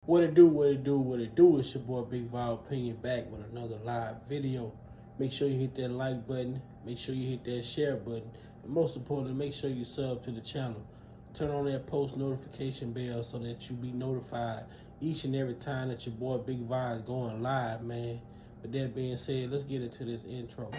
What it do, what it do, what it do. It's your boy Big Vibe Opinion back with another live video. Make sure you hit that like button. Make sure you hit that share button. And most importantly, make sure you sub to the channel. Turn on that post notification bell so that you be notified each and every time that your boy Big Vibe is going live, man. With that being said, let's get into this intro.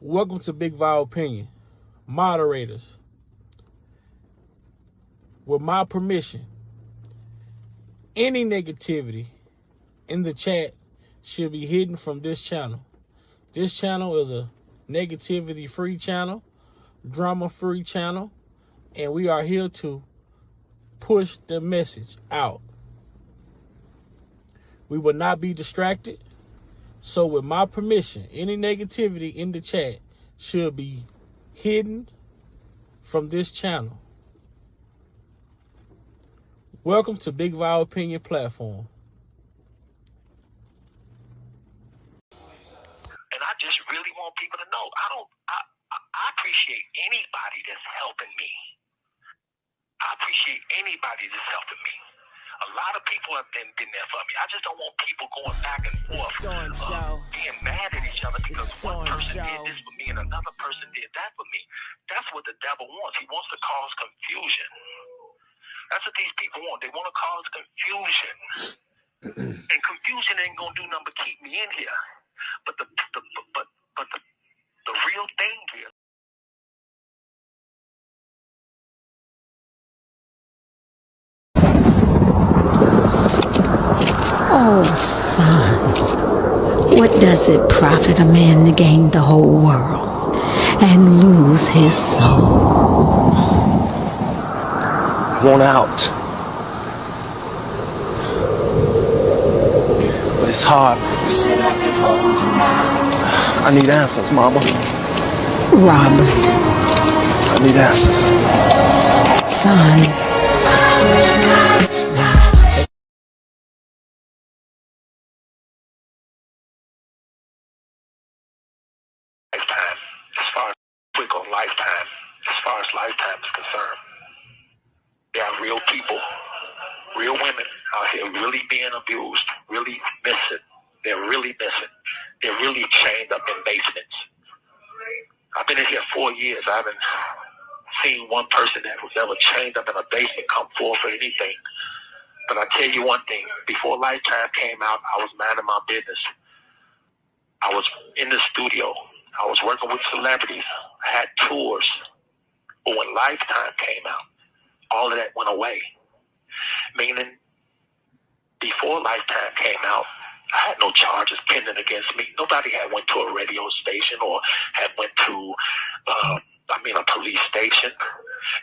Welcome to Big Vibe Opinion. Moderators, with my permission, any negativity in the chat should be hidden from this channel. This channel is a negativity-free channel, drama-free channel, and we are here to push the message out. We will not be distracted. So with my permission, any negativity in the chat should be hidden from this channel. Welcome to Big Vibe Opinion platform. And I just really want people to know, I appreciate anybody that's helping me. I appreciate anybody that's helping me. A lot of people have been there for me. I just don't want people going back and forth, being mad at each other because one person did this for me and another person did that for me. That's what the devil wants. He wants to cause confusion. That's what these people want. They want to cause confusion. And confusion ain't gonna do nothing but keep me in here. But the real thing here. Oh, son, what does it profit a man to gain the whole world and lose his soul? I want out. But it's hard. I need answers, Mama. Robert. I need answers. Son. Lifetime is concerned. There are real people, real women out here really being abused, really missing. They're really missing. They're really chained up in basements. I've been in here 4 years. I haven't seen one person that was ever chained up in a basement come forth for anything. But I tell you one thing, before Lifetime came out, I was minding my business. I was in the studio. I was working with celebrities. I had tours. But when Lifetime came out, all of that went away. Meaning, before Lifetime came out, I had no charges pending against me. Nobody had went to a radio station or had went to, a police station.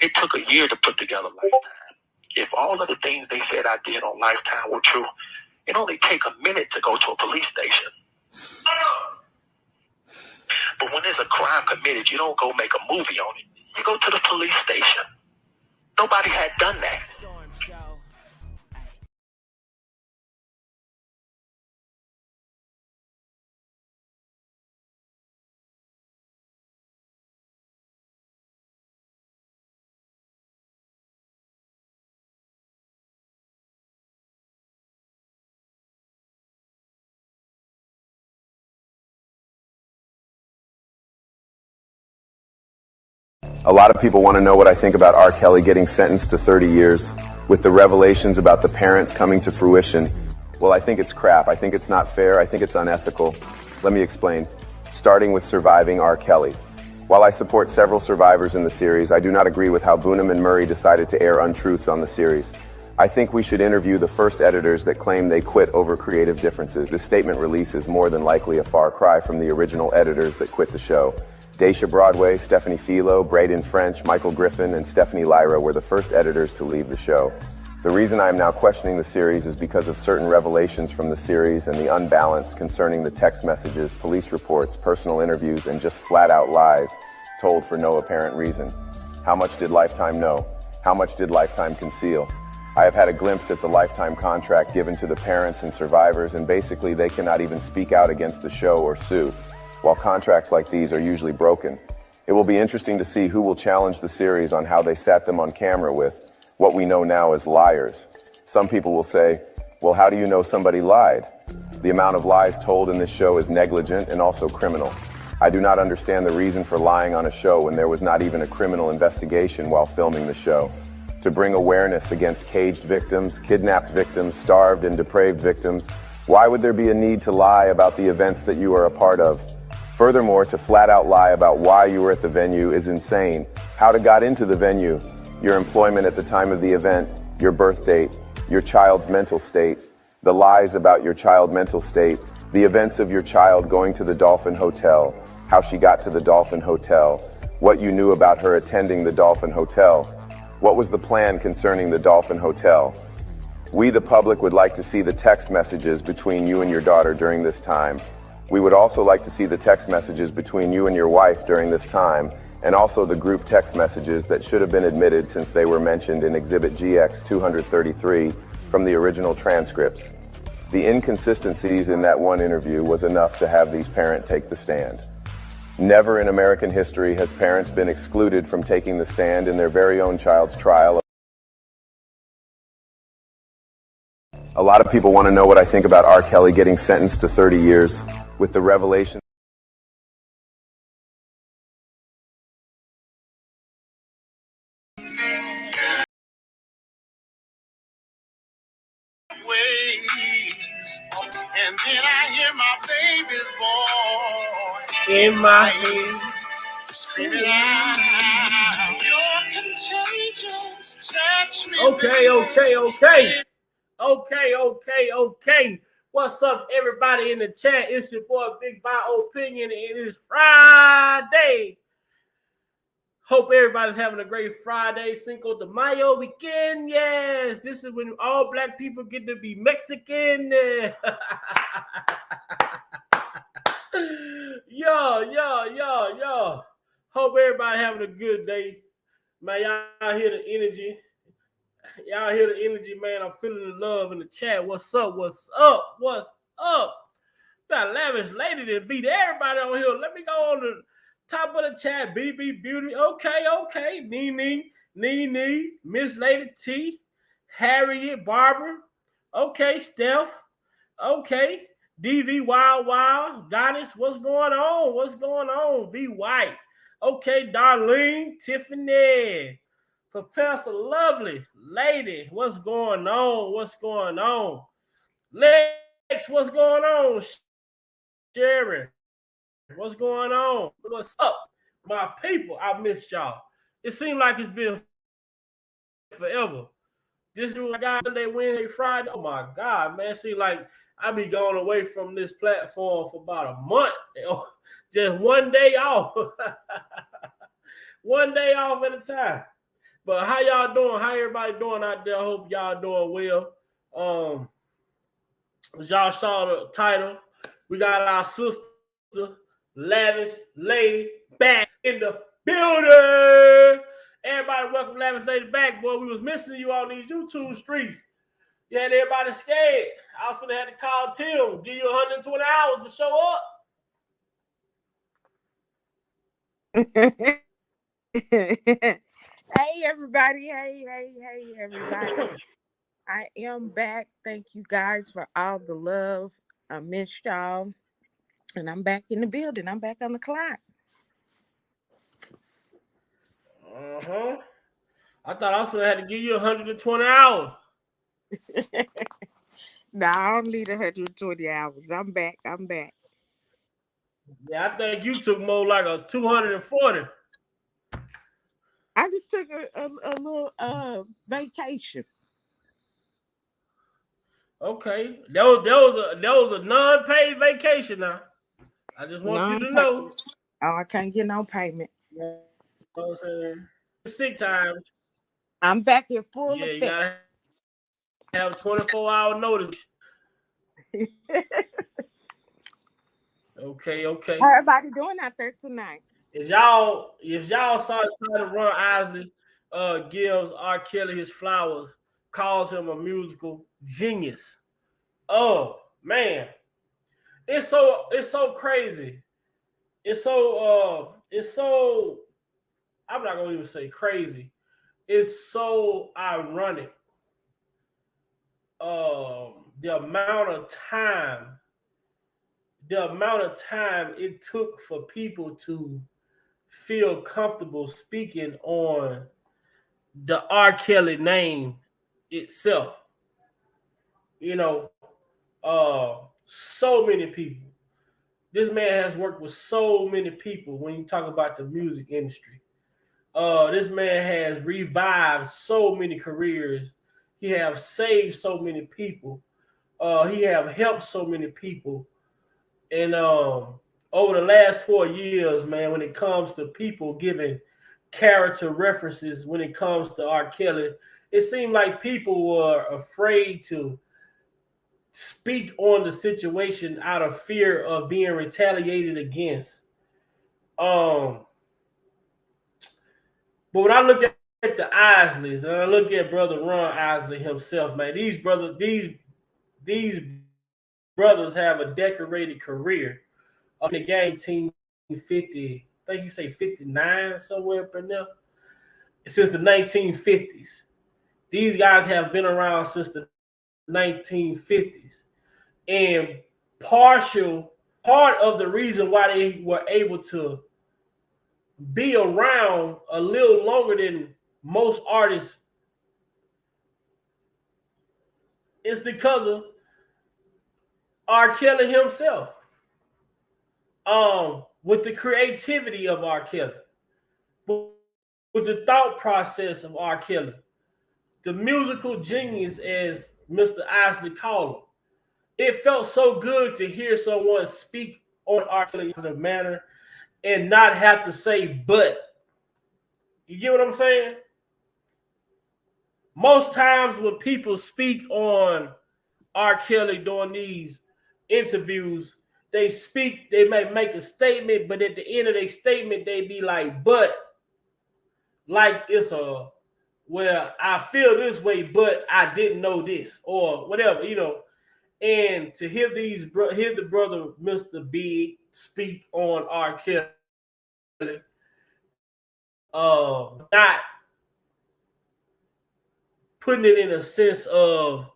It took a year to put together Lifetime. If all of the things they said I did on Lifetime were true, it only take a minute to go to a police station. But when there's a crime committed, you don't go make a movie on it. You go to the police station. Nobody had done that. A lot of people want to know what I think about R. Kelly getting sentenced to 30 years with the revelations about the parents coming to fruition. Well, I think it's crap. I think it's not fair. I think it's unethical. Let me explain. Starting with surviving R. Kelly. While I support several survivors in the series, I do not agree with how Boonham and Murray decided to air untruths on the series. I think we should interview the first editors that claim they quit over creative differences. This statement release is more than likely a far cry from the original editors that quit the show. Daisha Broadway, Stephanie Filo, Braden French, Michael Griffin, and Stephanie Lyra were the first editors to leave the show. The reason I am now questioning the series is because of certain revelations from the series and the unbalance concerning the text messages, police reports, personal interviews, and just flat-out lies told for no apparent reason. How much did Lifetime know? How much did Lifetime conceal? I have had a glimpse at the Lifetime contract given to the parents and survivors, and basically they cannot even speak out against the show or sue, while contracts like these are usually broken. It will be interesting to see who will challenge the series on how they sat them on camera with what we know now as liars. Some people will say, well, how do you know somebody lied? The amount of lies told in this show is negligent and also criminal. I do not understand the reason for lying on a show when there was not even a criminal investigation while filming the show. To bring awareness against caged victims, kidnapped victims, starved and depraved victims, why would there be a need to lie about the events that you are a part of? Furthermore, to flat out lie about why you were at the venue is insane. How to got into the venue, your employment at the time of the event, your birth date, your child's mental state, the lies about your child's mental state, the events of your child going to the Dolphin Hotel, how she got to the Dolphin Hotel, what you knew about her attending the Dolphin Hotel, what was the plan concerning the Dolphin Hotel. We, the public, would like to see the text messages between you and your daughter during this time. We would also like to see the text messages between you and your wife during this time, and also the group text messages that should have been admitted since they were mentioned in Exhibit GX 233 from the original transcripts. The inconsistencies in that one interview was enough to have these parents take the stand. Never in American history has parents been excluded from taking the stand in their very own child's trial. A lot of people want to know what I think about R. Kelly getting sentenced to 30 years with the revelation. And then I hear my baby's voice In my head. screaming out, you're contagious, touch me. Okay. What's up, everybody in the chat? It's your boy, Big Bio Opinion, and it is Friday. Hope everybody's having a great Friday, Cinco de Mayo weekend. Yes, this is when all black people get to be Mexican. Yo. Hope everybody having a good day. Man, y'all hear the energy. Y'all hear the energy, man. I'm feeling the love in the chat. What's up? Got a lavish lady that beat everybody on here. Let me go on the top of the chat. BB Beauty. Okay. Nene, Miss Lady T, Harriet, Barbara. Okay, Steph. Okay. DV Wild, Goddess, what's going on? V White. Okay, Darlene, Tiffany, Professor Lovely, Lady, what's going on? Lex, what's going on? Sharon, what's going on? What's up, my people? I missed y'all. It seemed like it's been forever. This is I got Monday, Wednesday, Friday. Oh my God, man. Seems like I be going away from this platform for about a month. Just one day off. One day off at a time. But how y'all doing? How everybody doing out there? I hope y'all doing well. As y'all saw the title, we got our sister, Lavish Lady, back in the building. Everybody welcome Lavish Lady back. Boy, we was missing you on these YouTube streets. You had everybody scared. I was gonna have to call Tim, give you 120 hours to show up. Hey everybody. Hey everybody. I am back. Thank you guys for all the love. I missed y'all. And I'm back in the building. I'm back on the clock. I thought I was gonna have to give you 120 hours. No, I don't need 120 hours. I'm back. Yeah, I think you took more like a 240. I just took a little vacation. Okay. That was a non-paid vacation now. I just want you to know. Oh, I can't get no payment. You know what I'm saying? Sick time. I'm back in full effect. You gotta have 24-hour notice. Okay. How everybody doing out there tonight? If y'all saw the title, Ron Isley gives R. Kelly his flowers, calls him a musical genius. Oh man, it's so crazy. It's so I'm not gonna even say crazy. It's so ironic. The amount of time it took for people to feel comfortable speaking on the R. Kelly name itself. You know, so many people. This man has worked with so many people when you talk about the music industry. This man has revived so many careers. He have saved so many people. He have helped so many people. And over the last 4 years, man, when it comes to people giving character references, when it comes to R. Kelly, it seemed like people were afraid to speak on the situation out of fear of being retaliated against. But when I look at the Isleys and I look at Brother Ron Isley himself, man, these brothers have a decorated career up in the game 1950. I think you say 59 somewhere up in there. Since the 1950s. These guys have been around since the 1950s. And part of the reason why they were able to be around a little longer than most artists is because of R. Kelly himself. With the creativity of R. Kelly, with the thought process of R. Kelly, the musical genius, as Mr. Isley called him. It felt so good to hear someone speak on R. Kelly in a manner and not have to say but. You get what I'm saying? Most times when people speak on R. Kelly during these interviews, they may make a statement, but at the end of their statement, they be like, but, like it's well, I feel this way, but I didn't know this, or whatever, And to hear the brother Mr.Bigg speak on R. Kelly, not putting it in a sense of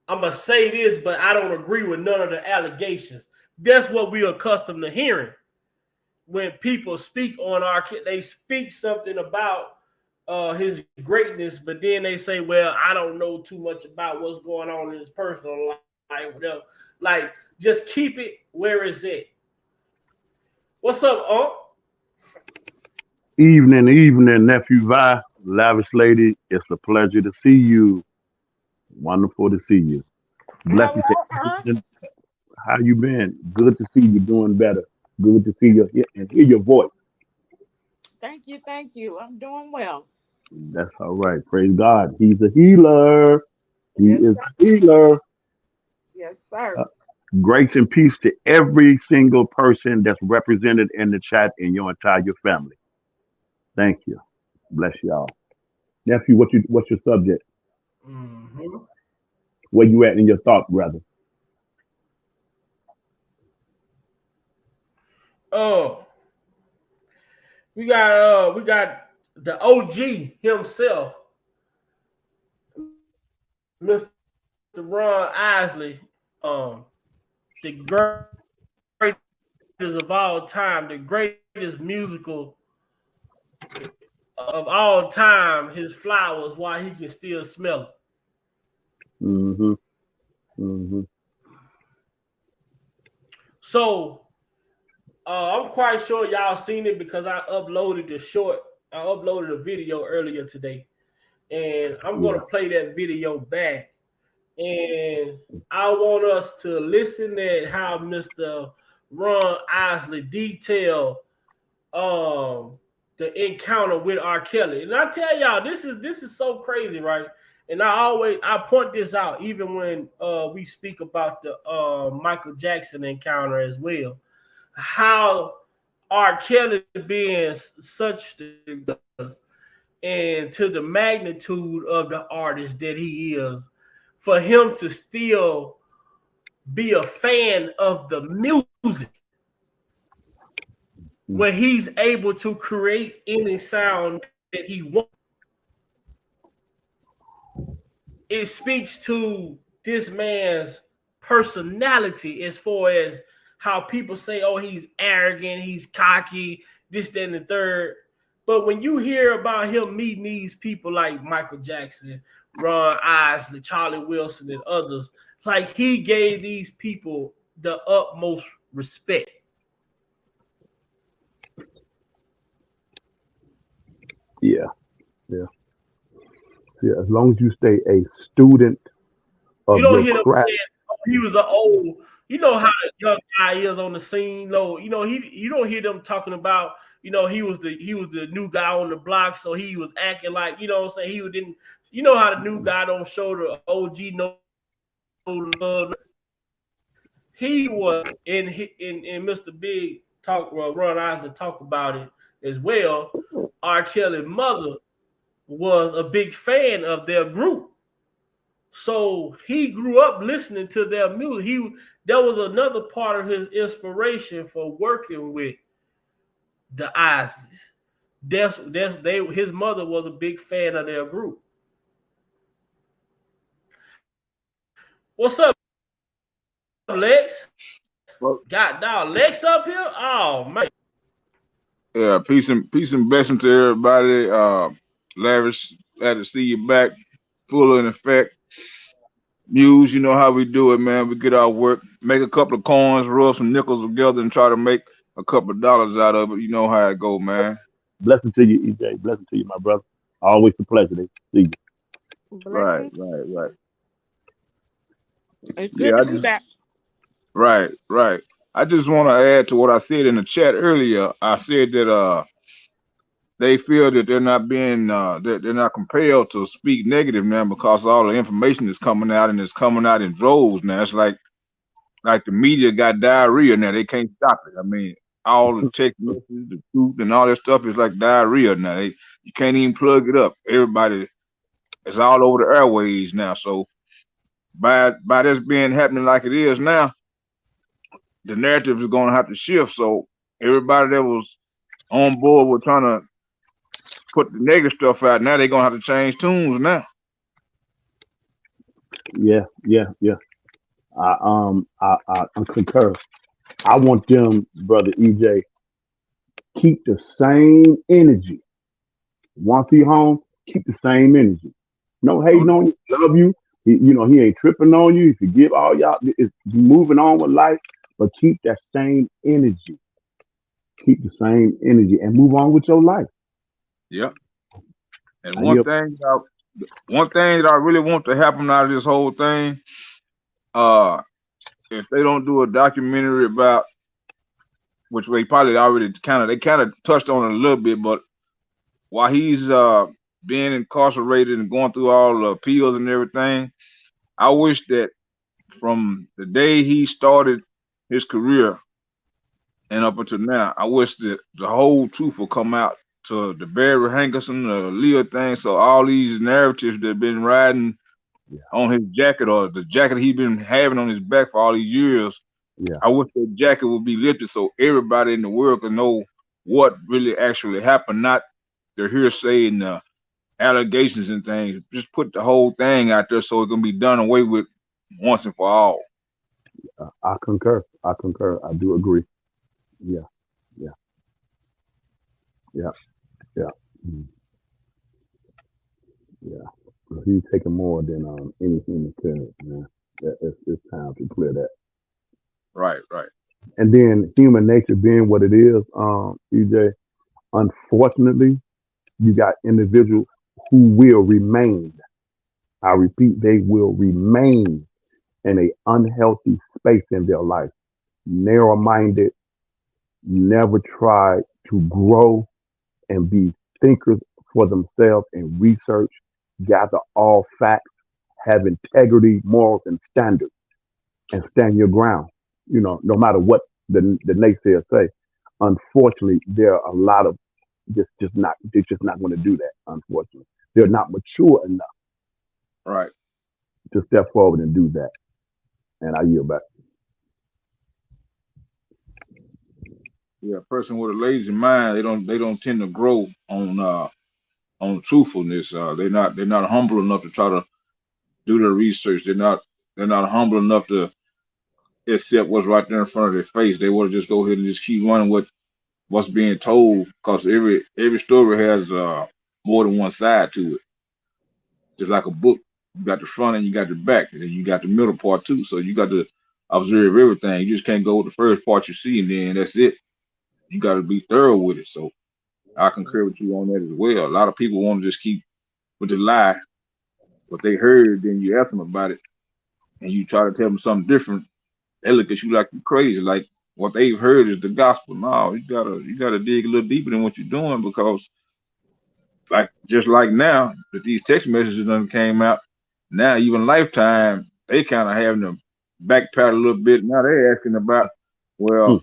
I'm gonna say this, but I don't agree with none of the allegations. That's what we're accustomed to hearing when people speak on R. Kelly. They speak something about his greatness, but then they say, "Well, I don't know too much about what's going on in his personal life, whatever." Like, just keep it where it's at. What's up, Unc? Evening, nephew Vi, lavish lady. It's a pleasure to see you. Wonderful to see you. Hello, Blessings to everyone. How you been? Good to see you doing better. Good to see you and hear your voice. Thank you. I'm doing well. That's all right. Praise God. He's a healer. He Yes, is sir. a healer. Yes, sir. Uh, Grace and peace to every single person that's represented in the chat and your entire family. Thank you. Bless y'all. Nephew, what's your subject? Mm-hmm. Where you at in your thought, brother? Oh, we got the OG himself, Mr. Ron Isley, the greatest of all time, the greatest musical of all time. His flowers, while he can still smell them. Mm-hmm. Mm-hmm. So I'm quite sure y'all seen it because I uploaded a video earlier today, and I'm Yeah. gonna play that video back. And I want us to listen at how Mr. Ron Isley detailed the encounter with R. Kelly. And I tell y'all, this is so crazy, right? and I point this out even when we speak about the Michael Jackson encounter as well. How R. Kelly being such and to the magnitude of the artist that he is, for him to still be a fan of the music when he's able to create any sound that he wants. It speaks to this man's personality as far as how people say, oh, he's arrogant, he's cocky, this, that, and the third. But when you hear about him meeting these people like Michael Jackson, Ron Isley, Charlie Wilson, and others, it's like he gave these people the utmost respect. Yeah. As long as you stay a student of You don't your hear them craft. saying, oh, he was an old, you know how the young guy is on the scene. No, you know, you don't hear them talking about, you know, he was the new guy on the block, so he was acting like, you know what I'm saying, he didn't, you know how the new guy don't show the OG no love. He was in Mr.Bigg talk, well, Ron I to talk about it as well. R. Kelly's mother was a big fan of their group. So he grew up listening to their music. That was another part of his inspiration for working with the Isleys. His mother was a big fan of their group. What's up, Lex? Well, Got dog Lex up here? Oh man. yeah, peace and blessing to everybody. Lavish, glad to see you back, full in effect. Muse, you know how we do it, man. We get our work, make a couple of coins, roll some nickels together, and try to make a couple of dollars out of it. You know how it go, man. Blessing to you, EJ. Blessing to you, my brother. Always a pleasure to see you. Right, Blessings. right, right. It's good Yeah, to be back. right, right. I just want to add to what I said in the chat earlier. I said that they feel that they're not being they're not compelled to speak negative now because all the information is coming out and it's coming out in droves now. It's like the media got diarrhea now. They can't stop it. I mean, all the text messages, the truth, and all that stuff is like diarrhea now. You can't even plug it up. Everybody, it's all over the airways now. So by this being happening like it is now, the narrative is going to have to shift. So everybody that was on board with trying to put the negative stuff out, now they're gonna have to change tunes now. Yeah. I concur. I want them, brother EJ, keep the same energy. Once he home, keep the same energy. No No, hating on you, love you. He ain't tripping on you. He forgive all y'all. It's moving on with life, but keep that same energy. Keep the same energy and move on with your life. yeah. And I yield. one thing that I really want to happen out of this whole thing, uh, if they don't do a documentary about, which they probably already kind of touched on it a little bit, but while he's being incarcerated and going through all the appeals and everything, I wish that from the day he started his career and up until now, I wish that the whole truth will come out to the Barry Hankerson, the Leah thing. So all these narratives that have been riding Yeah. on his jacket or the jacket he been having on his back for all these years, Yeah. I wish that jacket would be lifted so everybody in the world can know what really actually happened, not the hearsay and the allegations and things. Just put the whole thing out there so it can be done away with once and for all. I concur. I do agree. Yeah. Yeah. Yeah. Yeah. Mm, yeah. So he's taking more than any human could, man. It's time to clear that. Right, right. And then human nature being what it is, EJ, unfortunately, you got individuals who will remain. I repeat, they will remain in a unhealthy space in their life, narrow-minded, never try to grow and be thinkers for themselves and research gather all facts, have integrity, morals, and standards, and stand your ground. You know, no matter what the naysayers say. Unfortunately, there are a lot of they're just not going to do that. Unfortunately, they're not mature enough Right. to step forward and do that. And I yield back. Yeah, a person with a lazy mind, they don't tend to grow on truthfulness. They're not humble enough to try to do their research. They're not humble enough to accept what's right there in front of their face. They want to just go ahead and just keep running with what's being told because every story has more than one side to it. Just like a book, you got the front and you got the back, and then you got the middle part too. So you got to observe everything. You just can't go with the first part you see and then that's it. You got to be thorough with it. So I concur with you on that as well. A lot of people want to just keep with the lie, what they heard, then you ask them about it, and you try to tell them something different. They look at you like you crazy, like what they've heard is the gospel. No, you gotta dig a little deeper than what you're doing because like just like now that these text messages done came out, now even Lifetime, they kind of having to backpedal a little bit. Now they're asking about, well,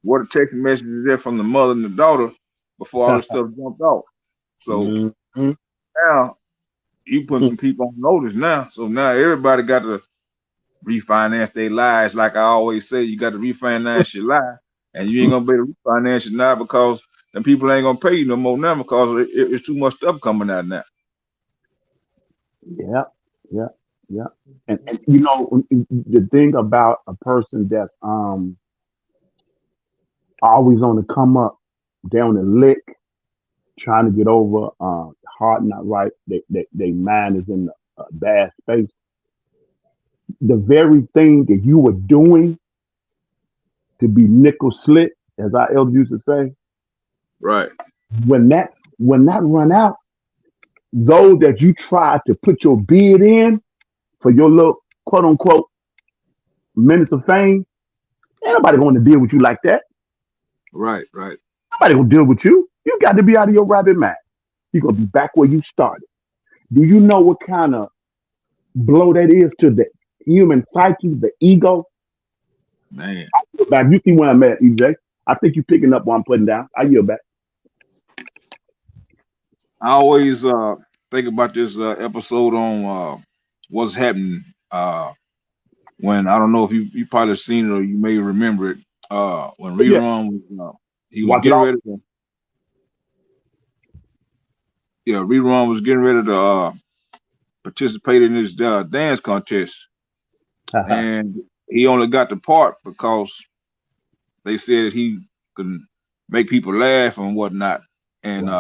what are text messages there from the mother and the daughter before all this stuff jumped off. So Mhm. now you putting some people on notice now. So now everybody got to refinance their lives. Like I always say, you got to refinance your life, and you ain't gonna be able to refinance it now because them people ain't gonna pay you no more now because it's too much stuff coming out now. Yeah, yeah, yeah. And you know the thing about a person that's always on the come up, down the lick, trying to get over, heart not right, they mind is in a bad space. The very thing that you were doing to be nickel slick, as our elders used to say, Right, when that run out, those that you tried to put your bid in for your little quote unquote minutes of fame, ain't nobody going to deal with you like that. right, right. Nobody gonna deal with you. You got to be out of your rabbit mind. You're gonna be back where you started. Do you know what kind of blow that is to the human psyche, the ego? Man, Back, you see where I'm at, EJ. I think you picking up what I'm putting down. I yield back. I always think about this episode on what's happening. When I don't know if you probably seen it or you may remember it. When But yeah, Rerun was he was watch it getting all. ready to Rerun was getting ready to participate in this dance contest, and he only got the part because they said he could make people laugh and whatnot. And Right.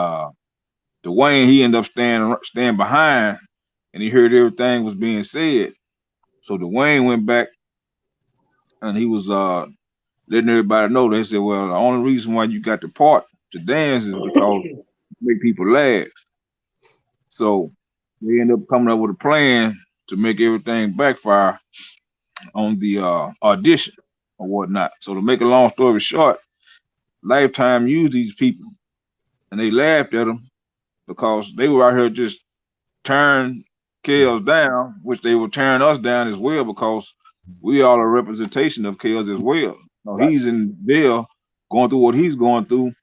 Dwayne he ended up staying behind, and he heard everything was being said. So Dwayne went back and he was letting everybody know. They said, "Well, the only reason why you got the part to dance is because you make people laugh." So they end up coming up with a plan to make everything backfire on the audition or whatnot. So to make a long story short, Lifetime used these people and they laughed at them because they were out here just tearing Kels down, which they were tearing us down as well because we are a representation of Kels as well. Now Right. he's in jail going through what he's going through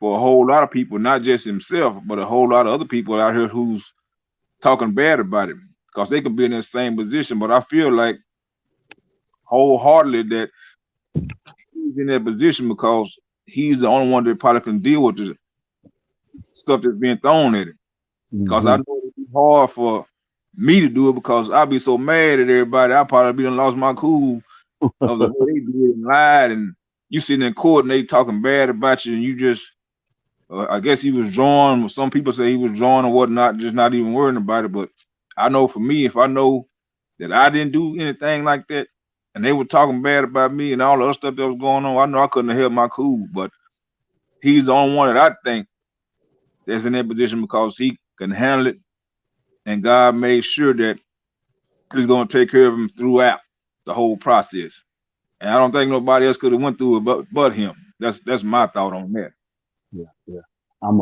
for a whole lot of people, not just himself, but a whole lot of other people out here who's talking bad about him because they could be in that same position. But I feel like wholeheartedly that he's in that position because he's the only one that probably can deal with the stuff that's being thrown at him. Because I Hmm. know it'd be hard for me to do it because I'd be so mad at everybody. I probably be done lost my cool of the way they did and lied. And you sitting in court and they talking bad about you, and you just, I guess he was drawn. Some people say he was drawn or whatnot, just not even worrying about it. But I know for me, if I know that I didn't do anything like that, and they were talking bad about me and all the other stuff that was going on, I know I couldn't have held my cool. But he's the only one that I think that's in that position because he can handle it, and God made sure that He's going to take care of him throughout the whole process. And I don't think nobody else could have went through it but him. That's my thought on that. Yeah, yeah. I'm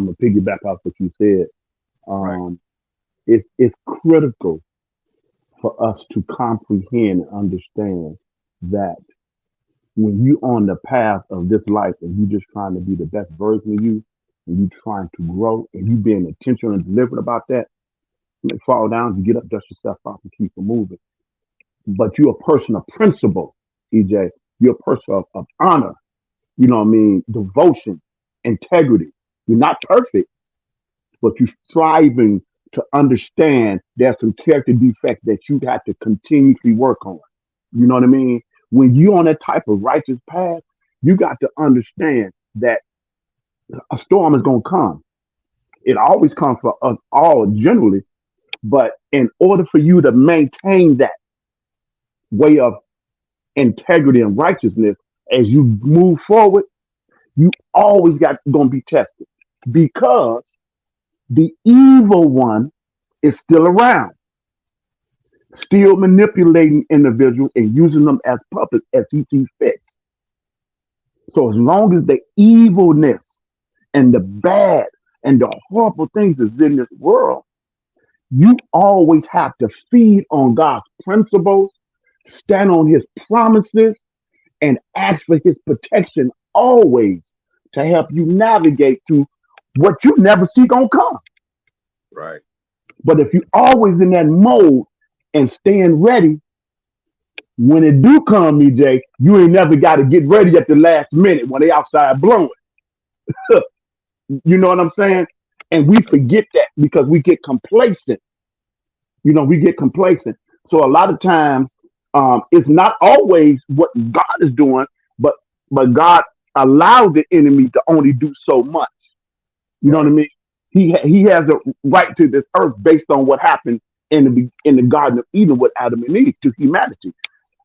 a piggyback off what you said. Right. Um, It's critical for us to comprehend and understand that when you on the path of this life and you just trying to be the best version of you and you trying to grow and you being intentional and deliberate about that, you may fall down, you get up, dust yourself off and keep it moving. But you're a person of principle, EJ. You're a person of honor, you know what I mean, devotion, integrity. You're not perfect, but you're striving to understand there's some character defects that you have to continuously work on. You know what I mean? When you're on that type of righteous path, you got to understand that a storm is going to come. It always comes for us all generally, but in order for you to maintain that way of integrity and righteousness as you move forward, you always got going to be tested because the evil one is still around, still manipulating individuals and using them as puppets as he sees fit. So as long as the evilness and the bad and the horrible things is in this world, you always have to feed on God's principles, stand on his promises, and ask for his protection always to help you navigate through what you never see gonna come. Right. But if you always in that mode and staying ready, when it do come, EJ, you ain't never got to get ready at the last minute when they outside blowing. You know what I'm saying? And we forget that because we get complacent. You know, we get complacent. So a lot of times, it's not always what God is doing, but God allows the enemy to only do so much. You know what I mean? He has a right to this earth based on what happened in the Garden of Eden with Adam and Eve to humanity.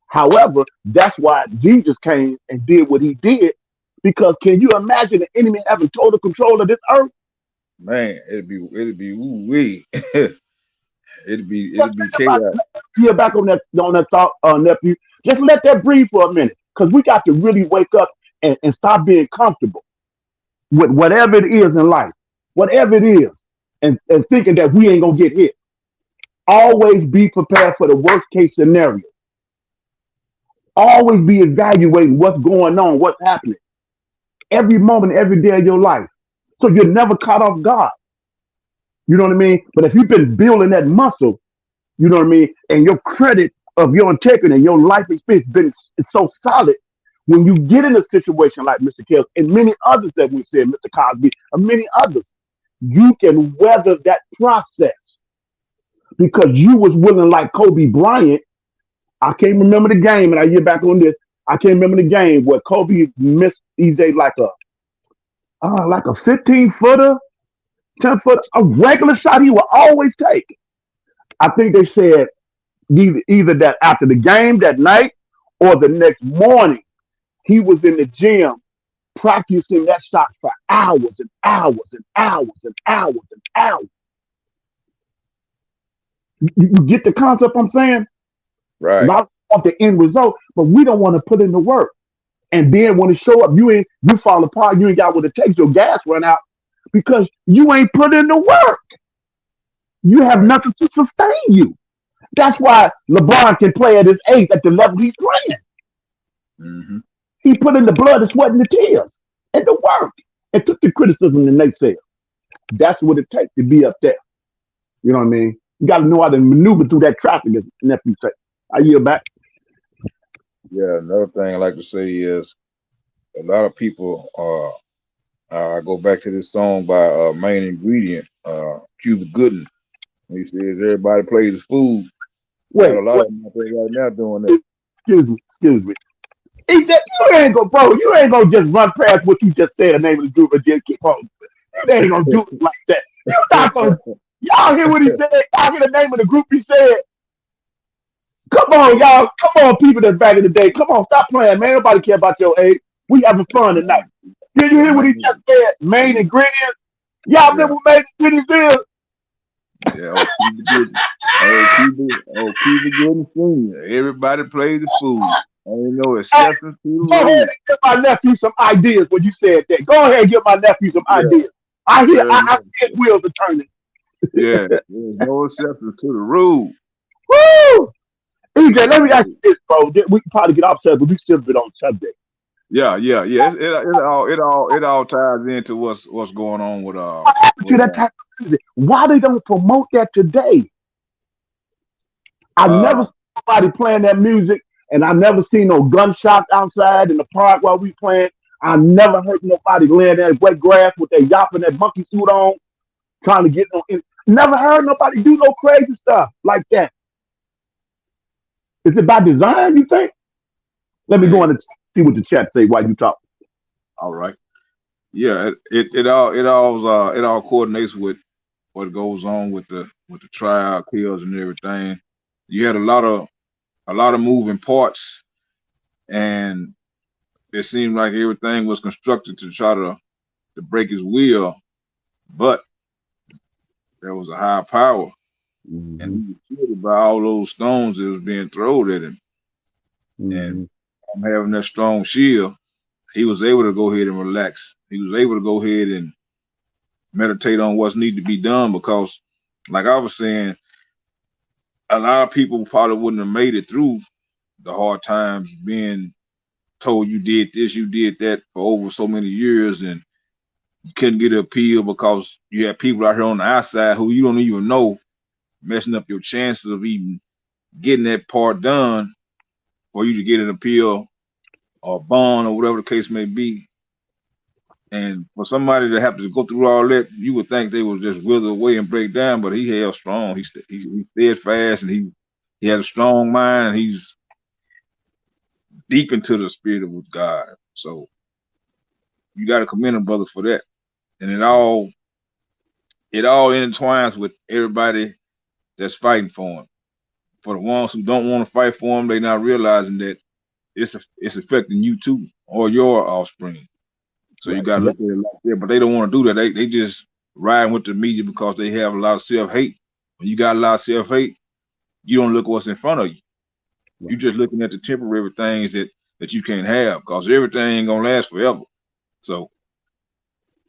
However, that's why Jesus came and did what he did. Because can you imagine the enemy having total control of this earth? Man, it'd be ooh wee. it'd be About, chaos. here back on that thought, nephew. Just let that breathe for a minute, because we got to really wake up and stop being comfortable with whatever it is in life, whatever it is, and thinking that we ain't gonna get hit. Always be prepared for the worst case scenario. Always be evaluating what's going on, what's happening, every moment, every day of your life, so you're never caught off guard. You know what I mean? But if you've been building that muscle, you know what I mean, and your credit of your integrity and your life experience been so solid, when you get in a situation like Mr. Kells and many others that we said, Mr. Cosby, and many others, you can weather that process because you was willing, like Kobe Bryant. I can't remember the game, and I get back on this. I can't remember the game where Kobe missed EJ like a 15-footer, 10-footer, a regular shot he would always take. I think they said either that after the game that night or the next morning, he was in the gym practicing that shot for hours and hours and hours and hours and hours. You get the concept I'm saying? Right. A lot of people want the end result, but we don't want to put in the work. And then when it show up, you fall apart. You ain't got what it takes. Your gas run out because you ain't put in the work. You have nothing to sustain you. That's why LeBron can play at his age at the level he's playing. Mm-hmm. He put in the blood, the sweat, and the tears, and the work, and took the criticism and naysayers. That's what it takes to be up there. You know what I mean? You got to know how to maneuver through that traffic, as nephew said. I yield back. Yeah, another thing I like to say is a lot of people I go back to this song by Main Ingredient, Cuba Gooden. He says everybody plays the fool. Wait, a lot of them out there right now doing that. Excuse me. EJ, you ain't gonna just run past what you just said. The name of the group and just keep on. You ain't gonna do it like that. You're not gonna. Y'all hear what he said? Y'all hear the name of the group he said? Come on, y'all. Come on, people that's back in the day. Come on, stop playing, man. Nobody care about your age. We having fun tonight. Did you hear what he just said? Main ingredients. Y'all remember what main ingredients is? Yeah, Cuba Gooden. Everybody plays the fool. Ain't no exception to the rule. Go ahead and give my nephew some ideas when you said that. Go ahead and give my nephew some ideas. I hear wheels are turning. Yeah, there's no exception to the rule. Woo! EJ, Yeah, let me ask you this, bro. We can probably get off subject, but we still been on subject. yeah. It all ties into what's going on To that type of music. Why they don't promote that today? I never uh seen nobody playing that music, and I never seen no gunshots outside in the park while we playing. I never heard nobody laying there in wet grass with their yapping that monkey suit on, trying to get on. Never heard nobody do no crazy stuff like that. Is it by design? You think? Let me go man. on and see what the chat say while you talk. All right. Yeah, it all coordinates with what goes on with the trial kills and everything. You had a lot of moving parts, and it seemed like everything was constructed to try to break his will, but there was a higher power, and Mm-hmm. he was shielded by all those stones that was being thrown at him. And Mm-hmm. from having that strong shield, he was able to go ahead and relax. He was able to go ahead and meditate on what's needed to be done because, like I was saying, a lot of people probably wouldn't have made it through the hard times being told you did this, you did that for over so many years, and you couldn't get an appeal because you have people out here on the outside who you don't even know messing up your chances of even getting that part done for you to get an appeal or bond or whatever the case may be. And for somebody to have to go through all that, you would think they would just wither away and break down, but he held strong. He stayed fast, and he had a strong mind, and he's deep into the spirit of God. So you got to commend him, brother, for that. And it all intertwines with everybody that's fighting for him. For the ones who don't want to fight for him, they not realizing that it's affecting you too or your offspring. So you Right. got to Yeah. look at it like that. But they don't want to do that. They just riding with the media because they have a lot of self hate. When you got a lot of self hate, you don't look what's in front of you. Right. You just looking at the temporary things that you can't have because everything ain't gonna last forever. So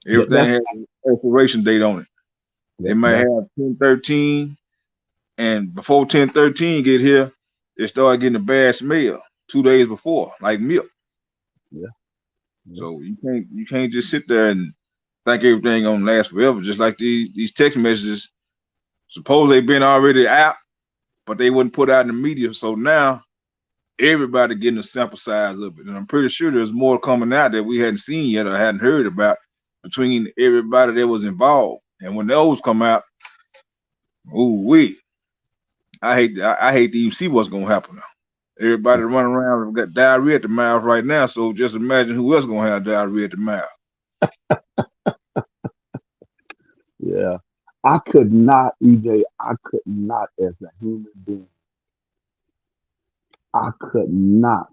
everything That's has an expiration date on it. They might that's have 1013, and before 1013 get here, they start getting a bad smell 2 days before, like milk. yeah. Yeah. So you can't just sit there and think everything gonna last forever. Just like these text messages, suppose they've been already out, but they wouldn't put out in the media. So now everybody getting a sample size of it, and I'm pretty sure there's more coming out that we hadn't seen yet or hadn't heard about between everybody that was involved. And when those come out, ooh wee, I hate to even see what's gonna happen now. Everybody running around and got diarrhea at the mouth right now. So just imagine who else gonna have diarrhea at the mouth. Yeah. I could not, EJ, I could not as a human being, I could not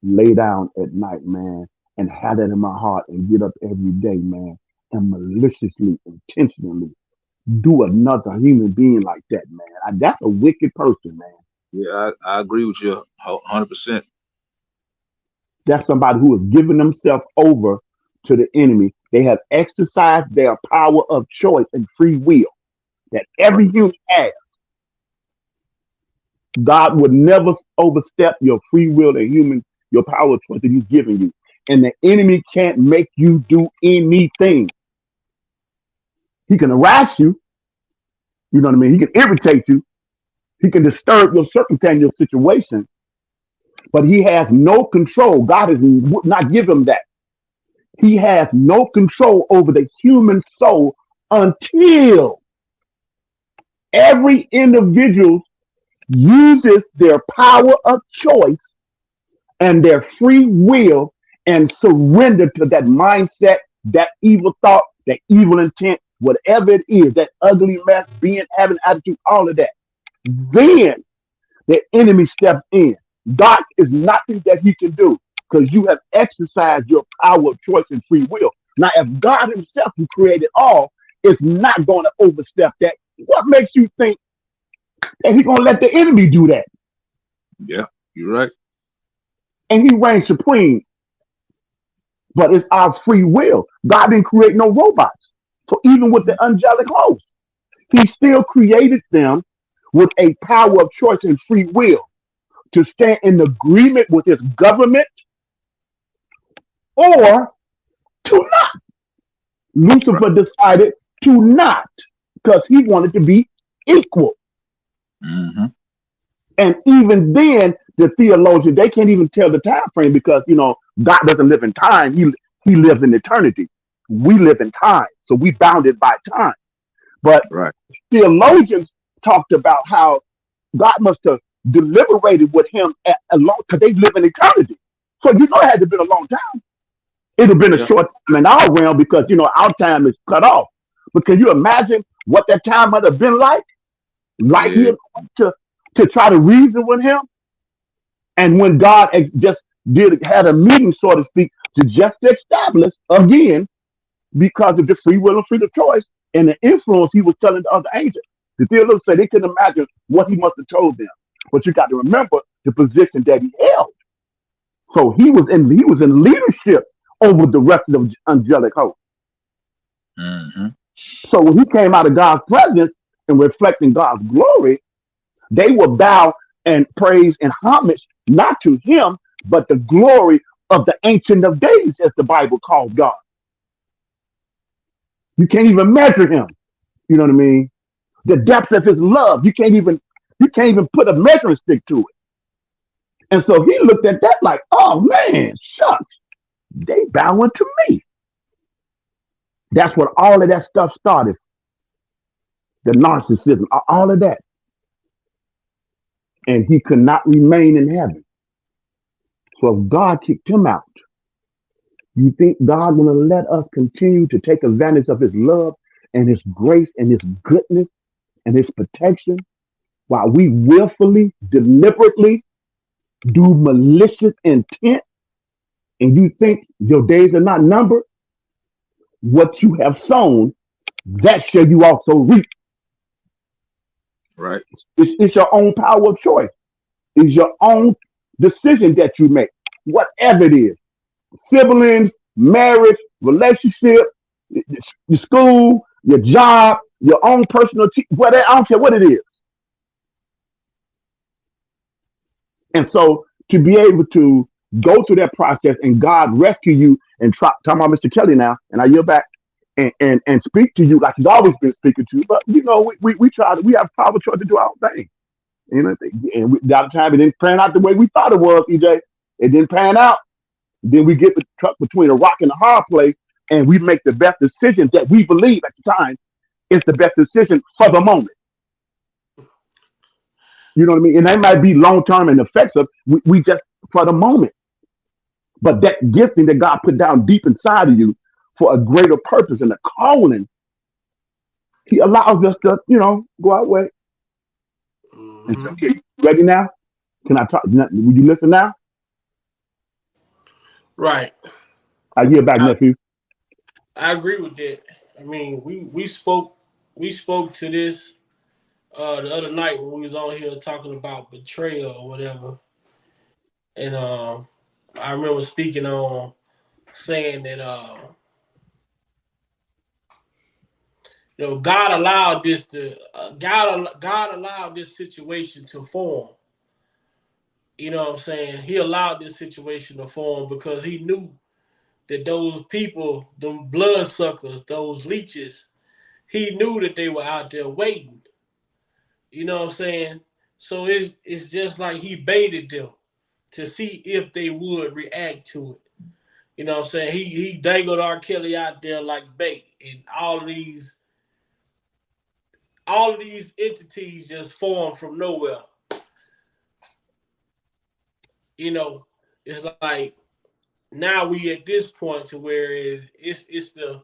lay down at night, man, and have that in my heart and get up every day, man, and maliciously, intentionally do another human being like that, man. That's a wicked person, man. Yeah, I agree with you 100%. That's somebody who has given themselves over to the enemy. They have exercised their power of choice and free will that every Right. human has. God would never overstep your free will and your power of choice that He's given you. And the enemy can't make you do anything. He can harass you, you know what I mean? He can irritate you, he can disturb your circumstance, your situation, but he has no control. God has not given him that. He has no control over the human soul until every individual uses their power of choice and their free will and surrender to that mindset, that evil thought, that evil intent, whatever it is, that ugly mess, being, having attitude, all of that. Then the enemy steps in. God is nothing that he can do because you have exercised your power of choice and free will. Now, if God himself, who created all, is not going to overstep that, what makes you think that he's going to let the enemy do that? Yeah, you're right. And he reigns supreme, but it's our free will. God didn't create no robots. So even with the angelic host, He still created them with a power of choice and free will to stand in agreement with his government or to not. Lucifer decided to not because he wanted to be equal. Mm-hmm. And even then, the theologians, they can't even tell the time frame because, God doesn't live in time. He lives in eternity. We live in time. So we bounded by time. But Right. theologians talked about how God must have deliberated with him a long, because they live in eternity. So it had to have been a long time. It'd have been a Yeah. short time in our realm because our time is cut off. But can you imagine what that time might have been like? Light Yeah. years to try to reason with him. And when God just had a meeting, so to speak, to just establish again, because of the free will and freedom of choice and the influence he was telling the other angels. The theologians say they couldn't imagine what he must have told them. But you got to remember the position that he held. So he was in leadership over the rest of the angelic host. Mm-hmm. So when he came out of God's presence and reflecting God's glory, they would bow and praise and homage not to him, but the glory of the Ancient of Days, as the Bible calls God. You can't even measure him. You know what I mean? The depths of his love. You can't even put a measuring stick to it. And so he looked at that like, oh man, shucks, they bowing to me. That's what all of that stuff started. The narcissism, all of that. And he could not remain in heaven. So if God kicked him out, you think God gonna let us continue to take advantage of his love and his grace and his goodness and his protection while we willfully, deliberately do malicious intent, and you think your days are not numbered? What you have sown, that shall you also reap. Right. It's your own power of choice. It's your own decision that you make, whatever it is. Siblings, marriage, relationship, your school, your job, your own personal, whatever, I don't care what it is. And so to be able to go through that process and God rescue you and talking about Mr. Kelly now, and I yield back and speak to you like he's always been speaking to you. But we try to, we have power choice to do our thing. And a lot of time it didn't pan out the way we thought it was, EJ. It didn't pan out. Then we get the truck between a rock and a hard place, and we make the best decision that we believe at the time is the best decision for the moment. You know what I mean? And that might be long term and effective. We just for the moment. But that gifting that God put down deep inside of you for a greater purpose and a calling, he allows us to, go out way. And so, okay, you ready now? Can I talk? Will you listen now? Right. I hear back, nephew. I agree with that. I mean, we spoke to this the other night when we was on here talking about betrayal or whatever, and I remember speaking on saying that God allowed this God allowed this situation to form. You know what I'm saying? He allowed this situation to form because he knew that those people, them bloodsuckers, those leeches, he knew that they were out there waiting. You know what I'm saying? So it's just like he baited them to see if they would react to it. You know what I'm saying? He dangled R. Kelly out there like bait, and all of these entities just formed from nowhere. It's like now we at this point to where it's the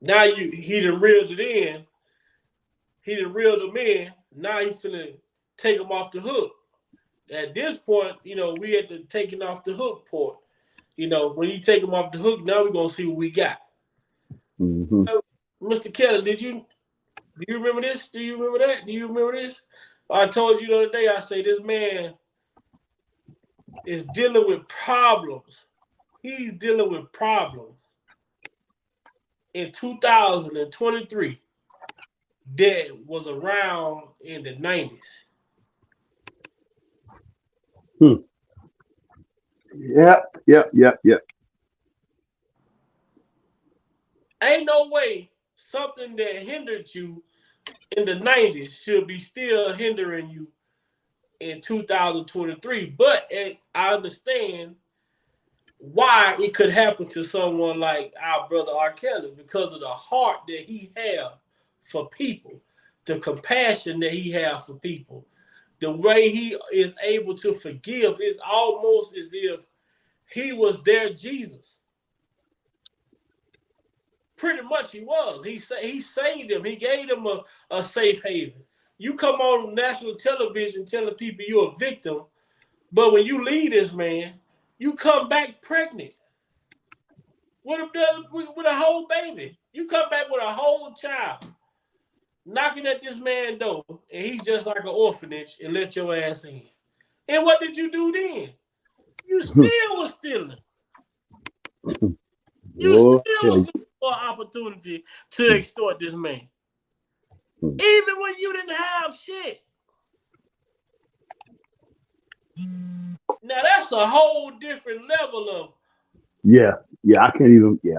now he done reeled it in, he done reeled them in. Now he finna take them off the hook. At this point, we at the taking off the hook point. When you take them off the hook, now we're gonna see what we got. Mm-hmm. Mr. Kelly, do you remember this? Do you remember that? Do you remember this? I told you the other day, I say this man is dealing with problems. He's dealing with problems in 2023. that was around in the 90s. Yep. Ain't no way something that hindered you in the 90s should be still hindering you in 2023. But I understand why it could happen to someone like our brother R. Kelly because of the heart that he have for people, the compassion that he have for people, the way he is able to forgive. Is almost as if he was their Jesus. Pretty much he was. He saved them. He gave them a safe haven. You come on national television telling people you're a victim, but when you leave this man, you come back pregnant with a whole baby. You come back with a whole child, knocking at this man's door, and he's just like an orphanage and let your ass in. And what did you do then? You still was stealing. You still was looking for an opportunity to extort this man. Even when you didn't have shit. Now that's a whole different level of. I can't even. You know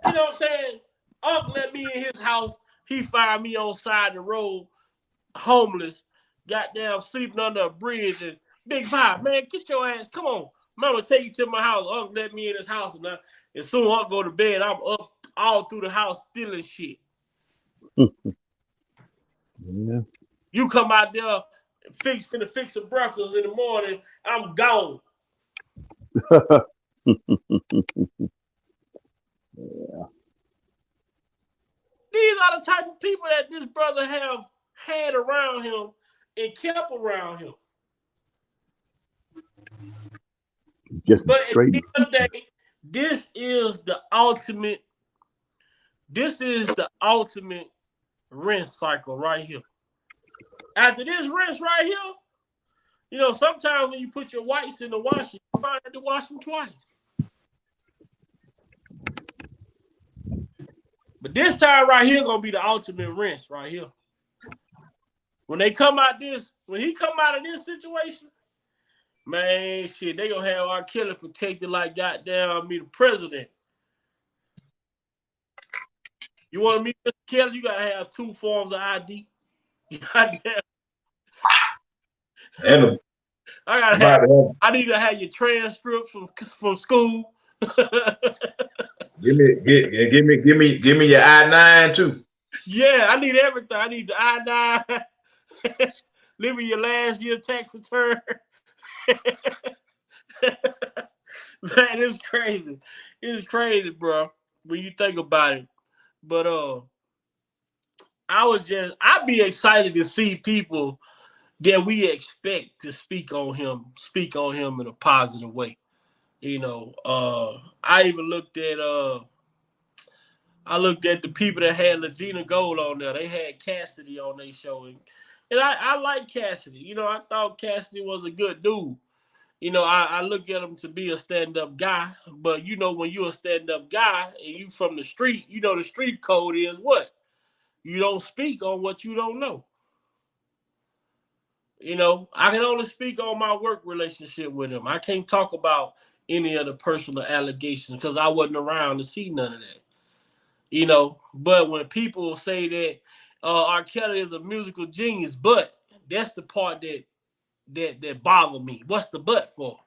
what I'm saying? Unc let me in his house. He fired me on side of the road, homeless, goddamn sleeping under a bridge. And Big Five, man, get your ass. Come on, Mama, take you to my house. Unc let me in his house, and as soon as Unc go to bed, I'm up all through the house stealing shit. Yeah. You come out there finna fix some breakfast in the morning, I'm gone. These are the type of people that this brother have had around him and kept around him. But at the end of the day, this is the ultimate rinse cycle right here. After this rinse right here, you know, sometimes when you put your whites in the washer, you might have to wash them twice. But this time right here gonna be the ultimate rinse right here. When he come out of this situation, man, shit, they gonna have R. Kelly protected like goddamn me the president. You want to meet Mr. Kelly? You gotta have 2 forms of ID. Goddamn. And I need to have your transcripts from school. Give me your I-9 too. Yeah, I need everything. I need the I-9. Leave me your last year tax return. Man, it's crazy. It's crazy, bro, when you think about it. But I'd be excited to see people that we expect to speak on him in a positive way. You know, I even looked at the people that had Legina Gold on there. They had Cassidy on their show, and I like Cassidy. You know, I thought Cassidy was a good dude. You know, I look at him to be a stand-up guy, but you know, when you're a stand-up guy and you from the street, you know the street code is what? You don't speak on what you don't know. You know, I can only speak on my work relationship with him. I can't talk about any of the personal allegations because I wasn't around to see none of that. You know, but when people say that R. Kelly is a musical genius, but that's the part that bothered me. What's the but for?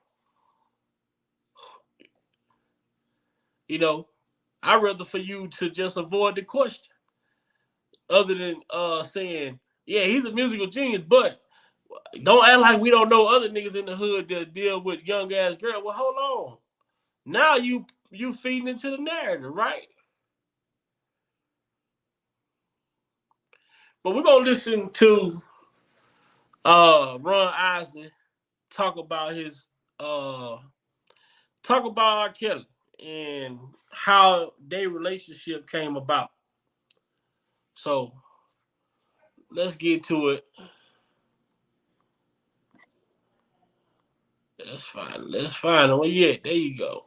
You know, I'd rather for you to just avoid the question other than saying, yeah, he's a musical genius, but don't act like we don't know other niggas in the hood that deal with young ass girls. Well, hold on. Now you feeding into the narrative, right? But we're gonna listen to Ron Isley talk about R. Kelly and how their relationship came about. So let's get to it. Let's find it. Where you at? There you go.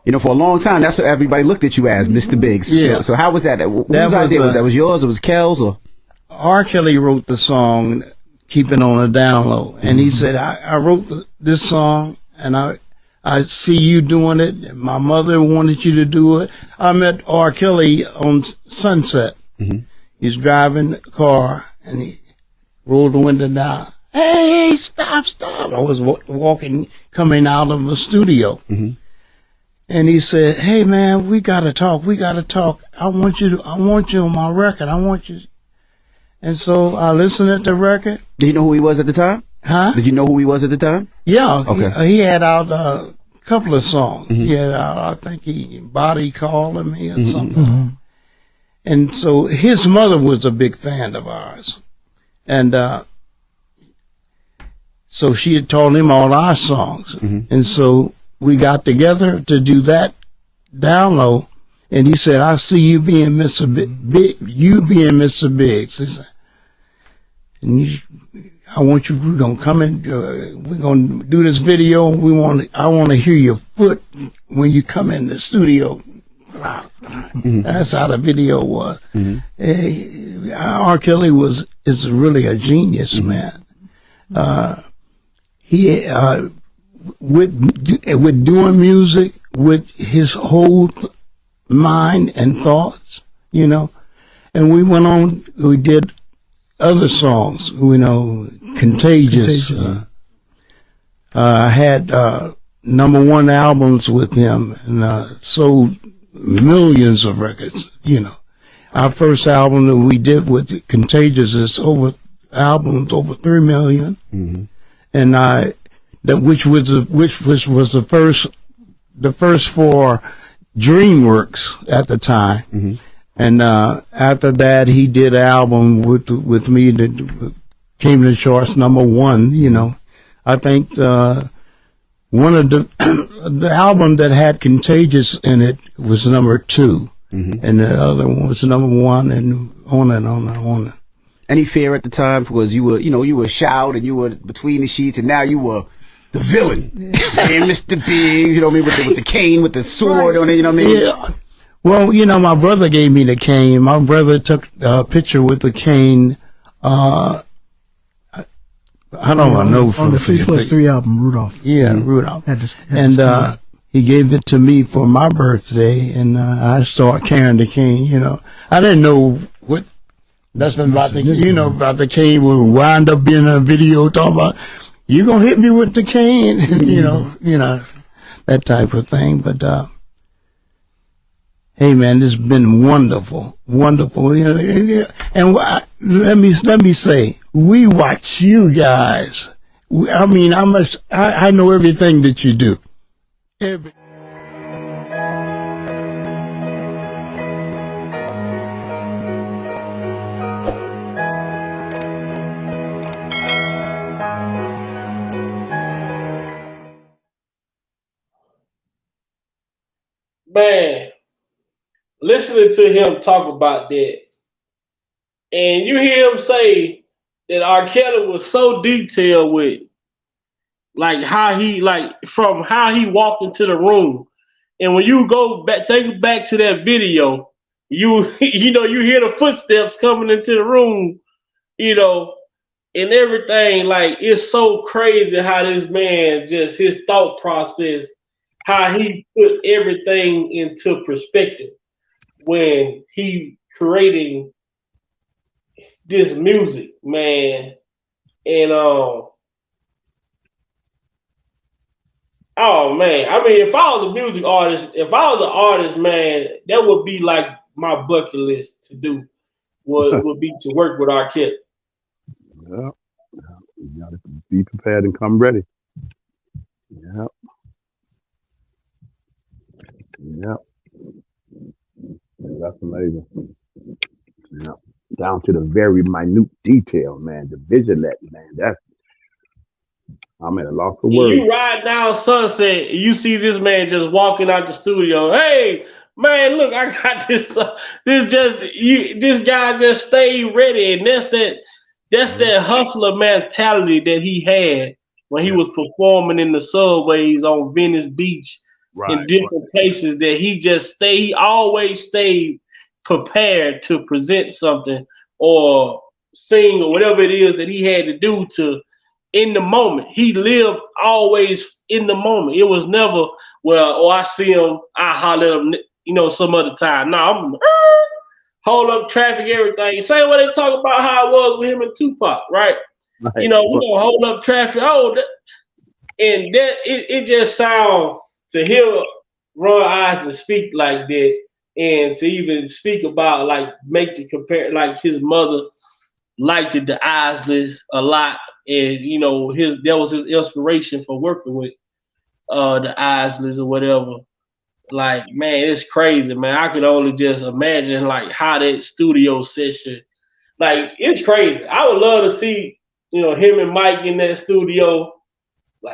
You know, for a long time, that's what everybody looked at you as, Mr. Bigg. Yeah. So how was that? Whose idea was that? Was yours? Or was Kel's? Or R. Kelly wrote the song, "Keep It on the Down Low," and he said, "I wrote this song, and I see you doing it. My mother wanted you to do it." I met R. Kelly on Sunset. He's driving the car, and he rolled the window down. "Hey, stop. I was walking, coming out of the studio. And he said, "Hey man, we gotta talk. I want you on my record. I want you." And so I listened to the record. Did you know who he was at the time? Huh? Did you know who he was at the time? Yeah. Okay. He had out a couple of songs. He had out, I think Body Calling Me or something. And so his mother was a big fan of ours. And so she had told him all our songs. And so we got together to do that down low, and he said, "I see you being Mr. Bigg, you being Mr. Bigg. And I want you. We're gonna come in. We're gonna do this video. I want to hear your foot when you come in the studio." That's how the video was. R. Kelly is really a genius, man. He with doing music with his whole mind and thoughts, you know. And we went on, we did other songs, you know, Contagious. I had #1 albums with him, and sold millions of records, you know. Our first album that we did with Contagious is over 3 million. And which was the first for DreamWorks at the time. And after that, he did an album with me that came to the charts #1. You know, I think one of the album that had Contagious in it was #2, and the other one was #1, and on and on and on. Any fear at the time because you were Shout and you were between the sheets, and now you were the villain, and Mr. Bigg, you know what I mean, with the cane, with the sword on it, you know what I mean? Yeah. Well, you know, my brother gave me the cane. My brother took a picture with the cane. I don't know. On the 3+3 album, Rudolph. Yeah, Rudolph. And he gave it to me for my birthday, and I started carrying the cane, you know. I didn't know what nothing about about the cane would wind up being a video talking about, "You gonna hit me with the cane," you know, that type of thing. But hey, man, it's been wonderful. You know, and let me say, we watch you guys. I know everything that you do. Man, listening to him talk about that, and you hear him say that R. Kelly was so detailed with, like from how he walked into the room, and when you go back, think back to that video, you hear the footsteps coming into the room, you know, and everything. Like, it's so crazy how this man, just his thought process, how he put everything into perspective when he creating this music, man. And oh man, I mean, if I was a music artist, if I was an artist, man, that would be like my bucket list to do. Would be to work with R. Kelly. Yeah, you gotta be prepared and come ready. Yeah. Yep. That's amazing. Yeah. Down to the very minute detail, man. The vigilante, man. I'm at a loss for words. You ride down Sunset, and you see this man just walking out the studio. Hey, man, look, I got this. This guy just stayed ready, and that's that hustler mentality that he had when he was performing in the subways on Venice Beach. in different places that he always stayed prepared to present something or sing or whatever it is that he had to do to in the moment. He lived always in the moment. It was never, well, I see him, I holler at him, some other time. No, I'm hold up traffic, everything. Same way they talk about how it was with him and Tupac, right? We gonna hold up traffic. And that it just sounds to hear Ron Isley speak like that, and to even speak about make the compare his mother liked the Isleys a lot, and that was his inspiration for working with the Isleys or whatever. Man, it's crazy, man. I could only just imagine how that studio session, it's crazy. I would love to see him and Mike in that studio.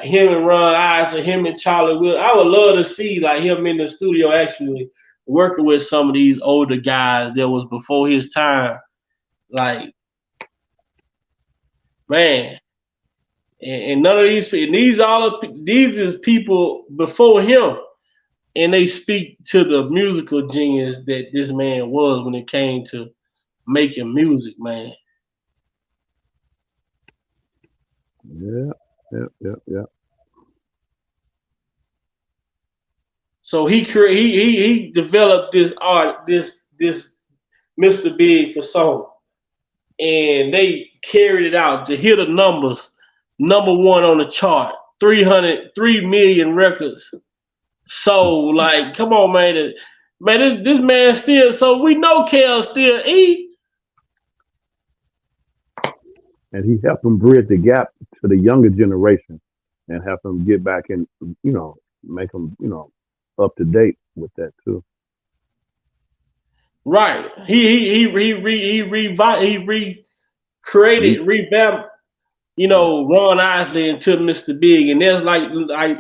Him and Ron Isley, him and Charlie Will. I would love to see him in the studio actually working with some of these older guys that was before his time. Man. And none of these people, these is people before him. And they speak to the musical genius that this man was when it came to making music, man. Yeah. So he developed this art, this Mr.Bigg persona, and they carried it out to hit the numbers. Number one on the chart, 3 million records sold. Come on, man. This man still. So we know Kel still eat. And he helped them bridge the gap to the younger generation and help them get back and, make them, up to date with that too. Right. He recreated, revamped, Ron Isley into Mr.Bigg. And there's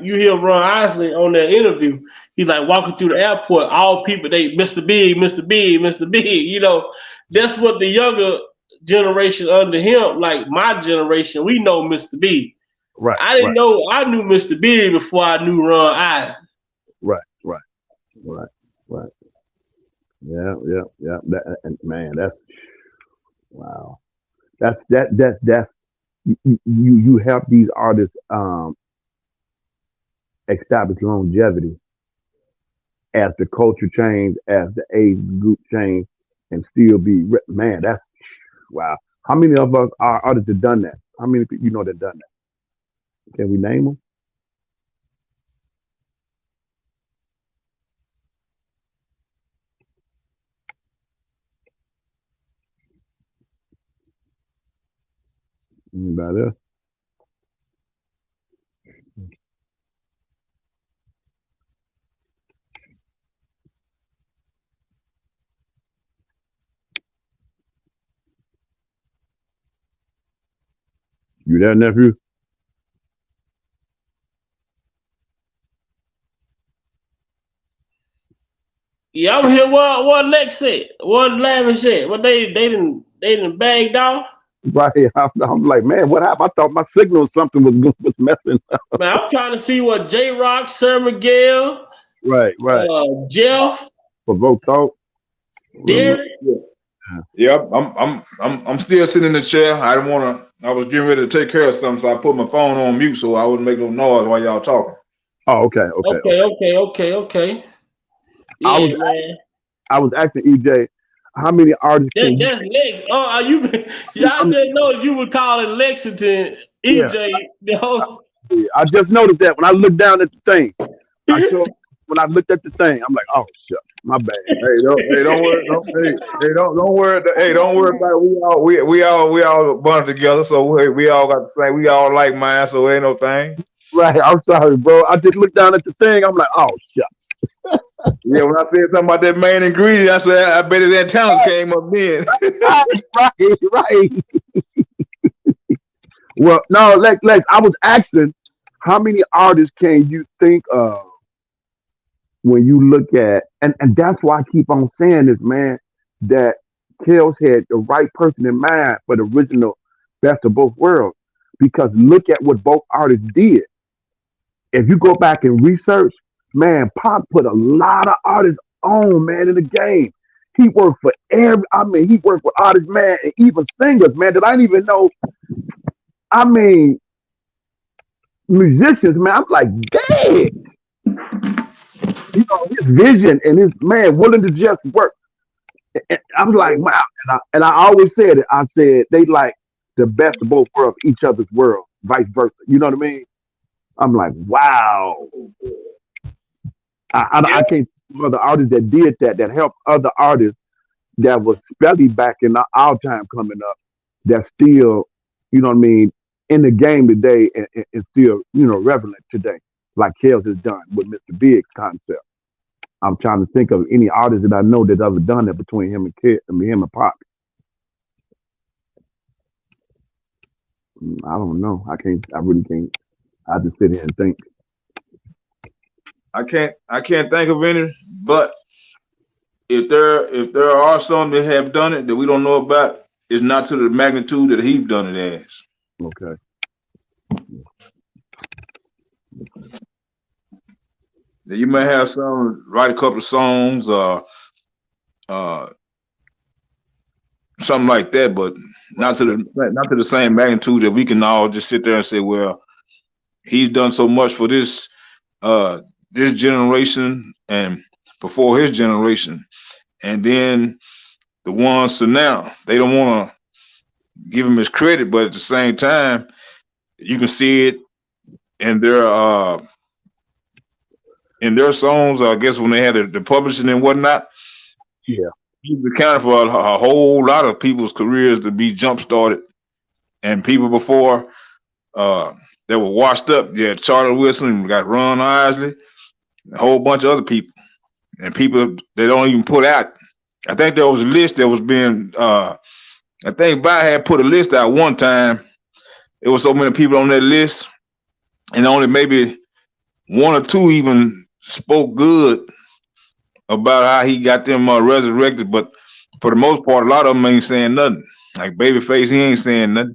you hear Ron Isley on that interview. He's walking through the airport, all people, they Mr.Bigg, Mr.Bigg, Mr.Bigg. That's what the younger generation under him, my generation, we know Mr.Bigg. Right. I didn't know, I knew Mr.Bigg before I knew Ron Isley. Right. Yeah. And man, that's wow. That's you help these artists establish longevity as the culture change, as the age group change, and still be, man, that's wow. How many of us are artists have done that? How many people that done that? Can we name them? Anybody else? You there, nephew? Yeah, I'm here. What Lex said, what Lavish said, what they didn't bagged off. Right. I'm like, man, what happened? I thought my signal or something was messing up. Man, I'm trying to see what J Rock, Sir Miguel, Right. Jeff, Provoke Talk. Derek. Yep, I'm still sitting in the chair. I was getting ready to take care of something, so I put my phone on mute so I wouldn't make no noise while y'all talking. Oh, okay. Yeah, man. I was asking EJ, how many artists can That's Lex. Oh, are you? Y'all didn't know you were calling Lexington EJ. Yeah. I just noticed that when I looked down at the thing. When I looked at the thing, I'm like, oh shit, my bad. Hey, don't worry. Don't worry. Hey, don't worry about it. We all bundled together, so we all got the same. We all like mine, so it ain't no thing. Right. I'm sorry, bro. I just looked down at the thing. I'm like, oh shit. Yeah, when I said something about that main ingredient, I said I bet his antennas came up then. Right. Well, no, Lex, I was asking, how many artists can you think of when you look at, and that's why I keep on saying this, man, that Kels had the right person in mind for the original Best of Both Worlds. Because look at what both artists did. If you go back and research, Man, Pac put a lot of artists on, man, in the game. He worked for he worked with artists, man, and even singers, man, that I didn't even know. I mean, musicians, man. I'm like, dang, his vision and his man willing to just work. And I was like, wow. And I always said it. I said they like the best of both worlds, each other's world, vice versa. You know what I mean? I'm like, wow. I can't think of other artists that did that helped other artists that was spelly back in our time coming up that still, you know what I mean, in the game today and still, relevant today, like Kels has done with Mr.Bigg's concept. I'm trying to think of any artist that I know that ever done that between him and him and Pop. I don't know. I really can't. I just sit here and think. I can't think of any, but if there are some that have done it that we don't know about, it's not to the magnitude that he's done it as. Okay. You may have some write a couple of songs or something like that, but not to the same magnitude that we can all just sit there and say, well, he's done so much for this this generation and before his generation, and then the ones to now, they don't want to give him his credit, but at the same time, you can see it in their songs. I guess when they had the publishing and whatnot, yeah, he's accounted for a whole lot of people's careers to be jump started, and people before that were washed up. Yeah, Charlie Wilson, we got Ron Isley, a whole bunch of other people, and people they don't even put out. I think there was a list that was being. I think Bi had put a list out one time. It was so many people on that list, and only maybe one or two even spoke good about how he got them resurrected. But for the most part, a lot of them ain't saying nothing. Like Babyface, he ain't saying nothing.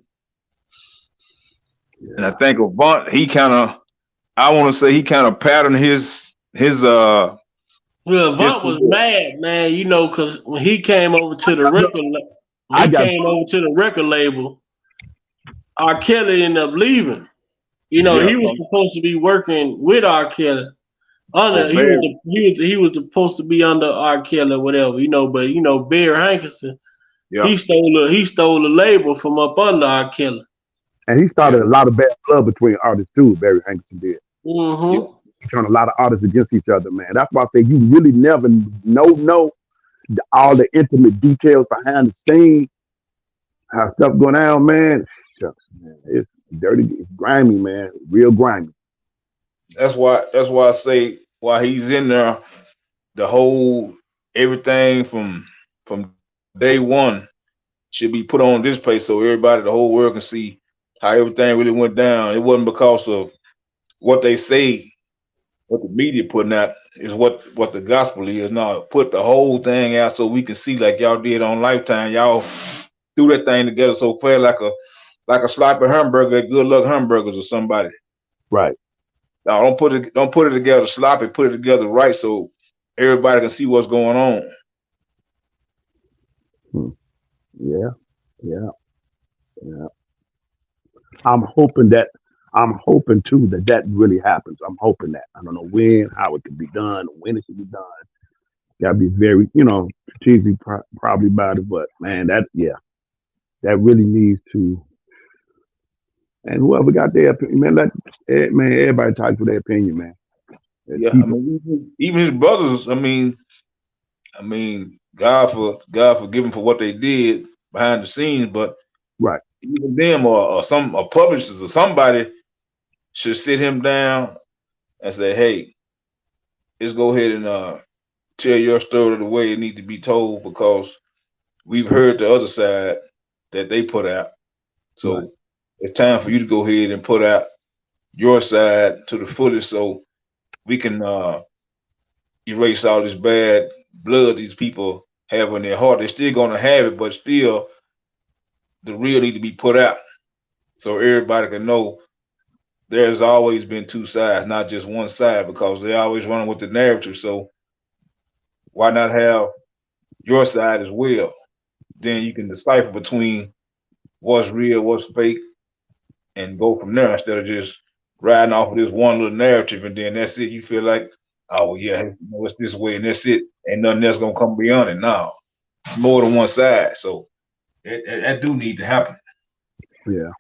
Yeah. And I think Avant, I want to say he kind of patterned his. Well, Avant was mad, man. Because when he came over to the record label, R. Kelly ended up leaving. He was supposed to be working with R. Kelly. He was supposed to be under R. Kelly or whatever, but Barry Hankerson, he stole the label from up under R. Kelly. And he started a lot of bad blood between artists too, Barry Hankerson did. Mm-hmm. He turned a lot of artists against each other, man. That's why I say you really never know all the intimate details behind the scenes, how stuff going down, man. Shucks, man. It's dirty, it's grimy, man. Real grimy. That's why I say while he's in there, the whole everything from day one should be put on display so everybody, the whole world can see how everything really went down. It wasn't because of what they say, what the media putting out is what the gospel is. No, put the whole thing out so we can see like y'all did on Lifetime. Y'all threw that thing together so fair like a sloppy hamburger at Good Luck Hamburgers or somebody. Right. Now don't put it together sloppy, put it together right so everybody can see what's going on. Yeah. I'm hoping too that really happens. I'm hoping that. I don't know when, how it could be done, when it should be done. Gotta be very, strategic probably about it, but man, that really needs to. And whoever got their opinion, man, everybody talks for their opinion, man. Yeah, even his brothers. I mean, God forgive them for what they did behind the scenes, but right, even them or publishers or somebody should sit him down and say, "Hey, let's go ahead and tell your story the way it needs to be told because we've heard the other side that they put out. So it's time for you to go ahead and put out your side to the fullest so we can erase all this bad blood these people have in their heart. They're still going to have it, but still the real need to be put out so everybody can know there's always been two sides, not just one side, because they always running with the narrative. So why not have your side as well? Then you can decipher between what's real, what's fake, and go from there instead of just riding off of this one little narrative and then that's it. You feel like, oh well, yeah, it's this way and that's it. Ain't nothing else gonna come beyond it. No, it's more than one side. So that do need to happen. Yeah,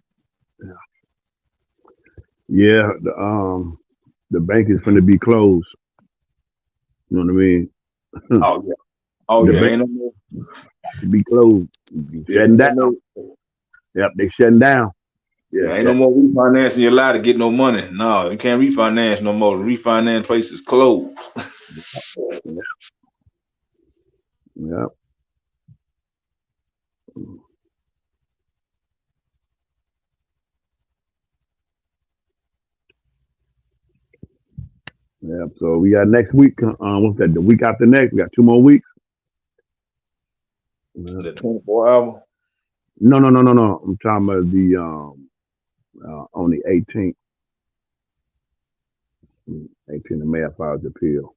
yeah, yeah. The bank is going to be closed. You know what I mean? Oh yeah, oh The yeah. bank Ain't no more. to be closed. Yeah, Shutting down. Yep, they shutting down. Yeah, ain't yeah, no more refinancing your lie to get no money. No, you can't refinance no more. The refinance place is closed. yeah, yeah. Yeah, so we got next week. What's that? The week after next, we got 2 more weeks. Yeah. The 24 hour. No, no, no, no, no. I'm talking about the on the 18th. 18th of May, I filed the appeal.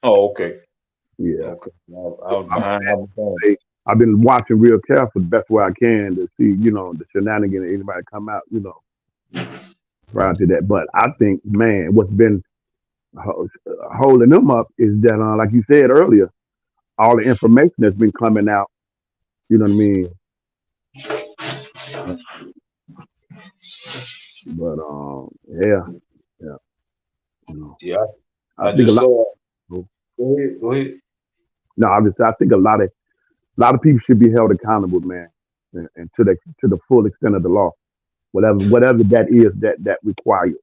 Oh, okay. Yeah, Okay. I was behind. I was behind. I've been watching real careful the best way I can to see, the shenanigans anybody come out, prior to that. But I think, man, what's been holding them up is that, like you said earlier, all the information that's been coming out. You know what I mean? But yeah, yeah. Yeah, I I think a just lot. saw. Go ahead. Go ahead. No, I think a lot of people should be held accountable, man, and to the full extent of the law, whatever that is that required.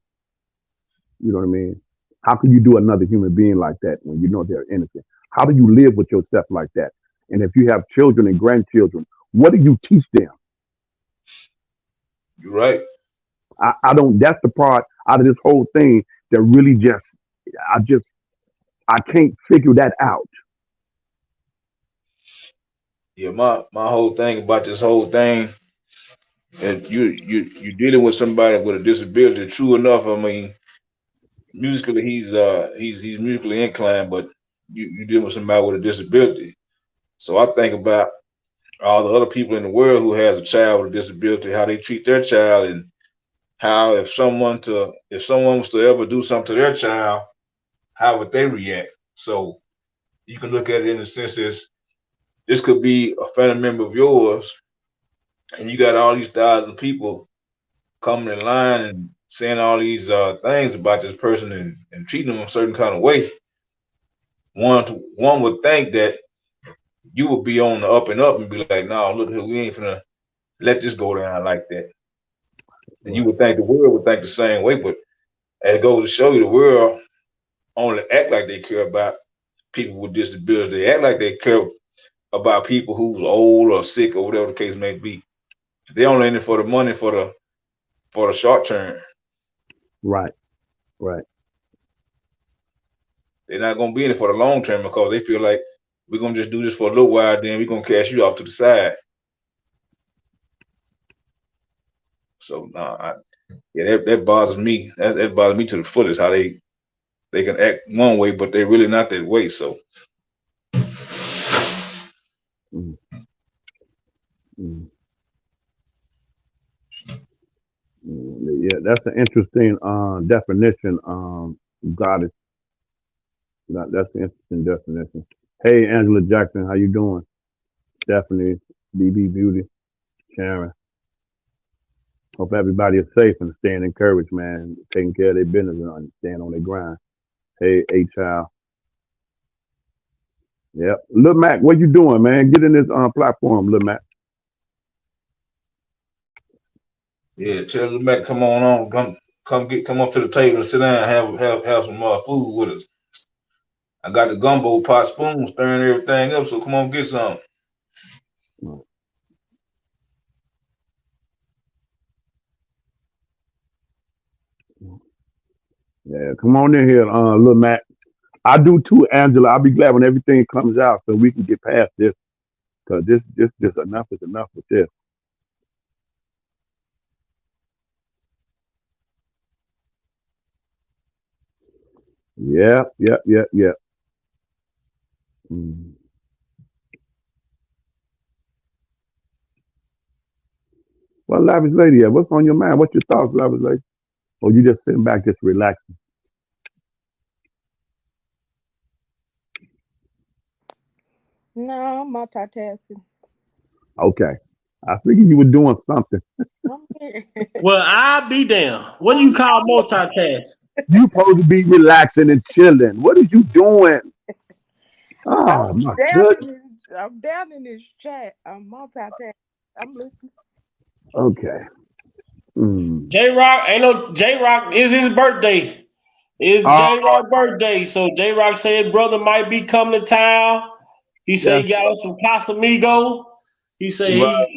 You know what I mean? How can you do another human being like that when you know they're innocent? How do you live with yourself like that? And if you have children and grandchildren, what do you teach them? You're right. I don't. That's the part out of this whole thing that really I just, I can't figure that out. Yeah, my whole thing about this whole thing, and you dealing with somebody with a disability. True enough, I mean, musically he's musically inclined, but you dealing with somebody with a disability. So I think about all the other people in the world who has a child with a disability, how they treat their child, and how if someone was to ever do something to their child, how would they react? So you can look at it in the sense as this could be a family member of yours, and you got all these thousands of people coming in line and saying all these things about this person and treating them a certain kind of way. One would think that you would be on the up and up and be like, no, look here, we ain't finna let this go down like that. And you Right. would think the world would think the same way, but it goes to show you the world only act like they care about people with disabilities. They act like they care about people who's old or sick or whatever the case may be. They only in it for the money for the short term. Right. Right. They're not gonna be in it for the long term because they feel like we're gonna just do this for a little while, then we're gonna cash you off to the side. So yeah, that bothers me. That bothers me to the fullest how they can act one way, but they're really not that way. So Mm, mm, yeah, that's an interesting definition. God is that's an interesting definition. Hey, Angela Jackson, how you doing? Stephanie, BB Beauty, Sharon. Hope everybody is safe and staying encouraged, man. Taking care of their business and staying on their grind. Hey, A Child. Yep. Lil Mac, what you doing, man? Get in this platform, Lil Mac. yeah, tell them back, come up to the table and sit down, and have some food with us. I got the gumbo pot spoon stirring everything up, so come on get some. Yeah, come on in here, Lil Mac. I do too, Angela. I'll be glad when everything comes out so we can get past this. Cause this enough is enough with this. Yeah, yeah, yeah, yeah. Mm. Well, Lavish Lady, what's on your mind? What's your thoughts, Lavish Lady? Or you just sitting back, just relaxing? No, I'm multitasking. Okay. I figured you were doing something. I'm here. Well, I'll be damn. What do you call multitask? You supposed to be relaxing and chilling. What are you doing? Oh I'm my down in goodness. this. I'm down in this chat. I'm multitasking. I'm listening. Okay. Mm. J Rock ain't no J Rock is his birthday. It's Oh, J Rock's birthday, so J Rock said brother might be coming to town. He said yes. he got us some Casamigo. He said Right.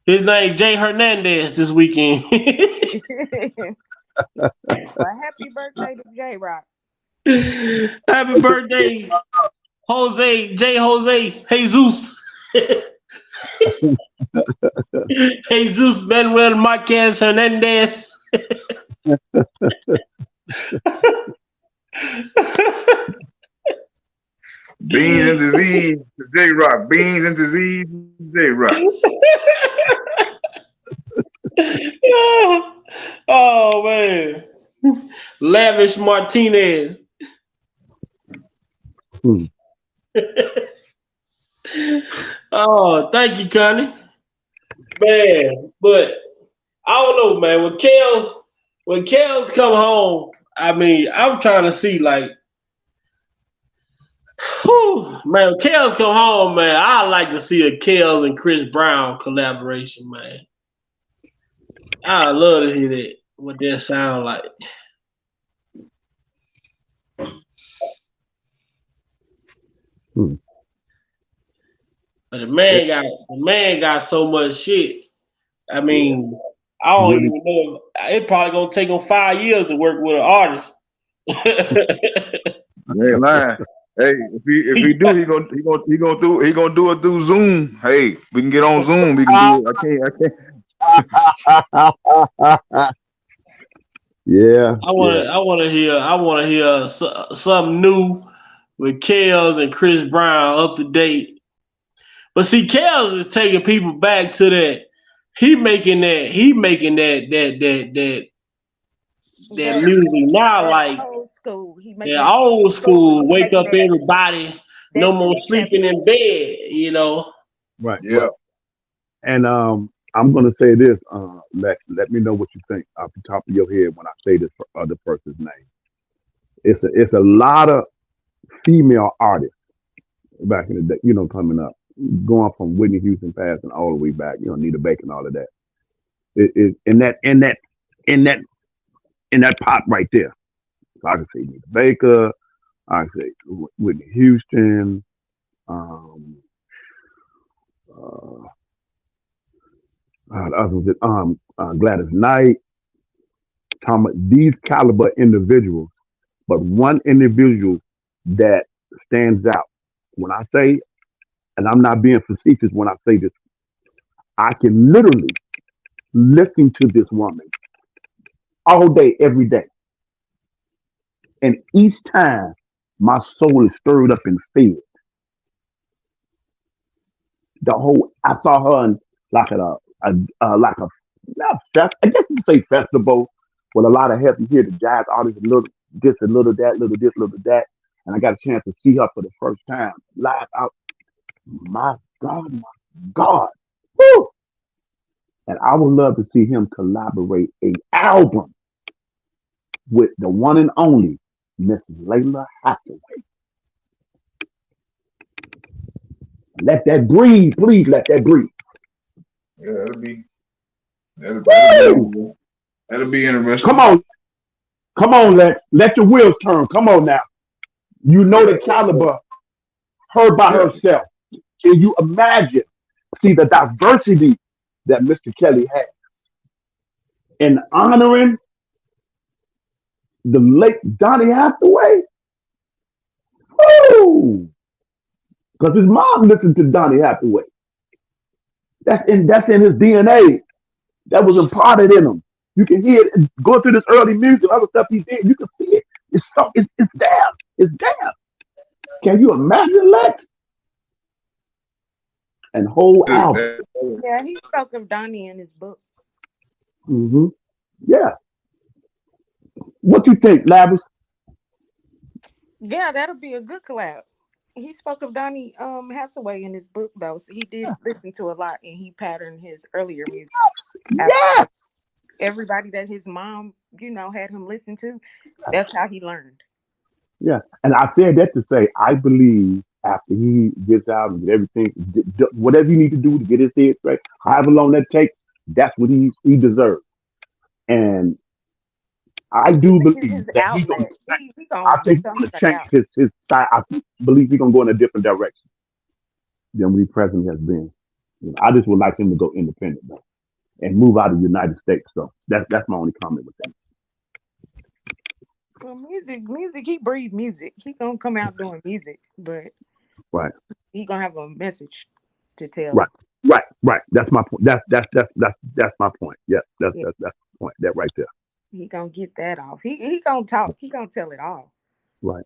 his name Jay Hernandez this weekend. Well, happy birthday to J Rock. Happy birthday, Jose J Jose Jesus. Jesus Manuel Marquez Hernandez. Beans and disease, J Rock. Beans and disease, J Rock. Oh man. Lavish Martinez. Hmm. Oh, thank you, Connie. Man, but I don't know, man. When Kels come home, I mean, I'm trying to see like, whew, man, when Kels come home, man, I like to see a Kels and Chris Brown collaboration, man. I love to hear that. What that sound like. Hmm. But the It, man got so much shit. I yeah. mean, I don't Really. even know. It probably gonna take him 5 years to work with an artist. I ain't lying. Hey, if he do, he gonna do it through Zoom. Hey, we can get on Zoom. We can do it. Yeah. Yeah. I want to hear something new with Kels and Chris Brown up to date. But see, Kels is taking people back to that. He making that That music now, that like old school. He that making it old old school. school. He Wake making up, it everybody. No that more tech sleeping heavy. in bed. You know. Right. Yeah. Right. And I'm gonna say this. Let me know what you think off the top of your head when I say this other person's name. It's a lot of female artists back in the day. Coming up, going from Whitney Houston passing all the way back. Nita Baker and all of that. It in that in that pot right there. So I can say Nita Baker. I can say Whitney Houston. Um, uh, Gladys Knight. These caliber individuals, but one individual that stands out. When I say, and I'm not being facetious when I say this, I can literally listen to this woman all day, every day. And each time my soul is stirred up and fed. I saw her in like a not fest, I guess you could say festival with a lot of heavy hitter jazz artists, a little this, a little that, little this, little that. And I got a chance to see her for the first time live out. My God, my God. Woo! And I would love to see him collaborate a album with the one and only Miss Layla Hathaway. Let that breathe, please. Let that breathe. Yeah, that'll Woo! be that'll be interesting. Come on, Lex. Let your wheels turn. Come on now. You know the caliber. Her by Yeah. herself. Can you imagine? See the diversity that Mr. Kelly has in honoring the late Donny Hathaway. Woo! Because his mom listened to Donny Hathaway. That's in his DNA. That was imparted in him. You can hear it going through this early music, other stuff he did. You can see it. It's there. It's there. Can you imagine Lex and whole album? Yeah, he spoke of Donnie in his book. Mm-hmm. Yeah. What you think, Lavis? Yeah, that'll be a good collab. He spoke of Donnie Hathaway in his book though, so he did listen to a lot, and he patterned his earlier music. Yes. Everybody that his mom, had him listen to, that's how he learned. Yeah. And I said that to say, I believe after he gets out and get everything, whatever you need to do to get his head straight, however long that takes, that's what he deserves. And I do believe that he's gonna. I think he's gonna change his style. I believe he's gonna go in a different direction than what he presently has been. I just would like him to go independent though, and move out of the United States. So that's my only comment with that. Well, music. He breathes music. He gonna come out doing music, but Right. he gonna have a message to tell. Right. That's my point. That's my point. Yeah, that's the point. That right there. He gonna get that off. He gonna talk. He gonna tell it all. Right.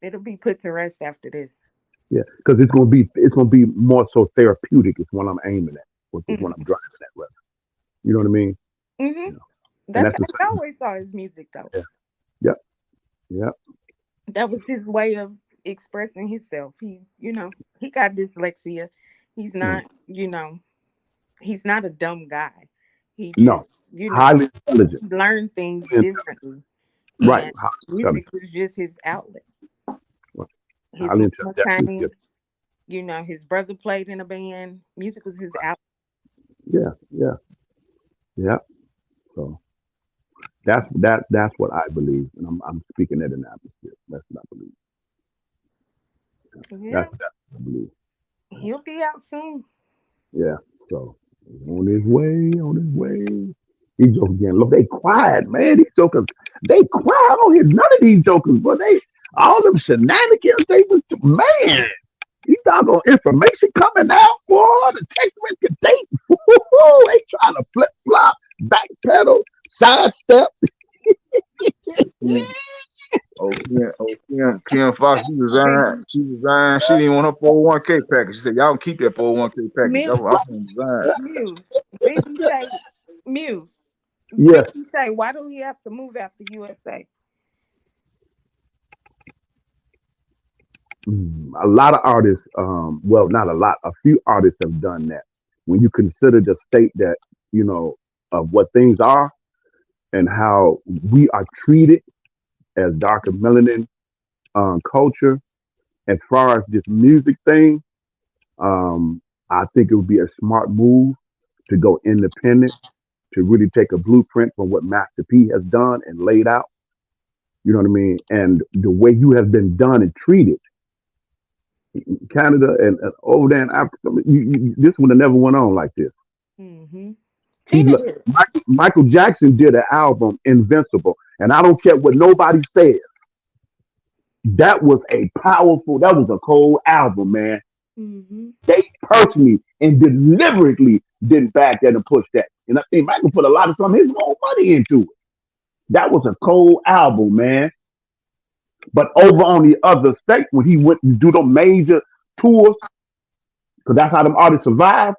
It'll be put to rest after this. Yeah, because it's gonna be more so therapeutic. Is what I'm aiming at. What I'm driving at, rather. You know what I mean? Mm-hmm. That's how I always saw his music, though. Yeah. Yep. That was his way of expressing himself. He got dyslexia. He's not, he's not a dumb guy. He just, highly intelligent. Learn things differently. Right. Music was just his outlet. His highly intelligent. His brother played in a band. Music was his outlet. Yeah. So that's what I believe, and I'm speaking that in the atmosphere. That's what I believe. Yeah. That's what I believe. He'll be out soon. Yeah. So on his way. These jokers getting low. They quiet, man. These jokers, they quiet. I don't hear none of these jokers, but all them shenanigans, man. You doggone information coming out, boy. The text message, they trying to flip flop, backpedal, sidestep. Kim Fox, she resigned. She didn't want her 401k package. She said, "Y'all can keep that 401k package." Muse. Yes. He say, why do we have to move out the USA? A lot of artists, well, not a lot, a few artists have done that. When you consider the state that, of what things are and how we are treated as darker melanin culture, as far as this music thing, I think it would be a smart move to go independent, to really take a blueprint from what Master P has done and laid out. You know what I mean? And the way you have been done and treated, Canada and over there in Africa, this would have never went on like this. Mm-hmm. Michael Jackson did an album, Invincible, and I don't care what nobody says. That was a cold album, man. Mm-hmm. They personally and deliberately didn't back that and push that. And I think Michael put a lot of some of his own money into it. That was a cold album, man. But over on the other state, when he went to do the major tours, because that's how them artists survive,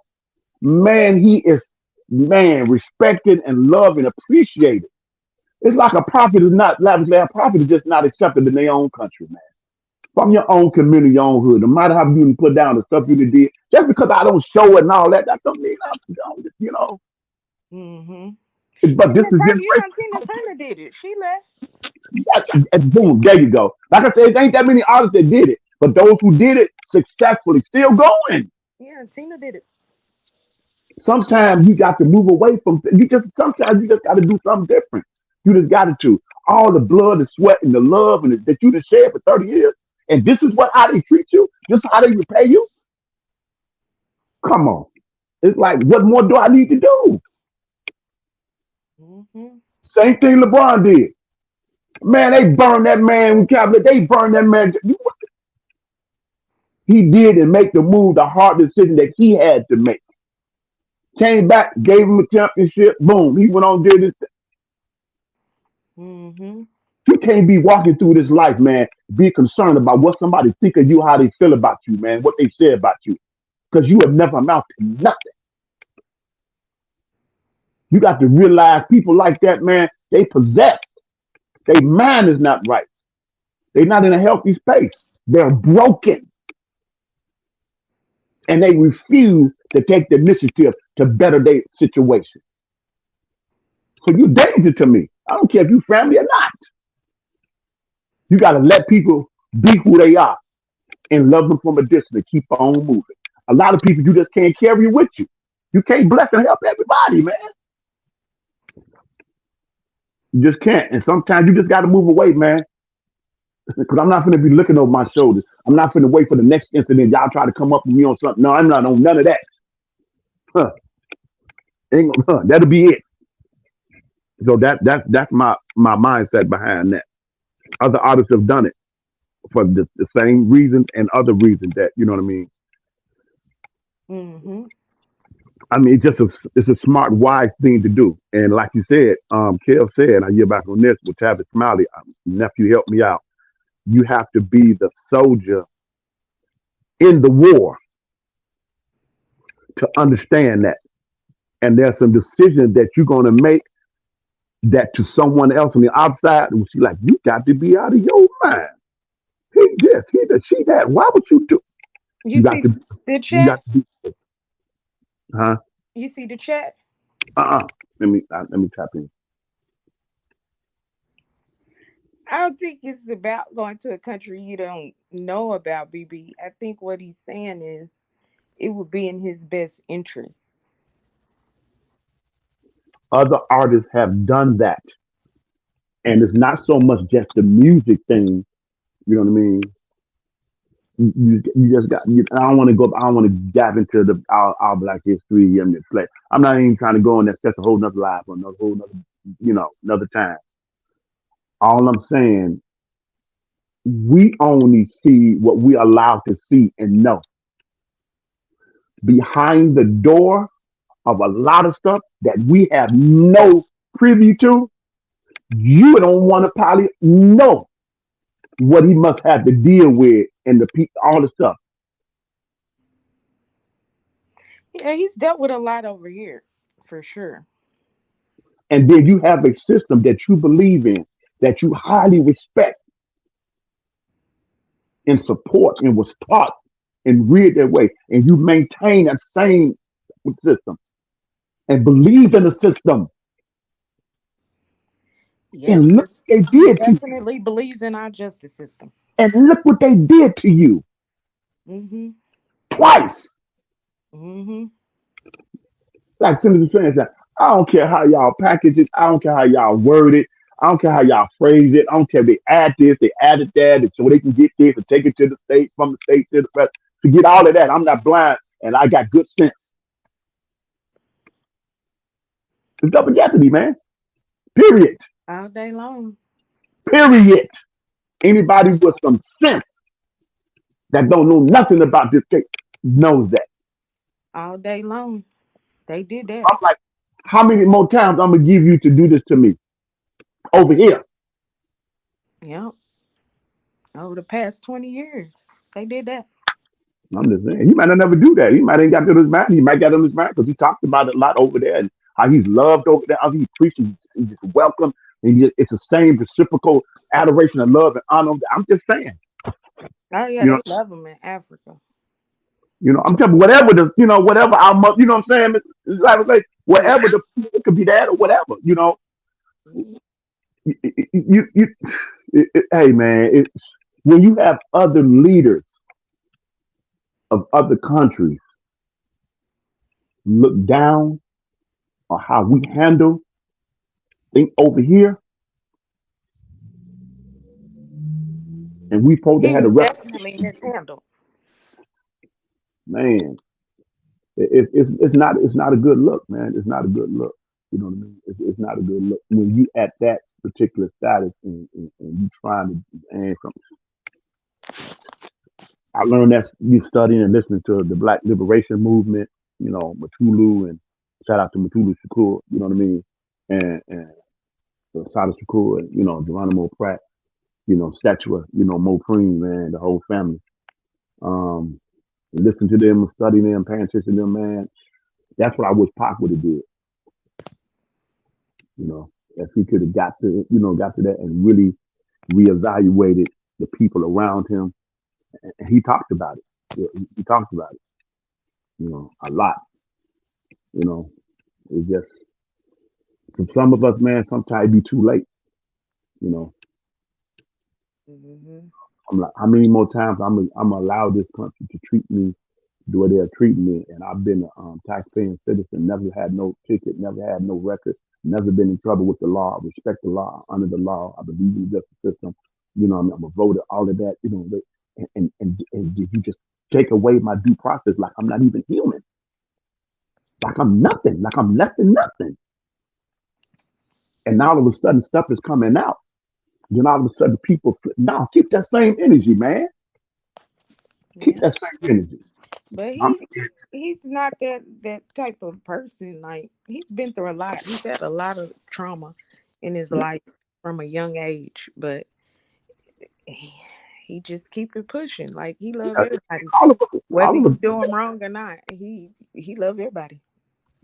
man, he is respected and loved and appreciated. It's like a prophet is not lavishly. A prophet is just not accepted in their own country, man. From your own community, your own hood, no matter how you put down the stuff you did, just because I don't show it and all that, that don't mean I'm. Mm-hmm. But this is Tina Turner did it. She left. Boom, there you go. Like I said, it ain't that many artists that did it, but those who did it successfully still going. Yeah, Tina did it. Sometimes you got to move away from. Sometimes you just got to do something different. You just got to. All the blood, the sweat, and the love, and that you just shared for 30 years, and this is how they treat you. This is how they repay you. Come on, it's like, what more do I need to do? Mm-hmm. Same thing LeBron did. Man, they burned that man. They burned that man. He did and make the move, the hard decision that he had to make. Came back, gave him a championship. Boom, he went on and did this. Mm-hmm. You can't be walking through this life, man, be concerned about what somebody think of you, how they feel about you, man, what they say about you, because you have never amounted to nothing. You got to realize people like that, man, they possessed. Their mind is not right. They're not in a healthy space. They're broken, and they refuse to take the initiative to better their situation. So you danger to me. I don't care if you family or not. You got to let people be who they are and love them from a distance and keep on moving. A lot of people you just can't carry with you. You can't bless and help everybody, man. You just can't. And sometimes you just got to move away, man. Because I'm not going to be looking over my shoulders. I'm not going to wait for the next incident. Y'all try to come up with me on something. No, I'm not on none of that. Huh. That'll be it. So that's my mindset behind that. Other artists have done it for the same reasons and other reasons that you know what I mean. Mm-hmm. I mean, it's a smart, wise thing to do. And like you said, Kel said, and I get back on this with Tavis Smiley, nephew, help me out. You have to be the soldier in the war to understand that. And there's some decisions that you're going to make that to someone else on the outside, will see like, you got to be out of your mind. He this, he that, she that. Why would you do? You You got see to, the you chat? got to be, huh? You see the chat? Uh-uh. Let me tap in. I don't think it's about going to a country you don't know about, BB. I think what he's saying is it would be in his best interest. Other artists have done that. And it's not so much just the music thing, you know what I mean? You just got. I don't want to go. I don't want to dive into the our Black history and the slave. I'm not even trying to go on that. That's a whole nother live or another whole nother, another time. All I'm saying, we only see what we are allowed to see and know. Behind the door of a lot of stuff that we have no privy to, you don't want to probably know what he must have to deal with and all the stuff. Yeah, he's dealt with a lot over here, for sure. And then you have a system that you believe in, that you highly respect and support and was taught and reared that way. And you maintain that same system and believe in the system. Yes, And look 'cause what they he did to you. definitely believes in our justice system. And look what they did to you Mm-hmm. twice. Mm-hmm. Like Senator saying, I don't care how y'all package it. I don't care how y'all word it. I don't care how y'all phrase it. I don't care if they add this, they added that, so they can get this and take it to the state, from the state to the press. Forget all of that. I'm not blind and I got good sense. It's double jeopardy, man. Period. All day long. Period. Anybody with some sense that don't know nothing about this case knows that. All day long. They did that. I'm like, how many more times I'm gonna give you to do this to me over here? Yep. Over the past 20 years. They did that. I'm just saying, he might not never do that. He might ain't got it on his mind. He might got it on his mind because he talked about it a lot over there and how he's loved over there. How he preaches, he's just welcome. And it's the same reciprocal adoration and love and honor. I'm just saying, Oh yeah, you know, they love them in Africa. I'm telling you, whatever whatever our mother, you know what I'm saying? It's like I say, whatever it could be that or whatever, Mhm. you hey man, when you have other leaders of other countries look down on how we handle things over here, and we supposed to He have was the definitely reputation, mishandled. man. It's not a good look, man. It's not a good look. You know what I mean? It's not a good look when you at that particular status and you trying to. And from I learned that you studying and listening to the Black Liberation Movement. Matulu, and shout out to Matulu Shakur. You know what I mean? And Sada Shakur, Geronimo Pratt, Statua, Mo Preem, man, the whole family. Um, listen to them, study them, pay attention to them, man. That's what I wish Pac would have did. If he could have got to that and really reevaluated the people around him, and he talked about it. Yeah, he talked about it, a lot. You know, it's just for some of us, man. Sometimes it be too late. You know, Mm-hmm. I'm like, how many more times I'm allow this country to treat me the way they're treating me? And I've been a taxpaying citizen, never had no ticket, never had no record, never been in trouble with the law. I respect the law, I honor the law. I believe in the justice system. I'm a voter. All of that. And you just take away my due process, like I'm not even human, like I'm nothing, like I'm less than nothing. And now all of a sudden stuff is coming out. Then all of a sudden people, no, keep that same energy, man. Keep Yeah. that same energy. But I'm, he's not that type of person. Like he's been through a lot. He's had a lot of trauma in his yeah, life from a young age, but he just keep it pushing. Like he love yeah. everybody, all of us, whether all of you us, do him wrong or not. He love everybody.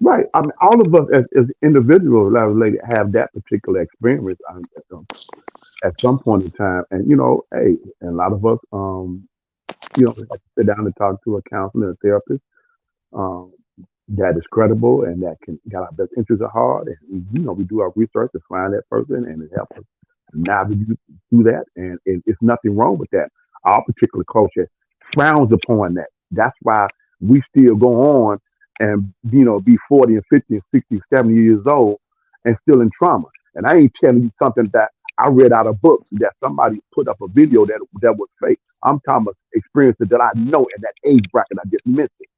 right? I mean, all of us as individuals, like lady, have that particular experience at some point in time. And hey, and a lot of us, have to sit down and talk to a counselor, a therapist. Um, that is credible and that can got our best interests at heart. And we do our research to find that person and it helps us navigate through that. And it's nothing wrong with that. Our particular culture frowns upon that. That's why we still go on and be 40 and 50 and 60 and 70 years old and still in trauma. And I ain't telling you something that I read out of books that somebody put up a video that was fake. I'm talking about experiences that I know at that age bracket I just missed it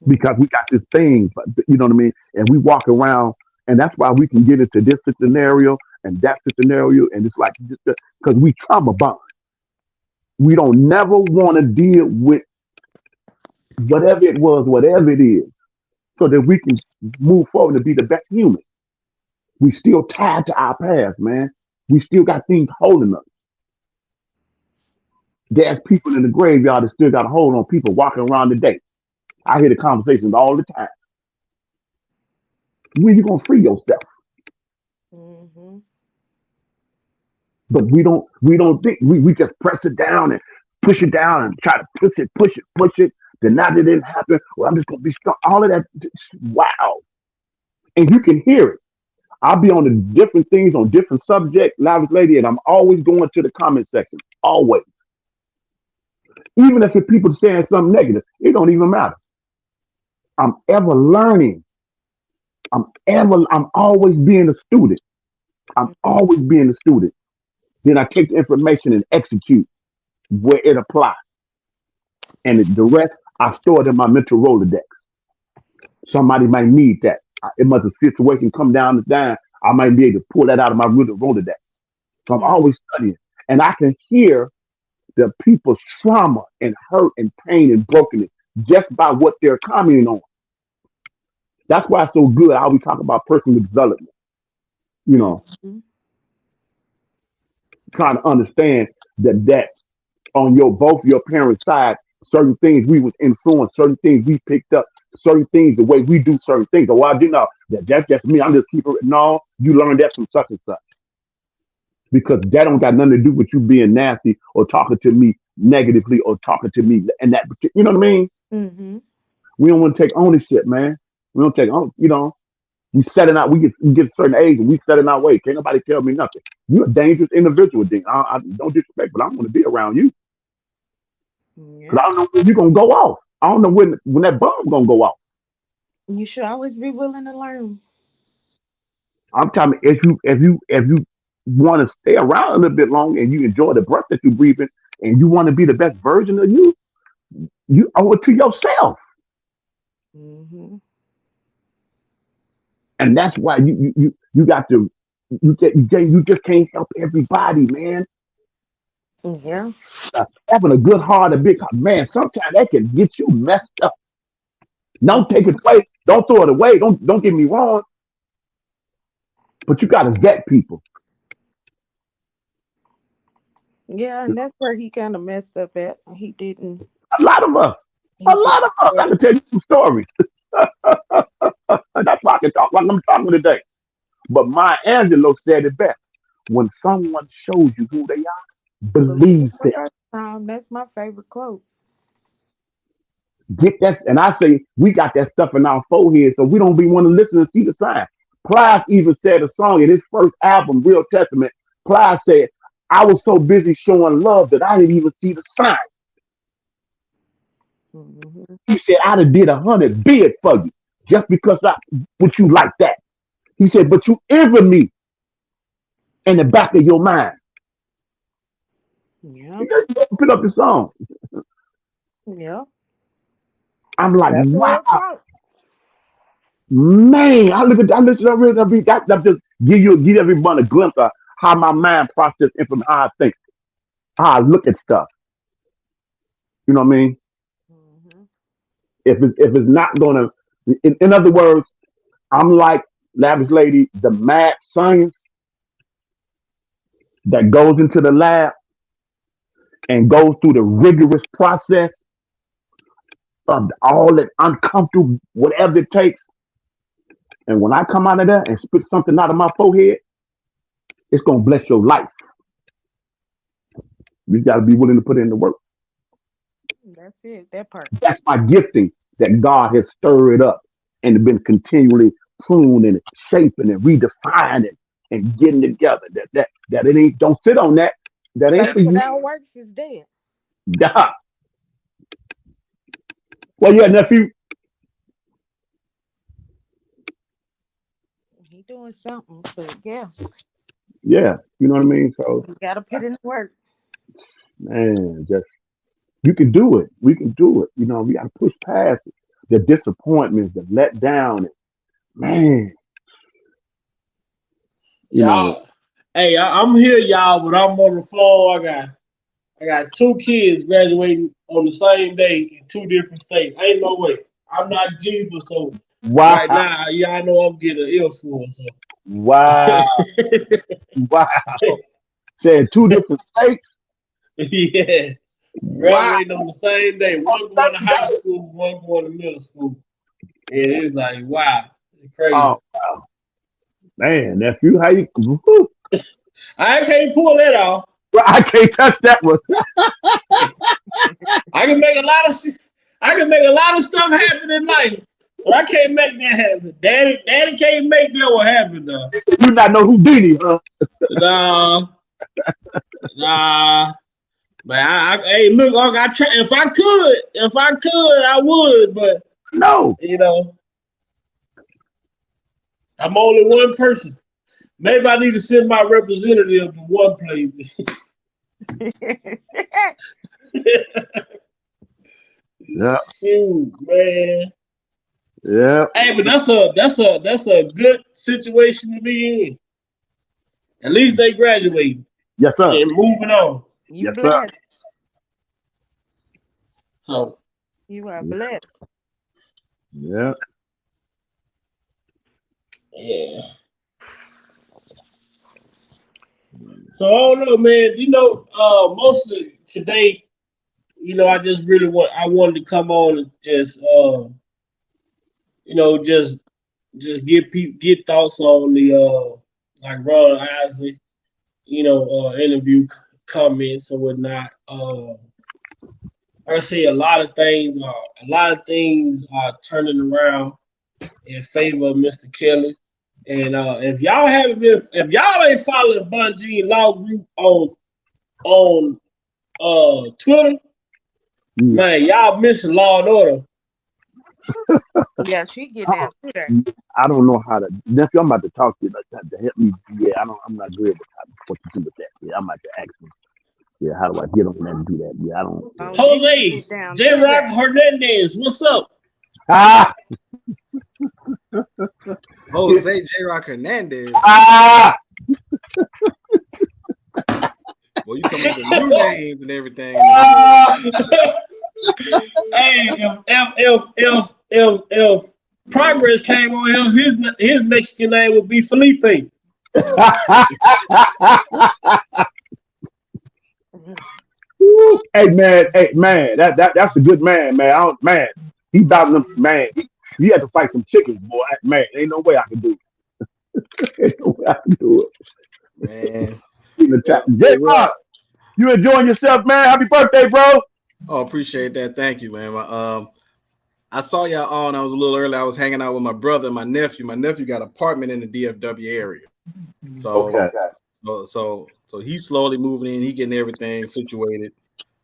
because we got this thing, you know what I mean? And we walk around, and that's why we can get into this scenario and that scenario, and it's like because we trauma bond. We don't never want to deal with whatever it was, whatever it is, so that we can move forward to be the best human. We still tied to our past, man. We still got things holding us. There's people in the graveyard that still got a hold on people walking around today. I hear the conversations all the time. When you gonna free yourself? Mm-hmm. But we don't think we just press it down and push it down and try to push it. Then now that it didn't happen, well, I'm just gonna be strong. All of that, wow. And you can hear it. I'll be on the different things on different subjects, loudest lady, and I'm always going to the comment section. Always. Even if it's people saying something negative, it don't even matter. I'm ever learning. I'm always being a student. I'm always being a student. Then I take the information and execute where it applies. And the rest, I store it in my mental Rolodex. Somebody might need that. It must a situation come down the line. I might be able to pull that out of my mental Rolodex. So I'm always studying. And I can hear the people's trauma and hurt and pain and brokenness just by what they're commenting on. That's why it's so good. I always talk about personal development. Mm-hmm. Trying to understand that on both your parents' side, certain things we was influenced, certain things we picked up, certain things the way we do certain things. Oh, I didn't know that's just me. I'm just keeping it. No, you learned that from such and such. Because that don't got nothing to do with you being nasty or talking to me negatively or talking to me and that. You know what I mean? Mm-hmm. We don't want to take ownership, man. We don't take on. We set it out. We get a certain age and we set it our way. Can't nobody tell me nothing. You're a dangerous individual, Dean. I don't disrespect, but I want to be around you Yeah. because I don't know when you're gonna go off. I don't know when that bomb gonna go off. You should always be willing to learn. I'm telling you, if you want to stay around a little bit longer and you enjoy the breath that you're breathing and you want to be the best version of you owe it to yourself. Mm-hmm. And that's why you got to you just can't help everybody, man. Yeah. Having a good heart, a big heart, man, sometimes that can get you messed up. Don't take it away. Don't throw it away. Don't get me wrong. But you got to vet people. Yeah, and that's where he kind of messed up at. He didn't. A lot of us. He A lot of us. I didn't. can tell you some stories. That's why I can talk like I'm talking today. But Maya Angelou said it best. When someone shows you who they are, believe them. That's my favorite quote. Get that, and I say we got that stuff in our forehead, so we don't be want to listen and see the sign. Plies even said a song in his first album, Real Testament. Plies said, "I was so busy showing love that I didn't even see the sign." Mm-hmm. He said, "I'd have did 100 bid for you just because I would you like that." He said, "But you envy me in the back of your mind." Yeah. Put up the song. Yeah. I'm like, That's a wow, real quote. man. I listen to that just give everyone a glimpse of how my mind processes information, how I think, how I look at stuff. You know what I mean? Mm-hmm. If it's not gonna, in other words, I'm like Lavish Lady, the mad science that goes into the lab and goes through the rigorous process of all that uncomfortable, whatever it takes. And when I come out of there and spit something out of my forehead, it's gonna bless your life. You gotta be willing to put in the work. That's it. That part. That's my gifting that God has stirred up and been continually pruning and shaping and redefining and getting together. That it ain't. Don't sit on that. That ain't Faith for you. without works is dead. Duh. Well, yeah, nephew. He doing something, but yeah, Yeah, you know what I mean. So, you gotta put in the work. man, just you can do it. We can do it. You know, we gotta push past it. The disappointments, the let down. Man, you know. Y'all, hey, I'm here, y'all, but I'm on the phone. I got 2 kids graduating on the same day in 2 different states. Ain't no way. I'm not Jesus, so Wow, right now, y'all know I'm getting an earful. So. wow, wow. Said 2 different states. Yeah, Wow. graduating on the same day. One going to high school, one going to middle school. And it's like, wow, it's crazy. Oh, wow. Man, nephew, how you? Woo. I can't pull that off. Well, I can't touch that one. I can make a lot of stuff happen in life, but I can't make that happen. Daddy can't make that one happen though. You not know Houdini, huh? Nah. But hey, look, I try. If I could, I would. But no, you know, I'm only one person. Maybe I need to send my representative to one place. Yeah. Shoot, man. Yeah. Hey, but that's a good situation to be in. At least they graduating. Yes, sir. And moving on. You Yes, blessed. sir. So You are blessed. Yeah. Yeah. So I don't know, man. You know, mostly today, you know, I wanted to come on and just you know, just get thoughts on the like Ron Isley, you know, interview comments or whatnot. I say a lot of things are turning around in favor of Mr. Kelly. And if y'all ain't following Bungie Law Group on Twitter, man, y'all missing Law and Order. Yeah, she get down to there. I don't know how to. Nephew, I'm about to talk to you to help me. Yeah, I'm not good with what to do with that. Yeah, I'm about to ask him. Yeah, how do I get on that and do that? Yeah, I don't. Oh, Jose, J. Rock Hernandez, what's up? Ah, Jose J. Rock Hernandez. ah. Well, you come up with new names and everything. Hey, if Progress came on here, his Mexican name would be Felipe. Hey man, that's a good man, man. Man, he about them, man. He had to fight some chickens, boy. Man, ain't no way I can do it. Ain't no way I can do it. Man. In the chat. Well, J-Rock, you enjoying yourself, man? Happy birthday, bro. oh, appreciate that. Thank you, man. I saw y'all on. I was a little early. I was hanging out with my brother and my nephew. My nephew got an apartment in the DFW area. So, Okay. so he's slowly moving in. He getting everything situated.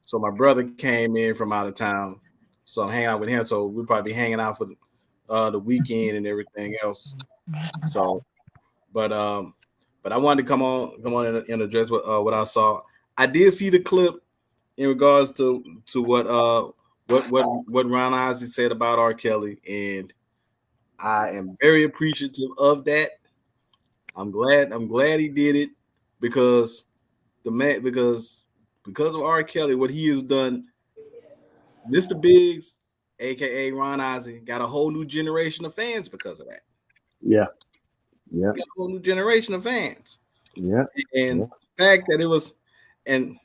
So my brother came in from out of town. So I'm hanging out with him. So we'll probably be hanging out for the weekend and everything else. So, but I wanted to come on and address what I saw. I did see the clip in regards to what Ron Isley said about R. Kelly, and I am very appreciative of that. I'm glad he did it because because of R. Kelly, what he has done, Mr.Biggs, aka Ron Isley, got a whole new generation of fans because of that. Yeah. Got a whole new generation of fans. Yeah. And the fact that it was and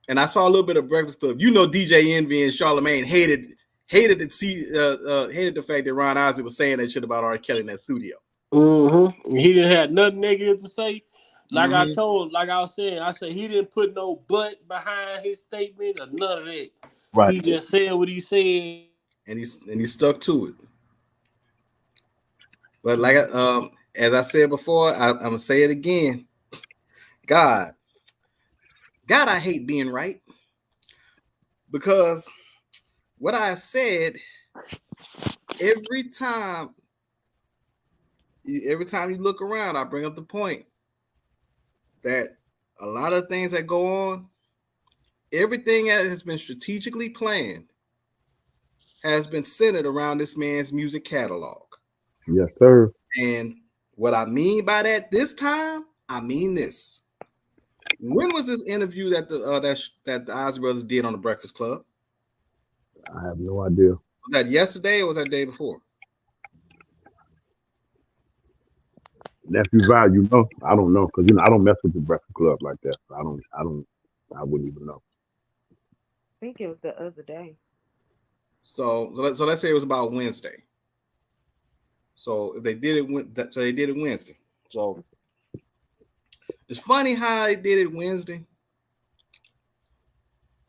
I saw a little bit of Breakfast Club. You know, DJ Envy and Charlamagne hated the fact that Ron Isley was saying that shit about R. Kelly in that studio. Mm-hmm. He didn't have nothing negative to say. Like I was saying, I said he didn't put no but behind his statement or none of that. Right. He just said what he said, and he stuck to it. But like as I said before, I'm gonna say it again. God, I hate being right because what I said every time you look around, I bring up the point that a lot of things that go on, everything that has been strategically planned has been centered around this man's music catalog. Yes, sir. And what I mean by that this time, I mean this. When was this interview that the Isley Brothers did on the Breakfast Club? I have no idea. Was that yesterday or was that the day before? Nephew Value, no, I don't know because I don't mess with the Breakfast Club like that. I wouldn't even know. I think it was the other day. So let's say it was about Wednesday. So if they did it, they did it Wednesday. So it's funny how they did it Wednesday,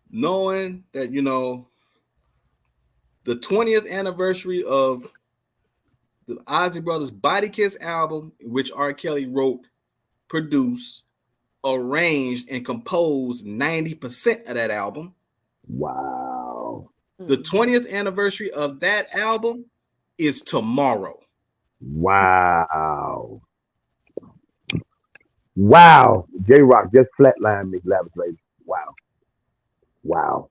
knowing that the 20th anniversary of the Isley Brothers Body Kiss album, which R. Kelly wrote, produced, arranged, and composed 90% of that album. Wow. The 20th anniversary of that album is tomorrow. Wow. Wow. J-Rock just flatlined me, Lavish Lady. Wow.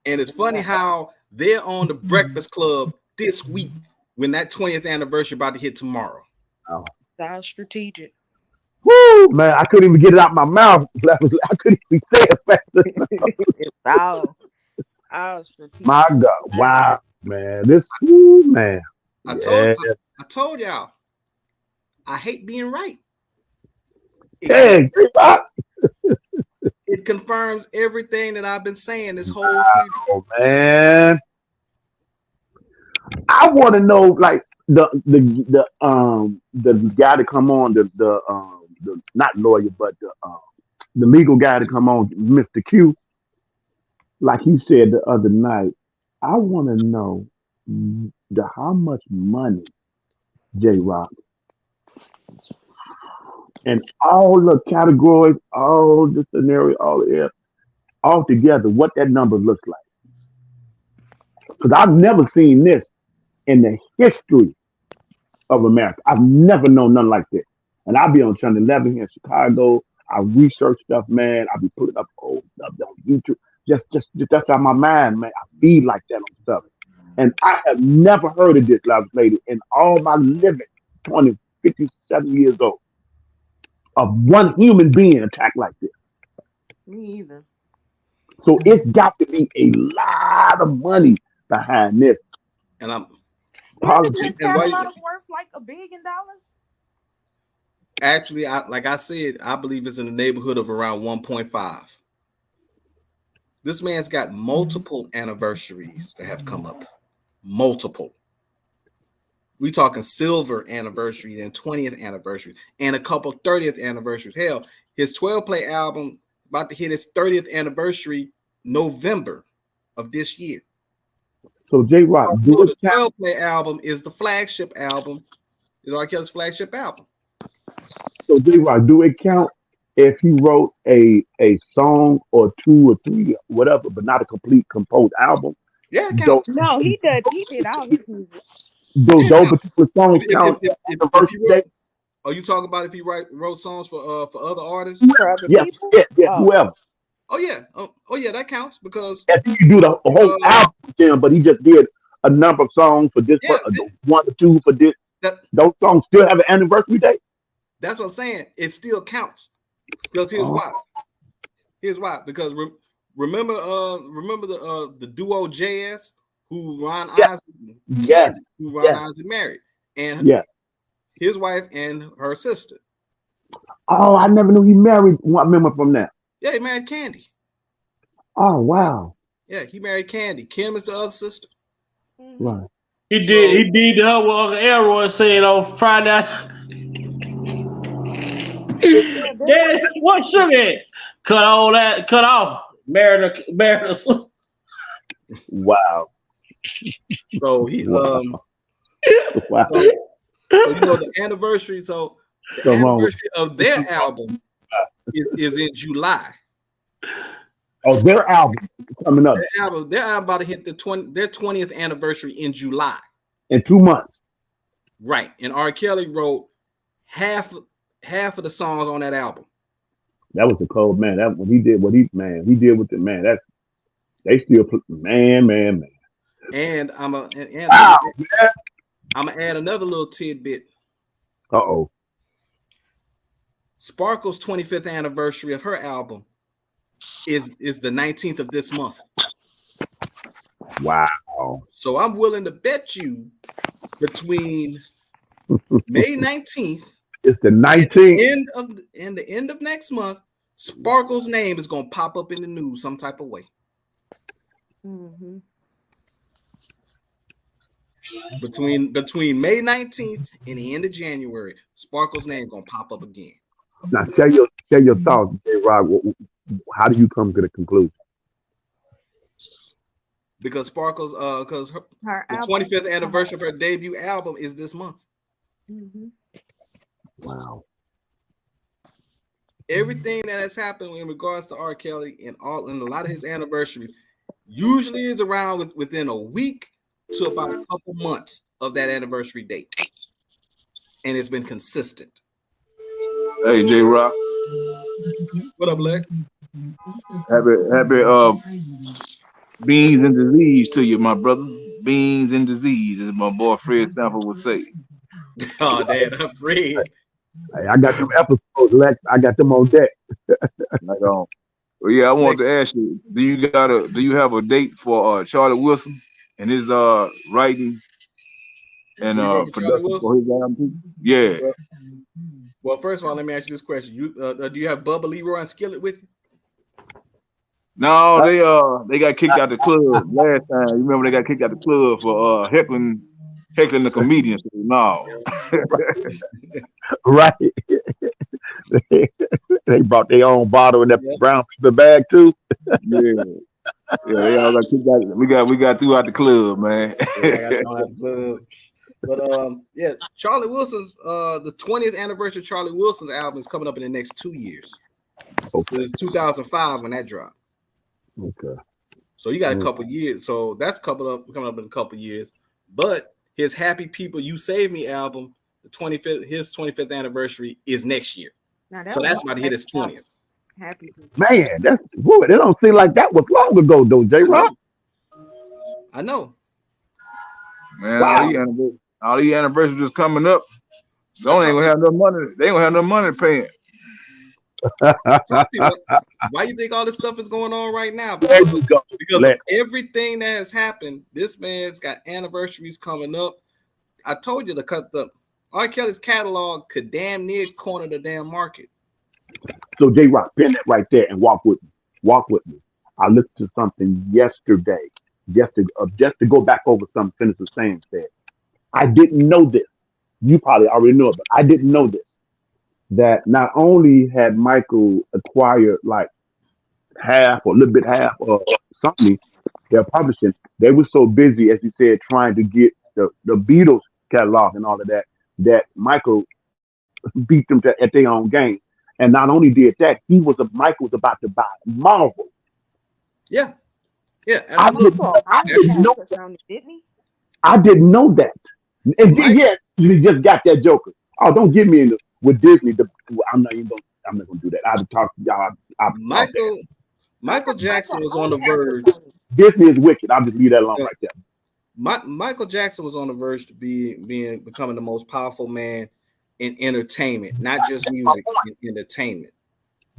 And it's funny how they're on the Breakfast Club this week when that 20th anniversary about to hit tomorrow. Oh. That's strategic. Woo, man, I couldn't even get it out my mouth. I couldn't even say it fast enough. It's all strategic. My God. Wow, man. Man. I told y'all, I hate being right. It confirms everything that I've been saying this whole time. Oh man, I want to know, like the guy to come on, the not lawyer, but the legal guy to come on, Mr. Q. Like he said the other night, I want to know how much money J-Rock and all the categories, all the scenario, all together, what that number looks like. Because I've never seen this in the history of America. I've never known nothing like this. And I'll be on Channel 11 here in Chicago. I research stuff, man. I'll be putting up old stuff on YouTube. Just that's how my mind, man. I be like that on stuff. And I have never heard of this, lady, in all my living, 20, 57 years old, of one human being attacked like this. Me either. So it's got to be a lot of money behind this. And I'm politics. This catalog worth like $1 billion? Actually, like I said, I believe it's in the neighborhood of around 1.5. This man's got multiple anniversaries that have come up. Multiple. We talking silver anniversary, then 20th anniversary, and a couple 30th anniversaries. Hell, his 12-play album about to hit its 30th anniversary November of this year. So J-Rock, The 12-play album is the flagship album. Is R. Kelly's flagship album. So J-Rock, do it count if he wrote a song or two or three, whatever, but not a complete composed album? Yeah, it counts. No, he did all his music. Those particular songs count. If he wrote, are you talking about if he wrote songs for other artists? Yeah, whoever. Oh yeah, that counts because if you do the whole album with him, but he just did a number of songs for this, one or two for this. Those songs still have an anniversary date. That's what I'm saying. It still counts because here's why. Here's why. Because remember the duo JS who Ron Isaac married, and his wife and her sister. Oh, I never knew he married one member from that. Yeah, he married Candy. Oh wow. Yeah, he married Candy. Kim is the other sister. Right. He did her with Uncle Elroy saying on Friday. Dad, what sugar? Cut all that. Cut off. Married a sister. Wow. So he wow. So you know the anniversary. So the anniversary of their album is in July. Oh, their album coming up. Their album about to hit their 20th anniversary in July. In 2 months. Right. And R. Kelly wrote half of the songs on that album. That was the cold man. That when he did what he did with the man. That's they still put man. And I'm gonna add another little tidbit. Uh-oh. Sparkle's 25th anniversary of her album is the 19th of this month. Wow. So I'm willing to bet you between May 19th. It's the 19th. And the end of next month, Sparkle's name is gonna pop up in the news some type of way. Mm-hmm. Between May 19th and the end of January, Sparkle's name gonna pop up again. Now share your thoughts, J-Rock. How do you come to the conclusion? Because Sparkle's because the 25th anniversary of her debut album is this month. Mm-hmm. Wow. Everything that has happened in regards to R. Kelly and a lot of his anniversaries usually is around within a week to about a couple months of that anniversary date. And it's been consistent. Hey, J-Rock. What up, Lex? Happy beans and disease to you, my brother. Beans and disease, as my boy Fred Stamper would say. Oh, damn, I'm Fred. Hey, I got them episodes, Lex. I got them on deck. Right on. Well, yeah, I wanted to ask you, do you have a date for Charlie Wilson and his writing and production for his album? Yeah. Well, first of all, let me ask you this question. Do you have Bubba Leroy and Skillet with you? No, they got kicked out the club last time. You remember they got kicked out the club for heckling the comedians. No. Right. They brought their own bottle in that brown paper bag too. Yeah, they all got kicked out. We got through out the club, man. But Charlie Wilson's the 20th anniversary of Charlie Wilson's album is coming up in the next 2 years. Okay. It's 2005 when that dropped. Okay. So you got a couple years. So that's coming up in a couple years. But his Happy People You Save Me album, his 25th anniversary is next year. So that's about to hit his 20th. Happy People. Man, it don't seem like that was long ago though, J-Rock. I know. Man, wow. All these anniversaries just coming up. Sony ain't gonna have no money. They ain't gonna have no money paying. Why you think all this stuff is going on right now? Because of everything that has happened, this man's got anniversaries coming up. I told you to cut the R. Kelly's catalog could damn near corner the damn market. So J-Rock, pin that right there and walk with me. Walk with me. I listened to something yesterday, just to go back over some Senator Sam said. I didn't know this. You probably already know it, but I didn't know this. That not only had Michael acquired like half or a little bit half of Sony, their publishing, they were so busy, as he said, trying to get the Beatles catalog and all of that, that Michael beat them at their own game. And not only did that, Michael was about to buy Marvel. Yeah. Yeah. I didn't know that. I didn't know that. And then, yeah, he just got that Joker. Oh, don't get me with Disney. I'm not gonna do that. I've talked to y'all. Michael Jackson was on the verge. Disney is wicked. I'll just leave that alone right there. Michael Jackson was on the verge to becoming the most powerful man in entertainment, not just music, in entertainment.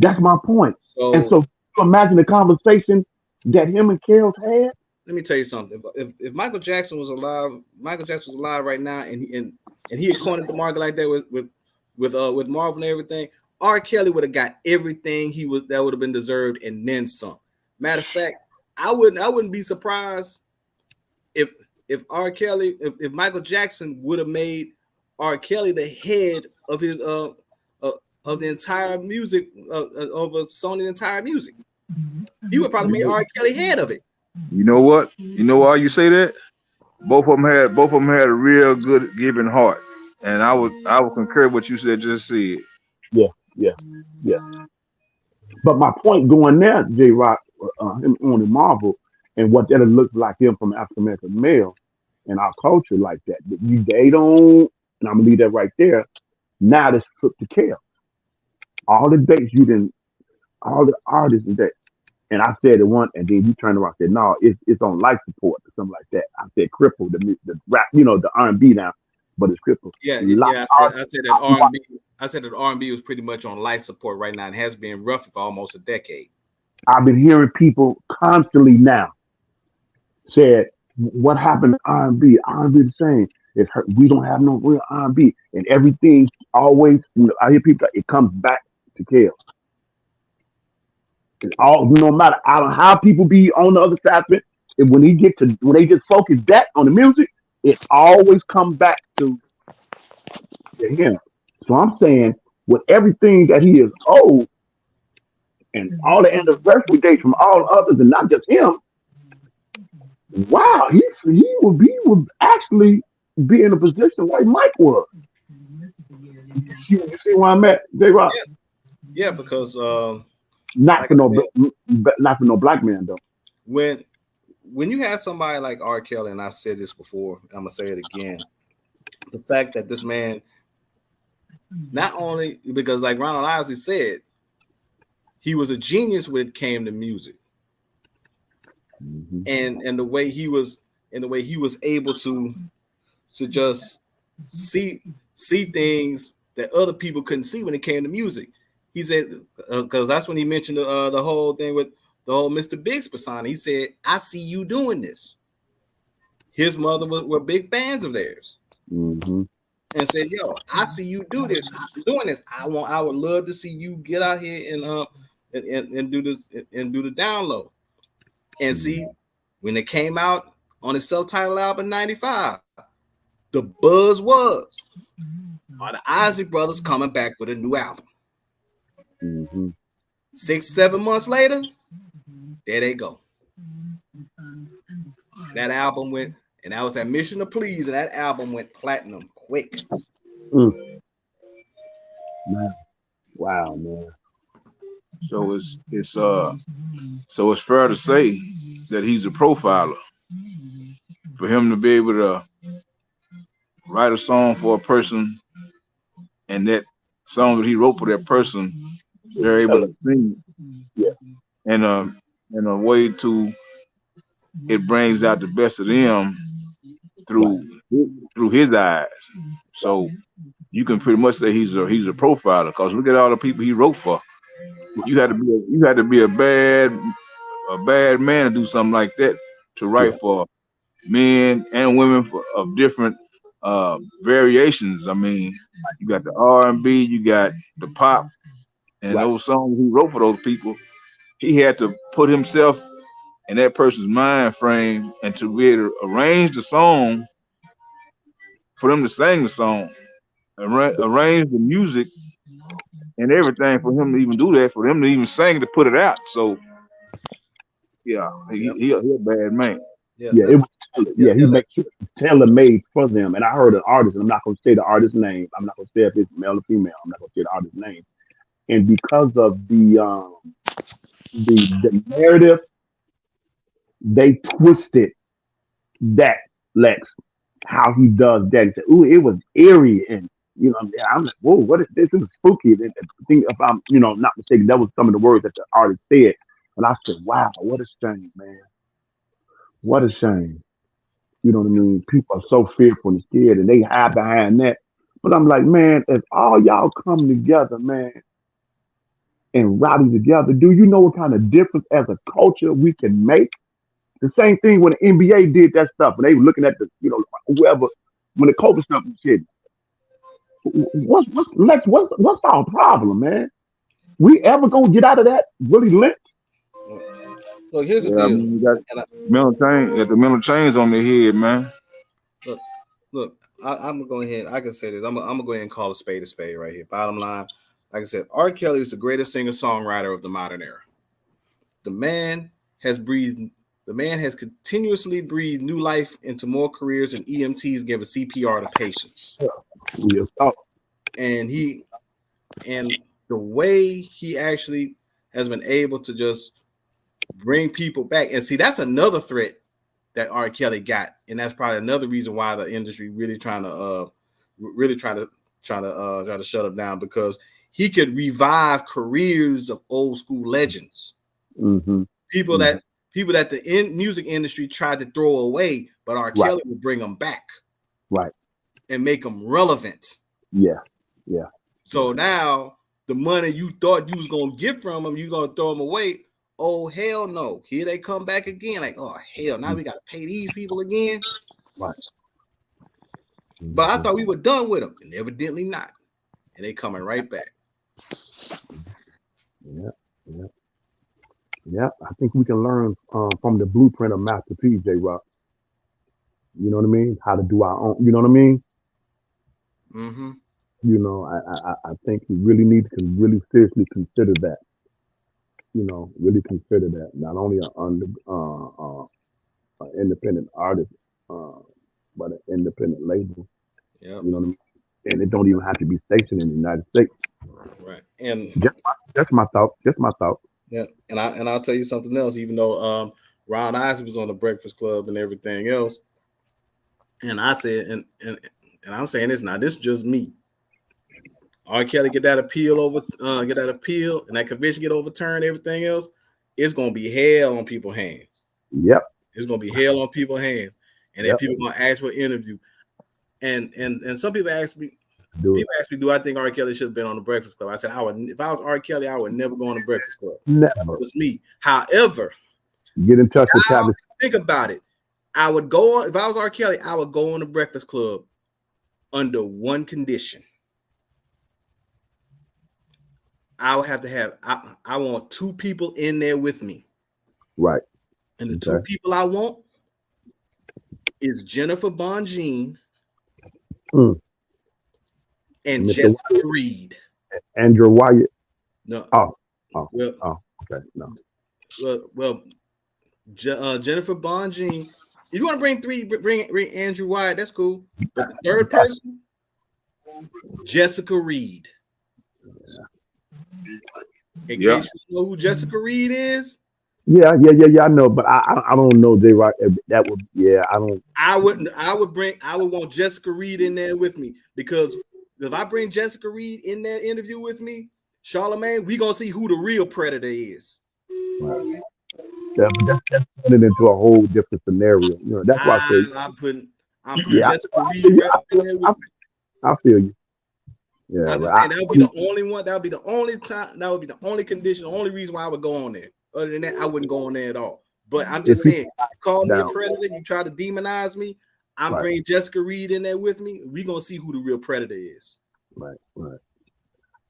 That's my point. So imagine the conversation that him and Kels had. Let me tell you something. If Michael Jackson was alive right now, and he had cornered the market like that with Marvel and everything, R. Kelly would have got everything that would have been deserved and then some. Matter of fact, I wouldn't be surprised if Michael Jackson would have made R. Kelly the head of his of the entire music over Sony's entire music. He would probably make R. Kelly head of it. You know what? You know why you say that? Both of them had a real good giving heart, and I would concur with what you just said. Yeah. But my point going there, J-Rock, him on the Marvel, and what that looked like him from African American male in our culture like that. They don't, and I'm gonna leave that right there. Now this flip to Kels. All the dates all the artists and that. And I said it once, and then you turned around and said, no, it's on life support or something like that. I said cripple, the rap, the R&B now, but it's crippled. Yeah. I said that R&B. I said that R&B was pretty much on life support right now and has been rough for almost a decade. I've been hearing people constantly now said, what happened to R&B? R&B the same. We don't have no real R&B. And everything always, I hear people, it comes back to Kels. No matter how people be on the other side of it, and when they just focus that on the music, it always comes back to him. So I'm saying, with everything that he is owed, and all the anniversary dates from all others, and not just him, wow, he would actually be in a position like Mike was. You see where I'm at, J-Rock? Yeah, because not for no black man though. When you have somebody like R. Kelly, and I've said this before, I'm gonna say it again, the fact that this man, not only because like Ronald Isley said, he was a genius when it came to music, and the way he was able to just see things that other people couldn't see when it came to music. He said, because that's when he mentioned the whole thing with the whole Mr.Bigg's persona. He said, I see you doing this. His mother were big fans of theirs. And said, yo, I see you doing this. I would love to see you get out here and do this and do the download. And see, when it came out on his self-titled album 95, the buzz was, are the Isley brothers coming back with a new album? 6-7 months later, there they go. That album went, and that was that Mission to Please, and that album went platinum quick. Man. Wow, man. So it's fair to say that he's a profiler. For him to be able to write a song for a person, and that song that he wrote for that person, they're able to sing in a way to, it brings out the best of them through his eyes. So you can pretty much say he's a profiler, because look at all the people he wrote for. You had to be a bad man to do something like that, to write for men and women of different variations. I mean, you got the R&B, you got the pop, and Right. those songs he wrote for those people. He had to put himself in that person's mind frame and to be able to arrange the song for them to sing the song, arrange the music and everything for him to even do that, for them to even sing to put it out. So yeah, he a bad man. Yeah, Yeah, it was. yeah, Yeah, he makes sure it's tailor made for them. And I heard an artist, and I'm not going to say the artist's name. I'm not going to say if it's male or female. I'm not going to say the artist's name. And because of the narrative, they twisted that Lex, how he does that. He said, "Ooh, it was eerie," and I'm like, "Whoa, what is this? It was spooky." And I think if I'm, not mistaken, that was some of the words that the artist said. And I said, "Wow, what a shame, man! What a shame." You know what I mean? People are so fearful and scared, and they hide behind that. But I'm like, man, if all y'all come together, man, and rally together, do you know what kind of difference as a culture we can make? The same thing when the NBA did that stuff, and they were looking at whoever when the COVID stuff was hitting. What's our problem, man? We ever gonna get out of that really lit? Look, here's the Yeah, I deal. mean, you got the mental chains on their head, man. Look, I'm gonna go ahead. I can say this. I'm gonna go ahead and call a spade right here. Bottom line, like I said, R. Kelly is the greatest singer-songwriter of the modern era. The man has continuously breathed new life into more careers than EMTs give a CPR to patients. And the way he actually has been able to just bring people back. And see, that's another threat that R. Kelly got, and that's probably another reason why the industry really trying to shut him down, because he could revive careers of old school legends. Mm-hmm. People that the music industry tried to throw away, but R. Kelly would bring them back, right, and make them relevant. Yeah. So now the money you thought you was gonna get from them, you're gonna throw them away. Oh hell no! Here they come back again. Like, oh hell, now we gotta pay these people again. Right. But I thought we were done with them, and evidently not. And they coming right back. Yeah. I think we can learn from the blueprint of Master P. J. Rock. You know what I mean? How to do our own. You know what I mean? Mm-hmm. I think we really need to really seriously consider that. Really consider that. Not only an independent artist, but an independent label. Yeah. You know what I mean? And it don't even have to be stationed in the United States. Right. And just my thought. Yeah. And I'll tell you something else. Even though Ron Isley was on the Breakfast Club and everything else, and I said, and I'm saying this now. This is just me. R. Kelly get that appeal, and that conviction get overturned, everything else, it's gonna be hell on people's hands. Yep. It's gonna be hell on people's hands. And then people gonna ask for an interview. And some people ask me, do I think R. Kelly should have been on the Breakfast Club? I said, if I was R. Kelly, I would never go on the Breakfast Club. Never. It's me. However, get in touch with Travis. Think about it. I would go on, if I was R. Kelly, I would go on the Breakfast Club under one condition. I would have to have, I want two people in there with me. Right. And the two people I want is Jennifer Bonjean and Mr. Jessica Reed. Andrew Wyatt. No. Okay. No. Well, Jennifer Bonjean. If you want to bring Andrew Wyatt, that's cool. But the third person, Jessica Reed. In case you know who Jessica Reed is. Yeah. I know, but I don't know. J. Rock. That would. Yeah, I don't. I would want Jessica Reed in there with me, because if I bring Jessica Reed in that interview with me, Charlamagne, we gonna see who the real predator is. Right. Yeah, but that's turning into a whole different scenario. That's why I say I'm putting Jessica Reed right up there with me. I feel you. Yeah, I'm just saying that would be the only one. That would be the only time. That would be the only condition. The only reason why I would go on there. Other than that, I wouldn't go on there at all. But I'm just saying, call me a predator. You try to demonize me. I'm bringing Jessica Reed in there with me. We're gonna see who the real predator is. Right.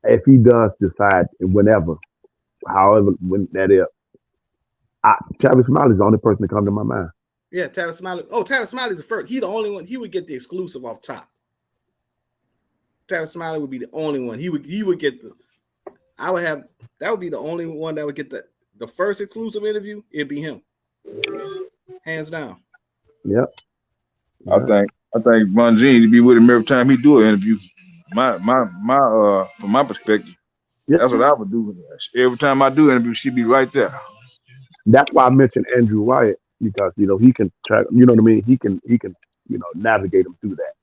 If he does decide whenever, however, when that is, Travis Smiley is the only person that comes to my mind. Yeah, Travis Smiley. Oh, Travis Smiley's the first. He's the only one. He would get the exclusive off top. Travis Smiley would be the only one. He would get the. That would be the only one that would get the first exclusive interview. It'd be him, hands down. Yep. I think Bungini to be with him every time he do an interview. From my perspective, that's what I would do. Every time I do an interview, she'd be right there. That's why I mentioned Andrew Wyatt, because he can track. You know what I mean? He can navigate them through that.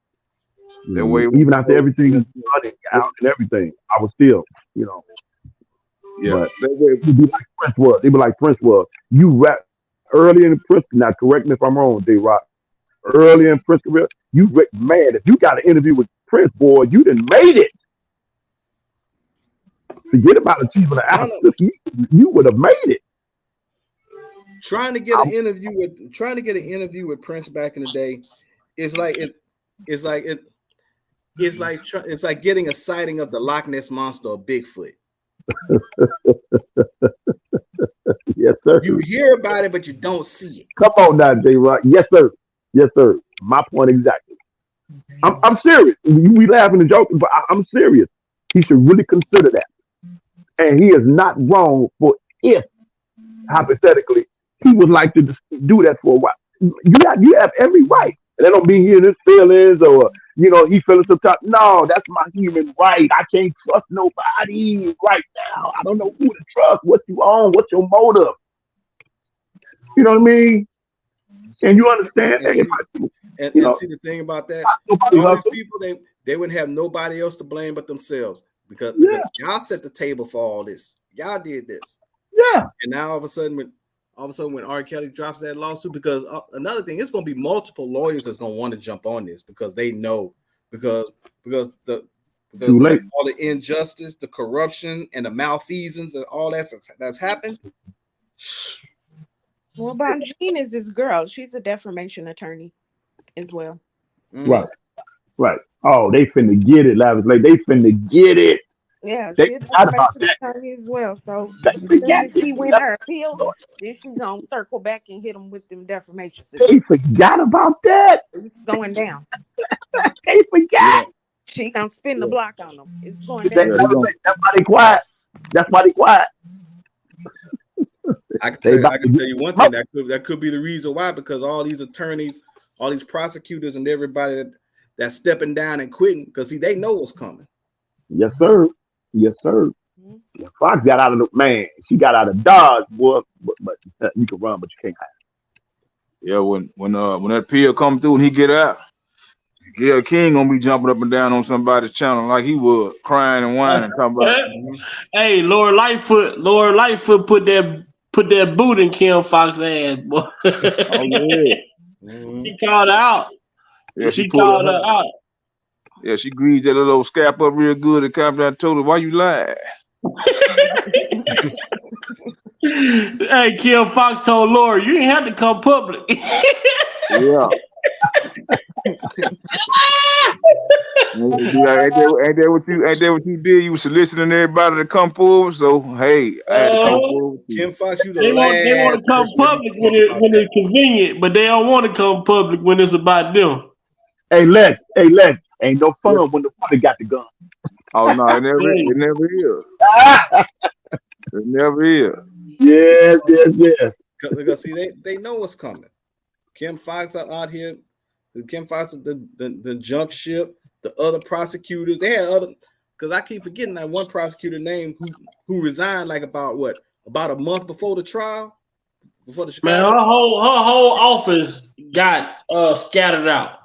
That way, even after everything is running out and everything, I was still, Yeah. But it'd be like Prince was. It'd be like Prince was. You rap early in Prince. Now, correct me if I'm wrong, J-Rock. Early in Prince career, man, if you got an interview with Prince, boy, you done made it. Forget about achieving an album. You would have made it. Trying to get an interview with Prince back in the day, it's like getting a sighting of the Loch Ness monster or Bigfoot. Yes, sir. You hear about it, but you don't see it. Come on now, J-Rock. Yes, sir. Yes, sir. My point exactly. I'm serious. We laughing and joking, but I'm serious. He should really consider that. And he is not wrong for if, hypothetically, he would like to do that for a while. You have every right. And that don't mean he in his feelings or, he feeling some type. No, that's my human right. I can't trust nobody right now. I don't know who to trust, what you own, what's your motive. You know what I mean? And you understand? And see the thing about that, all these people, they wouldn't have nobody else to blame but themselves because y'all set the table for all this. Y'all did this. Yeah. And now all of a sudden when R. Kelly drops that lawsuit, because another thing, it's going to be multiple lawyers that's going to want to jump on this because they know because all the injustice, the corruption, and the malfeasance and all that's happened. Well, Bongine is this girl. She's a defamation attorney as well. Right. Oh, they finna get it, Lavish. Like they finna get it. Yeah, they she's a defamation attorney as well. So as she win her appeal, then she's gonna circle back and hit them with them defamation. They forgot about that. It's going down. They forgot. She gonna spin the block on them. It's going down. down. That's why they quiet. That's why they quiet. I can tell you one thing that could be the reason why, because all these attorneys, all these prosecutors, and everybody that's stepping down and quitting, because they know what's coming. Yes, sir. Yes, sir. Mm-hmm. Fox got out of she got out of Dodge, boy. But you can run, but you can't hide. Yeah, when that appeal come through and he get out, Gayle King gonna be jumping up and down on somebody's channel like he would, crying and whining, talking about. Hey, Lord Lightfoot put that boot in Kim Fox's ass, boy. Oh yeah. Mm-hmm. She called her out. Yeah, she called her out. Yeah, she greased that little scalp up real good and come down and told her, why you lying? Hey, Kim Fox told Laura, you ain't have to come public. Yeah. Ain't that what you did? You were soliciting everybody to come forward. So hey, I had to come forward. Kim Fox, you they want to come public when it's convenient, but they don't want to come public when it's about them. Hey Lex, ain't no fun when the party got the gun. Oh no, it never is. It never is. Yes. Because see, they know what's coming. Kim Fox are out here. Kim Fox, the junk ship, the other prosecutors. They had other, because I keep forgetting that one prosecutor name who resigned like about a month before the trial, before the Chicago. Man, her whole office got scattered out.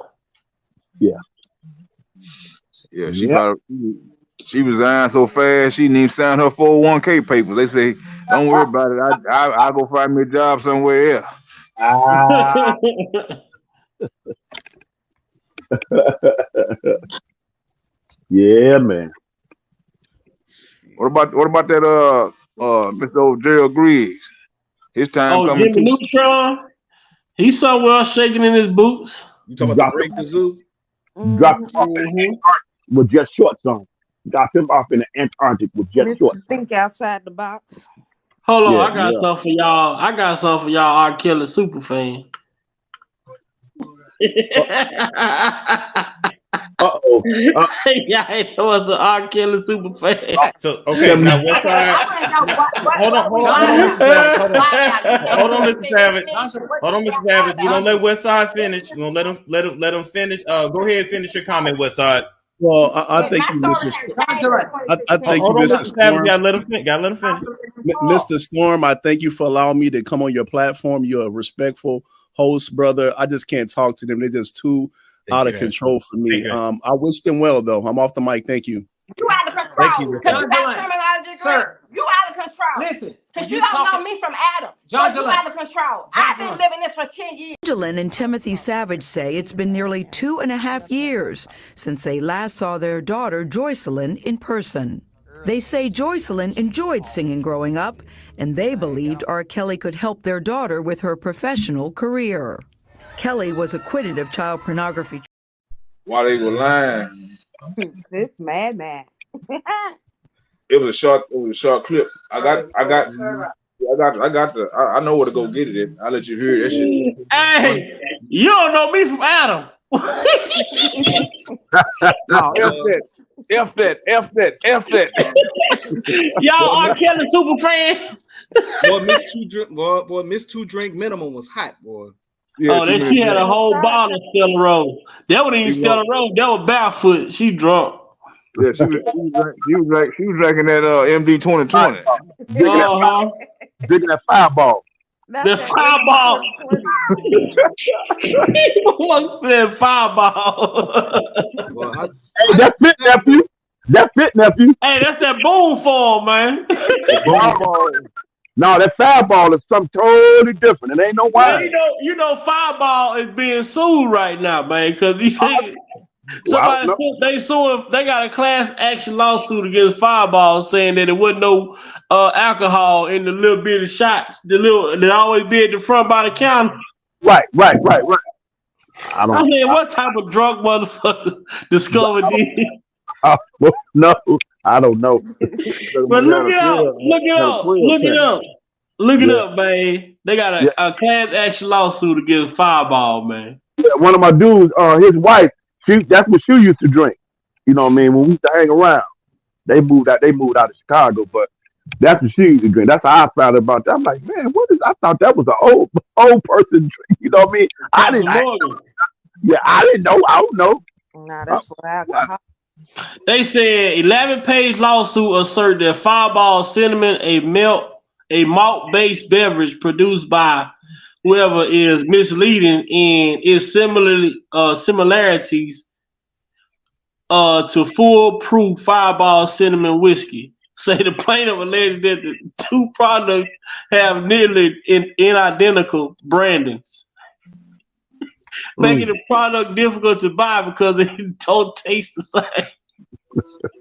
Yeah, she resigned so fast she didn't even sign her 401k papers. They say, don't worry about it. I'll go find me a job somewhere else. Yeah, man. What about that Mr. Gerald Griggs? His time coming Jimmy Neutron. He's somewhere shaking in his boots. You talking about the Great Kazoo? Dropped him off in the Antarctic with just shorts on. Dropped him off in the Antarctic with just shorts. Think outside the box. Hold on, I got something for y'all. I got something for y'all R. Kelly super fan. Yeah, I know it's an R. Kelly super fan. So okay, now what side? Hold on, Mr. Savage. Hold on, Mr. Savage. You don't let West Side finish. You don't let him finish. Go ahead and finish your comment, West Side. Well, I think you, Mr. I thank you, Mr. Storm. Gotta let him finish. Mr. Storm, I thank you for allowing me to come on your platform. You're a respectful host, brother. I just can't talk to them. They're just too out of control for me. I wish them well, though. I'm off the mic. Thank you. You out of control because you got criminology. Sir, you out of control. Listen, because you don't know me from Adam. John, you out of control. I've been living this for 10 years. Angelin and Timothy Savage say it's been nearly 2.5 years since they last saw their daughter Joycelyn in person. They say Joycelyn enjoyed singing growing up, and they believed R. Kelly could help their daughter with her professional career. Kelly was acquitted of child pornography. While they were lying, It's madman. it was a short clip. I know where to go get it in. I'll let you hear that shit. Hey, you don't know me from Adam. No, F that. Y'all R. Kelly super fan. Boy, Miss Two Drink Minimum was hot, boy. Yeah, then she had a whole bottle of Stella Roll. That wasn't even Stella Roll. That was barefoot. She drunk. Yeah, she was drinking that MD 2020. Drinking that Fireball. The Fireball. What said Fireball? Hey, that's fit, nephew. Hey, that's that boom form, man. No, that Fireball is something totally different. It ain't no wine. You know, Fireball is being sued right now, man, because they got a class action lawsuit against Fireball saying that there wasn't no alcohol in the little bit of shots, that always be at the front by the counter. Right. I mean, what type of drunk motherfucker discovered this? No, I don't know. But look it up, man. They got a class action lawsuit against Fireball, man. Yeah, one of my dudes, his wife, that's what she used to drink. You know what I mean? When we used to hang around, they moved out of Chicago, but that's what she used to drink. That's how I found out about that. I'm like, man, I thought that was an old person drink. You know what I mean? I didn't know. I don't know. Nah, that's for alcohol. They said 11-page lawsuit assert that Fireball Cinnamon, a malt-based beverage produced by whoever is misleading and its similarities to foolproof Fireball Cinnamon whiskey. Say the plaintiff alleged that the two products have nearly identical brandings, making the product difficult to buy because they don't taste the same.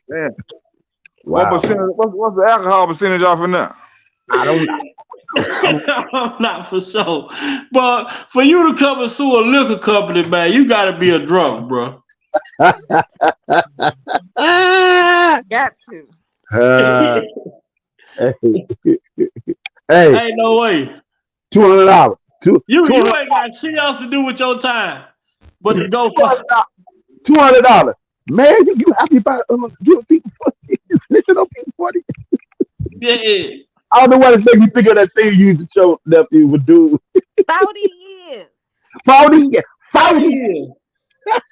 Man. Wow. What's the alcohol percentage off of now? I don't know. I'm not for sure. But for you to come and sue a liquor company, man, you got to be a drunk, bro. Got to. Hey, ain't no way. $200. You ain't got shit else to do with your time, but to go for $200. Man, you happy about giving people snitching on people for it? Yeah. I don't know why this make me think of that thing you used to show nephew would do. 40 years. 40 years. 40 years. That's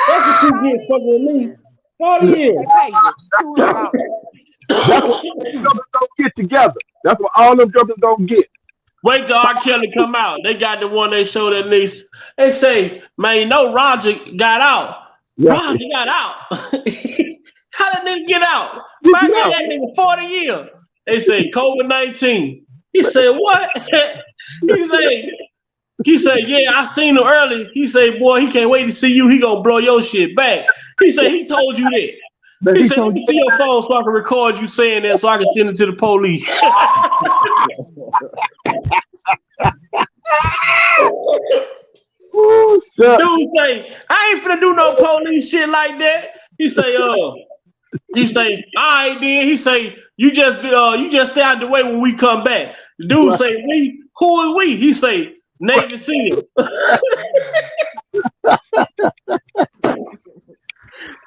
what you get fucking me. 40 years. That's what jokers don't get together. That's what all them jokers don't get. Wait till R. Kelly come out. They got the one they showed at least. They say, man, you know Roger got out. Yeah. Roger got out. How did nigga get out? Man, that nigga 40 years. They say COVID-19. He said, what? He said, yeah, I seen him early. He said, boy, he can't wait to see you. He gonna blow your shit back. He said, he told you that. He said, let me see your phone so I can record you saying that so I can send it to the police. Ooh, dude say, I ain't finna do no police shit like that. He say, all right then. He say, you just stay out the way when we come back. The dude say, we? Who is we? He say, Navy SEAL.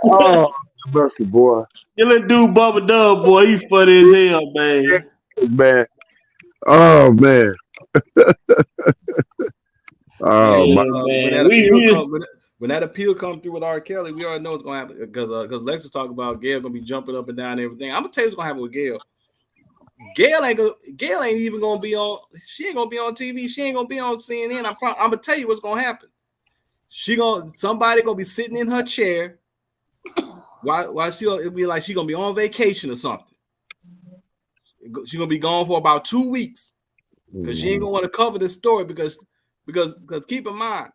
Oh, mercy, boy. You little dude, Bubba Dub, boy, he funny as hell, man. Man. Oh, man. Oh, Man, my. when that appeal come through with R. Kelly, we already know what's gonna happen because Lex is talking about Gail gonna be jumping up and down and everything. I'm gonna tell you what's gonna happen with Gail. Gail ain't even gonna be on. She ain't gonna be on TV. She ain't gonna be on CNN. I'm gonna tell you what's gonna happen. Somebody gonna be sitting in her chair. Why it'll be like she gonna be on vacation or something. She's gonna be gone for about 2 weeks because she ain't gonna want to cover this story because keep in mind,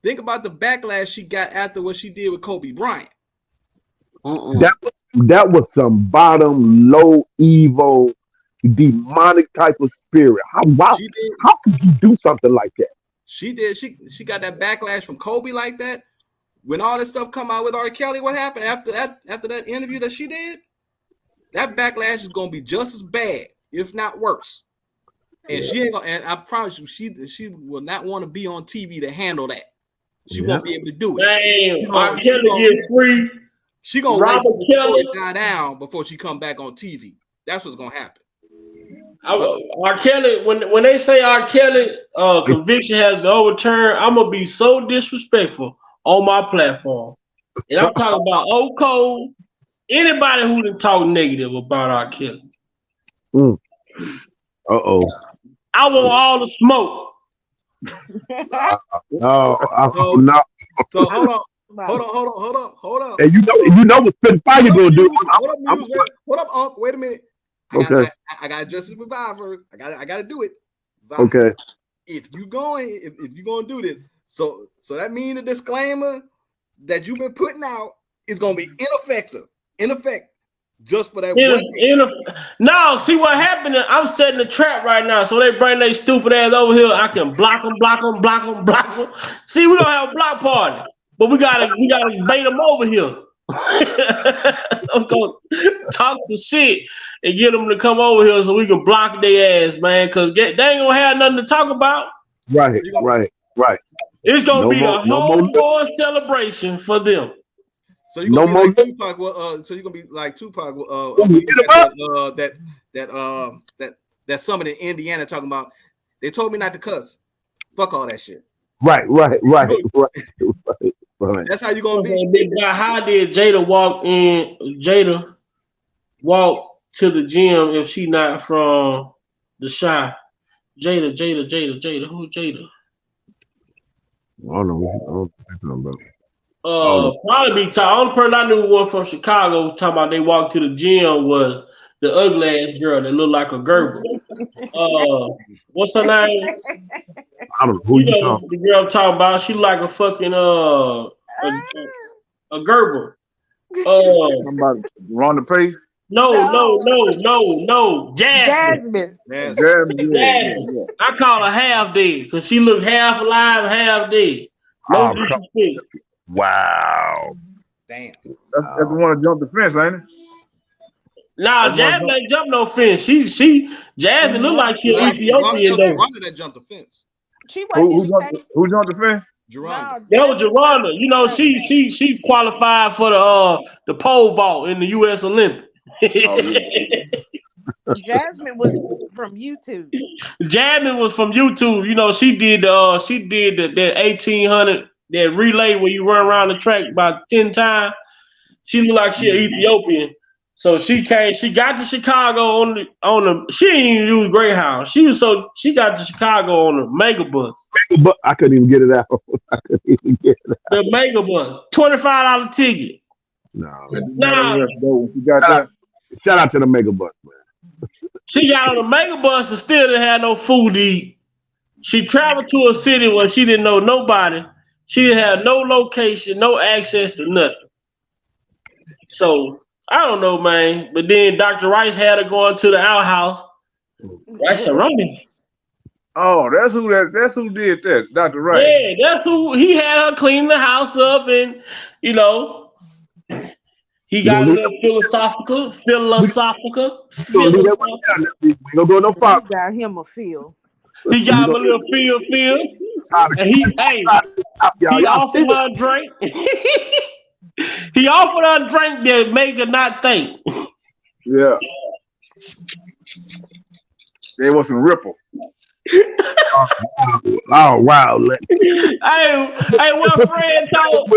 think about the backlash she got after what she did with Kobe Bryant. That was some bottom low evil demonic type of spirit. How could you do something like that? She did. She got that backlash from Kobe like that. When all this stuff come out with R. Kelly, what happened after that interview that she did? That backlash is gonna be just as bad, if not worse. And she ain't gonna. And I promise you, she will not want to be on TV to handle that. She won't be able to do it. Damn, R. Kelly get free. She gonna Robert wait till Kelly the die down before she come back on TV. That's what's gonna happen. R. Kelly, when they say R. Kelly conviction has been overturned, I'm gonna be so disrespectful on my platform. And I'm talking about Old Cole, anybody who done talk negative about R. Kelly. Uh-oh. I want all the smoke. No. So hold on. And you know what Spit Fire gonna do. Hold up, Unc. Wait a minute. I gotta address this with Vibe first. I gotta do it. Vibe. Okay. If you gonna do this, so that means the disclaimer that you've been putting out is gonna be in effect, just for that one. No, see what happened? I'm setting a trap right now. So they bring their stupid ass over here. I can block them. See, we gonna have a block party, but we gotta bait them over here. I'm gonna talk the shit and get them to come over here so we can block their ass, man. Cause they ain't gonna have nothing to talk about. Right. It's gonna be a whole celebration for them. So you're gonna be like Tupac. So you're gonna be like Tupac. That summit in Indiana talking about. They told me not to cuss. Fuck all that shit. Right. That's how you gonna be. How did Jada walk to the gym if she not from the Shy? Jada. Who Jada? I don't know what you're talking about. Probably be only person I knew was from Chicago talking about they walked to the gym was the ugly ass girl that looked like a Gerber. What's her name? I don't know who you talking. The girl I'm talking about. She like a fucking a Gerber. Somebody Rhonda Pace? No. Jasmine. I call her half dead because she look half alive, half dead. No disrespect. Wow. Damn. That's the one that jumped the fence, ain't it? Nah, Jasmine ain't jump no fence. She Jasmine look like she Ethiopian though. That jumped the fence. Who jumped the fence? Geronda. That was Geronda. You know, she qualified for the pole vault in the U.S. Olympics. Jasmine was from YouTube. You know, she did that 1800 that relay where you run around the track about 10 times. She looked like she an Ethiopian. So she got to Chicago on the she didn't even use Greyhound. She got to Chicago on the Megabus. I couldn't even get it out. The Megabus, $25 ticket. Shout out to the Megabus, man. She got on the Megabus and still didn't have no food to eat. She traveled to a city where she didn't know nobody. She didn't have no location, no access to nothing. So I don't know, man. But then Dr. Rice had her going to the outhouse. Rice said, "Ronnie, Oh, that's who did that, Dr. Wright. Yeah, that's who he had her clean the house up, and you know he got a little philosophical. We gonna leave that one down there. We ain't gonna go no far. You got him a feel. He got him a little feel, and he offered her a drink. He offered her a drink that make her not think. Yeah. There was some ripple. Oh wow! Hey, what Fred told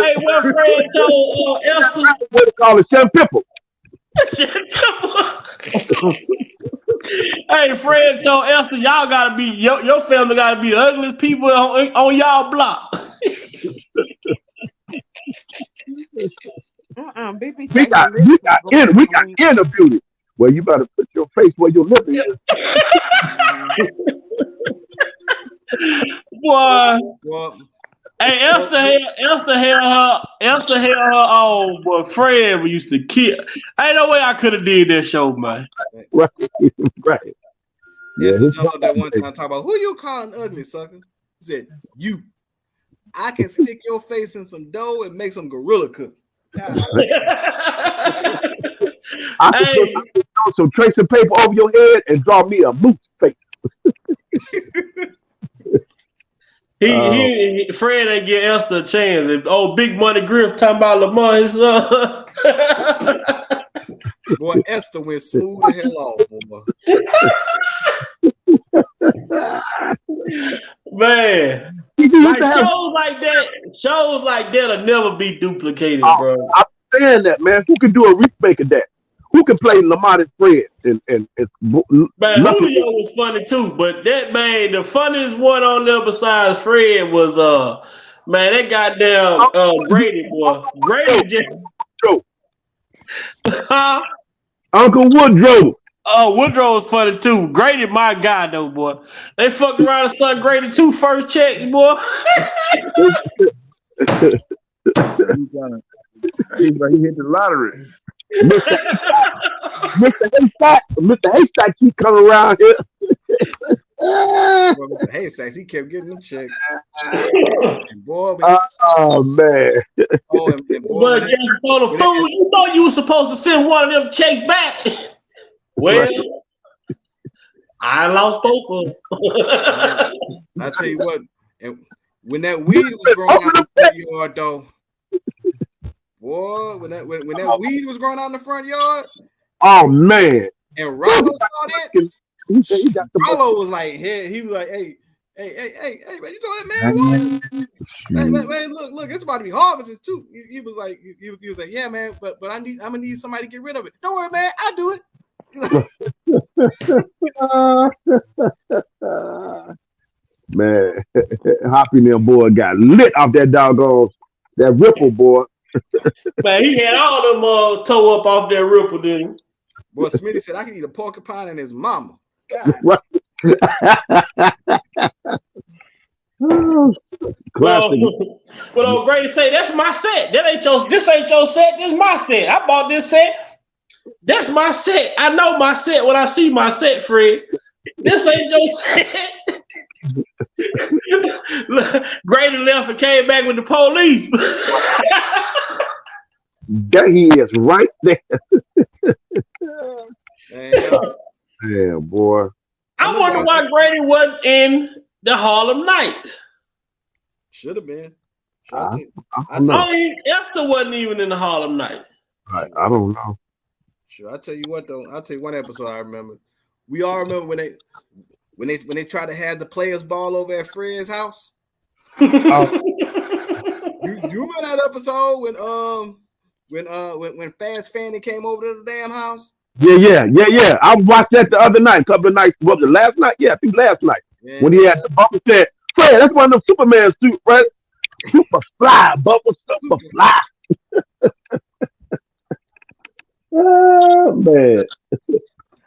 Esther? What they call it, Chef Pipple. Hey, Fred told Esther, y'all gotta be your family gotta be the ugliest people on y'all block. We got inner beauty. Well, you better put your face where your lip is. Boy. Hey, Esther held her own, but Fred used to kill. Ain't no way I could have did that show, man. Right. Yes, yeah, that one time talk about who you calling ugly, sucker. He said, "You, I can stick your face in some dough and make some gorilla cookies." I can throw some tracing paper over your head and draw me a moose face. Fred ain't get Esther a chance. Oh, Big Money Griff talking about Lamar, his son. Boy, Esther went smooth the hell off, boy. Man, like shows like that'll never be duplicated, bro. I'm saying that, man. Who can do a remake of that? Who can play Lamar and Fred? And man, Julio was funny too, but that man, the funniest one on there besides Fred was man, that goddamn Grady boy. Grady just Uncle Woodrow. Oh, Woodrow was funny too. Grady, my guy though, boy. They fucked around and started Grady 2 first check, boy. He hit the lottery. Mr. Haystack keep coming around here. Well, Mr. Haystack, he kept getting them checks. Boy, oh man. Oh, and boy, but just for the fool, you know you were supposed to send one of them checks back. Well, I lost both of them. I tell you what, and when that weed was growing out in the front yard, though, boy, when that weed was growing out in the front yard, oh man, and Rollo saw that, Rollo was like, hey, he was like, hey, man, you know that man? What? Man, look, it's about to be harvested too. He was like, he was like, yeah, man, but I'm gonna need somebody to get rid of it. Don't worry, man, I'll do it. Man, Hoppy and them boy got lit off that doggone that ripple, boy. Man, he had all them toe up off that ripple, didn't he? Boy, Smitty said I can eat a porcupine and his mama. God. Well, Grady say that's my set. This ain't your set. This is my set. I bought this set. That's my set. I know my set when I see my set, Fred. This ain't your set. Grady left and came back with the police. There he is, right there. Yeah, boy. I wonder why Grady wasn't in the Harlem Nights. Should have been. I mean, Esther wasn't even in the Harlem Nights. I don't know. Sure, I'll tell you what though. I'll tell you one episode I remember. We all remember when they tried to have the players ball over at Fred's house. You remember that episode when Fast Fanny came over to the damn house? Yeah. I watched that the other night, a couple of nights. Was it last night? Yeah, I think last night. Yeah, when he had the bubble said, Fred, that's one of them Superman suits, right? Super fly, bubble, super fly. Oh man.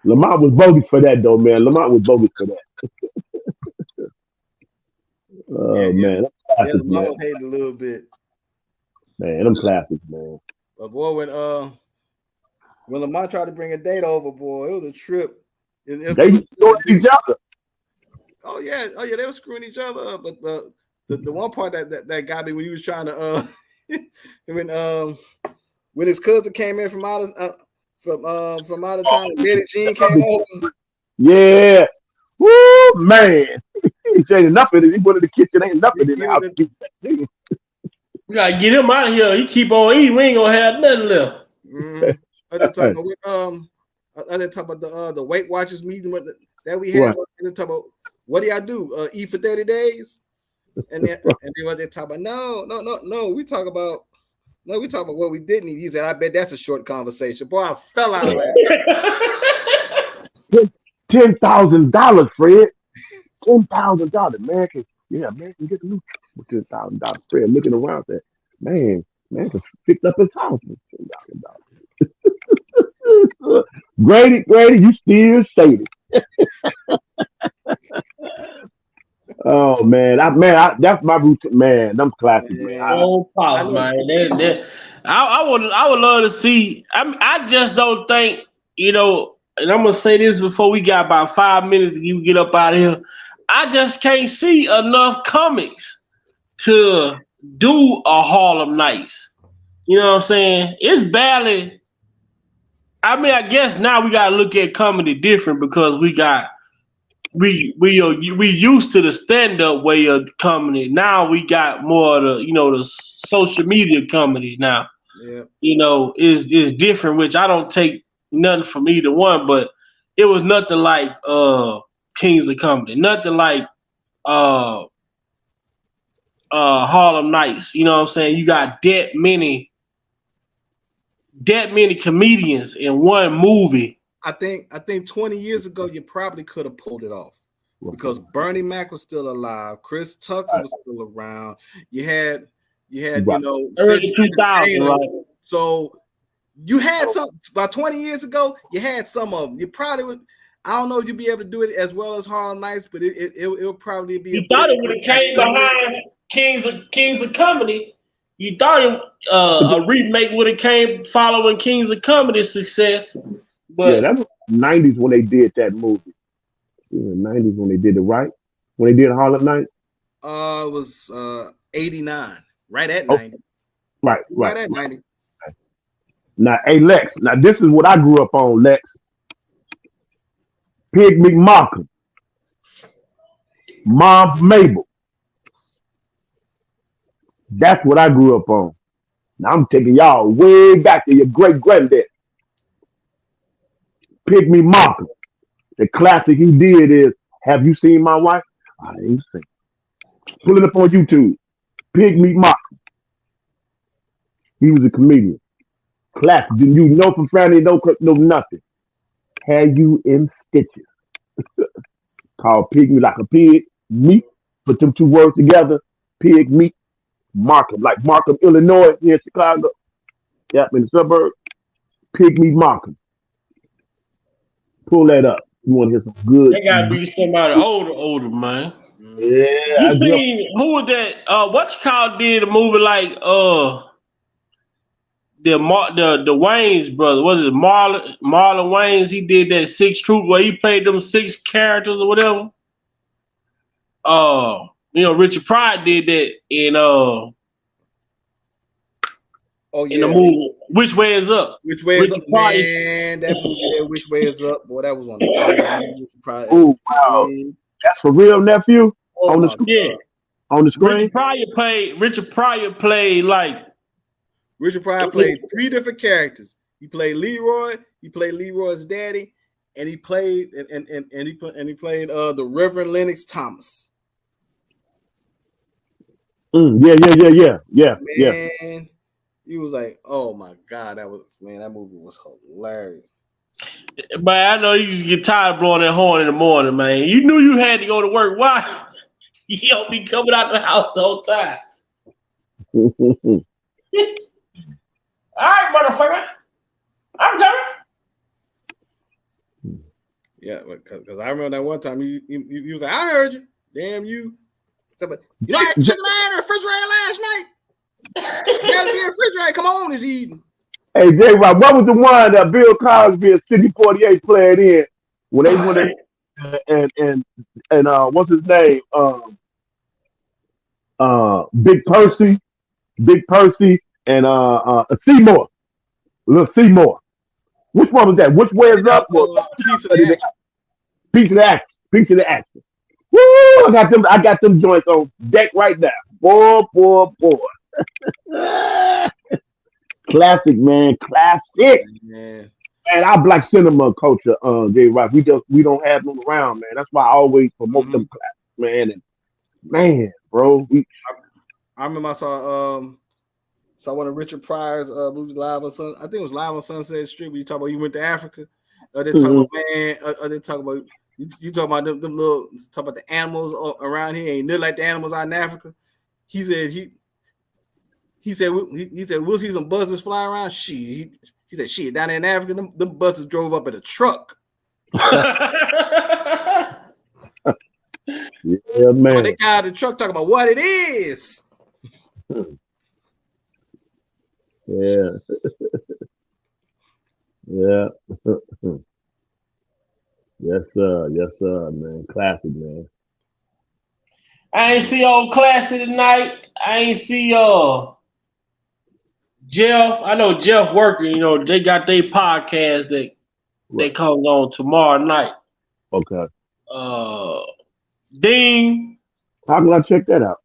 Lamont was bogus for that though, man. Lamont was bogus for that. Man. Yeah, Lamont was hating a little bit. Man, them classics, man. But boy, when Lamont tried to bring a date over, boy, it was a trip. They used to go to each other. Oh yeah, they were screwing each other up. But the one part that got me when he was trying to when his cousin came in from out of town, Betty Jean came over. Yeah. Woo, man. He ain't enough of it. He went in the kitchen, ain't enough of it in the house. We gotta get him out of here. He keep on eating. We ain't gonna have nothing left. I didn't talk about the Weight Watchers meeting that we had. Right. I didn't talk about what do y'all do? Eat for 30 days? And then they talk about no. We talk about what we didn't eat. He said, I bet that's a short conversation. Boy, I fell out of that. $10,000, Fred. $10,000. Man can get the new with $10,000. Fred looking around there. Man can fix up his house with $10,000. Grady, you still shady. Oh man, that's my routine, man. Them classic, man. I would love to see. I just don't think, and I'm gonna say this before we got about 5 minutes. You get up out of here. I just can't see enough comics to do a Harlem Nights. You know what I'm saying? It's barely. I guess now we gotta look at comedy different because we used to the stand-up way of comedy. Now we got more of the social media comedy now. Yeah. Is different, which I don't take nothing from either one, but it was nothing like Kings of Comedy, nothing like Harlem Nights. You know what I'm saying? You got that many comedians in one movie. I think 20 years ago you probably could have pulled it off because Bernie Mac was still alive, Chris Tucker was still around. You had early 2000, right? So you had some about 20 years ago. You had some of them. You probably would. I don't know if you'd be able to do it as well as Harlem Nights, but it would probably be. You thought it would have came behind Kings of Comedy. You thought a remake would have came following Kings of Comedy's success. But yeah, that was 90s when they did that movie. In the 90s when they did it, right? When they did Harlem Nights? It was 89, right at 90. Right at 90. Now, hey, Lex, this is what I grew up on, Lex. Pig McMarkham. Mom's Mabel. That's what I grew up on. Now, I'm taking y'all way back to your great-granddad. Pig McMarkham. The classic he did is, have you seen my wife? I ain't seen. Pull it up on YouTube. Pig McMarkham. He was a comedian. Classic. Didn't you know from family, no nothing. Had you in stitches. Called Pig Me, like a pig, meat. Put them two words together. Pig meat. Markham, like Markham, Illinois, here in Chicago. Yep, in the suburbs. Pig Me Markham. Pull that up. You want to hear some good? That gotta be somebody older, man. Yeah. You seen who was that? What you call did a movie like the Wayans brothers? Was it Marlon Wayans? He did that 6 Troop where he played them 6 characters or whatever. Richard Pryor did that in in the movie Which Way Is Up? Which Way Is Up, man? That movie, Which Way Is Up, boy, that was on the phone. Oh wow, that's for real, nephew. On the screen. Yeah, on the screen. Richard Pryor played 3 different characters. He played Leroy. He played Leroy's daddy, and he played the Reverend Lennox Thomas. Yeah. Man, he was like, oh my God, that movie was hilarious. But I know you just get tired of blowing that horn in the morning, man. You knew you had to go to work. Why? You don't be coming out the house the whole time. All right, motherfucker. I'm coming. Yeah, because I remember that one time he was like, I heard you. Damn you. I had chicken in the refrigerator last night. You gotta be in the refrigerator. Come on, it's eating. Hey, J-Rock, what was the one that Bill Cosby and Sidney Poitier played in when they and what's his name? Big Percy, and Seymour, little Seymour. Which one was that? Which way is up? Piece of the action. Piece of the action. Piece of the action. Woo! I got them joints on deck right now. Boy. Classic, man. Classic. Man. And our black cinema culture, Jay Rock, we don't have them around, man. That's why I always promote them classics, man. And man, bro, I remember I saw one of Richard Pryor's movies live on I think it was Live on Sunset Street. Where you talk about you went to Africa. They talk about they talk about you talk about them little talk about the animals around here ain't nothing like the animals out in Africa. He said we'll see some buses fly around. He said shit down there in Africa, them buses drove up in a truck. Yeah, man. When they got out of the truck talking about what it is. Yeah. Yeah. Yes, sir, man. Classic, man. I ain't see old Classic tonight. I ain't see Jeff. I know Jeff working. You know they got their podcast that they comes on tomorrow night. Okay. Dean. How can I check that out?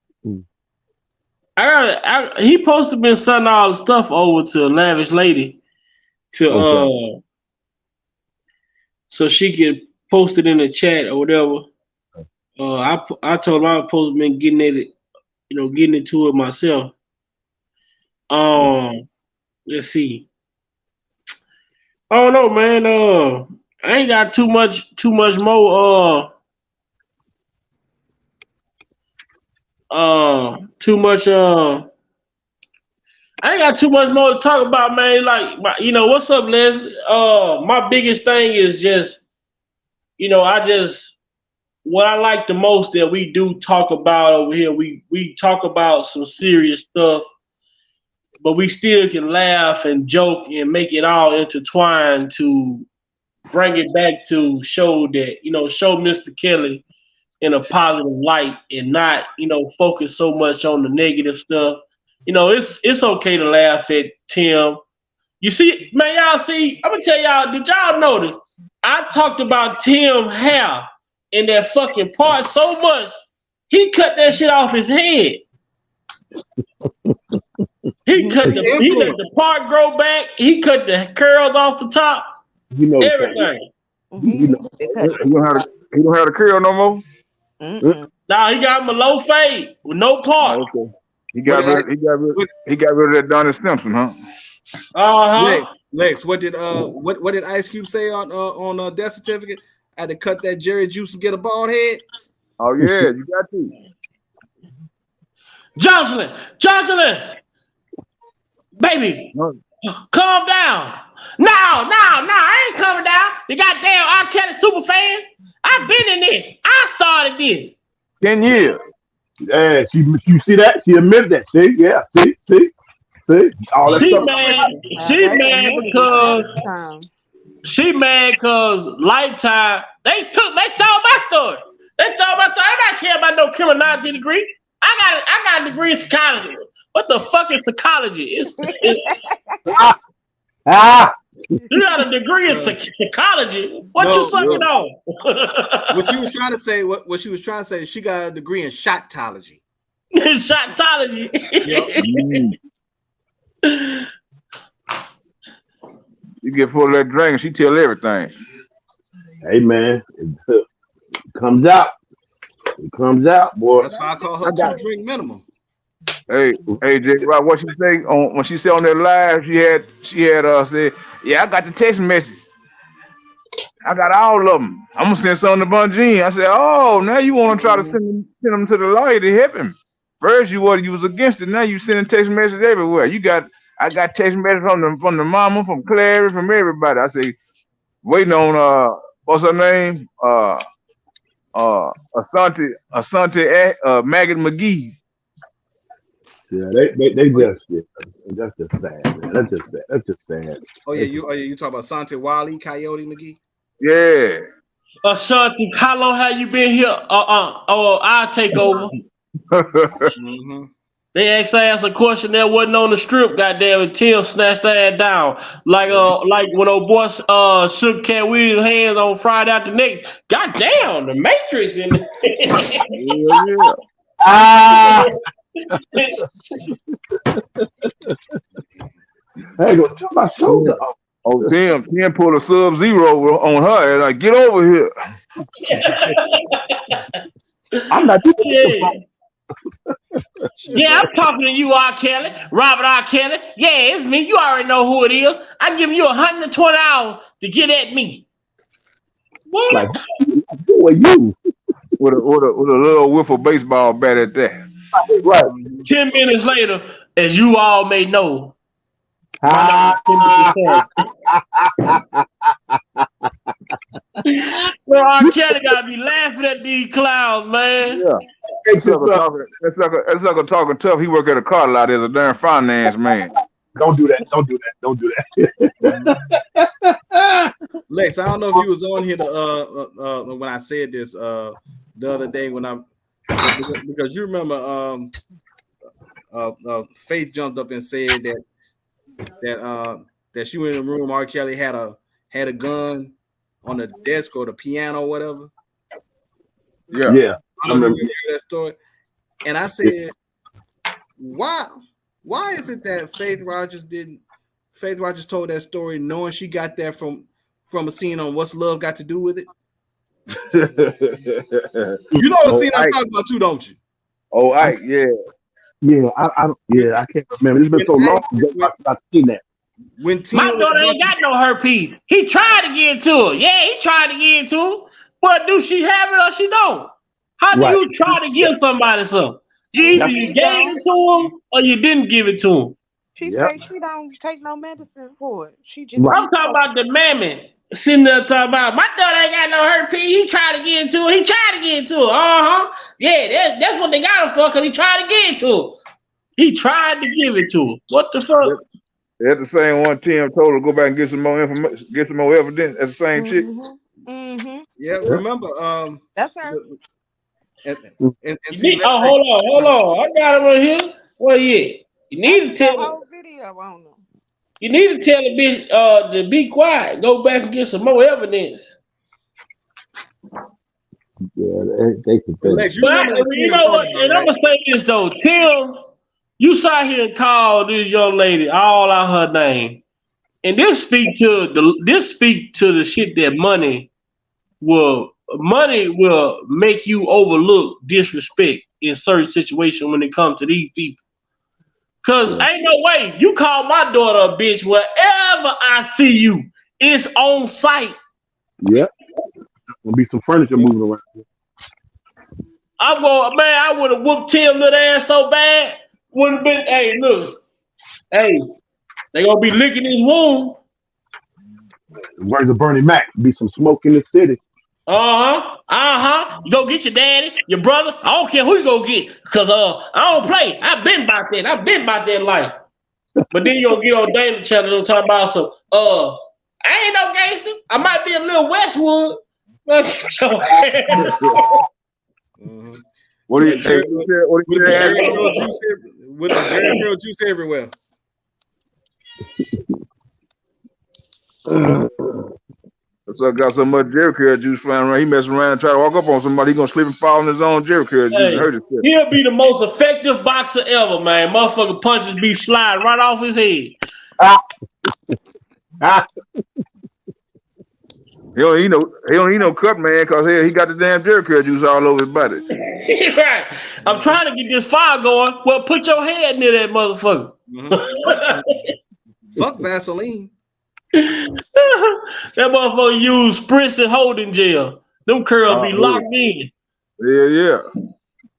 He supposed to been sending all the stuff over to Lavish Lady to so she could post it in the chat or whatever. I told him I was supposed to been getting into it myself. Let's see. I don't know, man. I ain't got too much more. I ain't got too much more to talk about, man. Like, what's up, Leslie? My biggest thing is just, what I like the most that we do talk about over here. We talk about some serious stuff, but we still can laugh and joke and make it all intertwined to bring it back to show Mr. Kelly in a positive light and not, focus so much on the negative stuff. It's okay to laugh at Tim. You see, man, I'm gonna tell y'all, did y'all notice? I talked about Tim hair in that fucking part so much, he cut that shit off his head. He let the part grow back. He cut the curls off the top. Everything. He don't have the curl no more. Nah, he got him a low fade with no part. Okay. He got rid of that Donnie Simpson, huh? Lex, what did Ice Cube say on death certificate? I had to cut that Jerry juice and get a bald head. Oh yeah, you got to. Jocelyn, baby, calm down. No, I ain't coming down. You goddamn R. Kelly super fan. I've been in this. I started this. 10 years. Yeah, you see that? She admitted that. See, yeah, see. All that She mad because Lifetime they stole my story. I'm not care about no criminology degree. I got a degree in psychology. What the fuck is psychology? You got a degree in psychology. What you sucking on? What she was trying to say, what she was trying to say is she got a degree in shotology. Shotology. You get full of that drink and she tell everything. Hey man, it comes out. It comes out, boy. That's why I call her 2-drink minimum. Hey, Jay, Rob, what she say when she said on that live? She had said, "Yeah, I got the text message. I got all of them. I'm gonna send some to Bungie." I said, "Oh, now you want to try to send them to the lawyer to help him? First you was against it. Now you sending text messages everywhere. I got text messages from the mama, from Clary, from everybody." I say, waiting on what's her name? Asante Maggot McGee. Yeah, they just that's just sad, man. That's just sad. Oh yeah, you talking about Sante Wally, Coyote McGee? Yeah. Ashanti, how long have you been here? I'll take over. They asked a question that wasn't on the script. Goddamn it, Tim snatched that down like when old boy shook Cat Williams' hands on Friday after next. Goddamn, the Matrix in there. Yeah. Hey, go tell my shoulder. Oh, Tim pulled a Sub-Zero on her and like, get over here. I'm not doing Yeah, I'm talking to you, R. Kelly, Robert R. Kelly. Yeah, it's me. You already know who it is. I'm giving you 120 hours to get at me. What? Like, who are you? With a little wiffle baseball bat at that. Right. 10 minutes later, as you all may know, Well, R. Kelly gotta be laughing at these clowns, man. Yeah. That sucker talking tough. He work at a car lot as a darn finance man. Don't do that. Don't do that. Don't do that. Lex, I don't know if you was on here when I said this the other day because you remember Faith jumped up and said that she went in the room. R. Kelly had a gun on the desk or the piano or whatever. Yeah. I remember that story. And I said, why is it that Faith Rogers told that story knowing she got that from a scene on What's Love Got to Do with It? You know what scene I'm talking about too, don't you? Oh, Ike, yeah. Yeah, I can't remember. It's been so long since I've seen that. My daughter ain't got no herpes. He tried to get into her. Yeah, he tried to get into her. But do she have it or she don't? How do you try to give somebody something? Either you gave it to him or you didn't give it to him. She said she don't take no medicine for it. She just. I'm talking about the mammy sitting there talking about my daughter ain't got no herpes. He tried to get into her. He tried to get into her. Yeah, that's what they got him for because he tried to get into her. He tried to give it to her. What the fuck? That's the same one Tim told her to go back and get some more information, get some more evidence. That's the same chick. Yeah, remember. That's her. Hold on. I got him right here. Well, yeah. You need to tell the whole video on them. You need to tell the bitch to be quiet. Go back and get some more evidence. Yeah, they can. But you know what? And I'm gonna say this though, Tim. You sat here and called this young lady all out her name, and this speak to the shit that money will make you overlook disrespect in certain situations when it comes to these people. Cause ain't no way you call my daughter a bitch wherever I see you. It's on site. Yep. There'll be some furniture moving around. I would have whooped Tim little ass so bad. Would have been, hey, look, hey, they gonna be licking his wound. Where's the Bernie Mac? Be some smoke in the city. You go get your daddy, your brother. I don't care who you go get, cause I don't play. I've been about that. I've been about that life. But then you gonna get on David Channel and talk about some. I ain't no gangster. I might be a little Westwood. What do you say? With the Jerry Curl juice everywhere. So I got so much Jerry Curl juice flying around. He messing around and try to walk up on somebody. He gonna slip and fall in his own Jerry Curl juice and hurt himself. He'll be the most effective boxer ever, man. Motherfucker punches be sliding right off his head. He don't need no cut, man, because he got the damn Jerry Curl juice all over his body. Right. I'm trying to get this fire going. Well, put your head near that motherfucker. Fuck Vaseline. That motherfucker use Spritz and holding gel. Them curls be locked in. Yeah.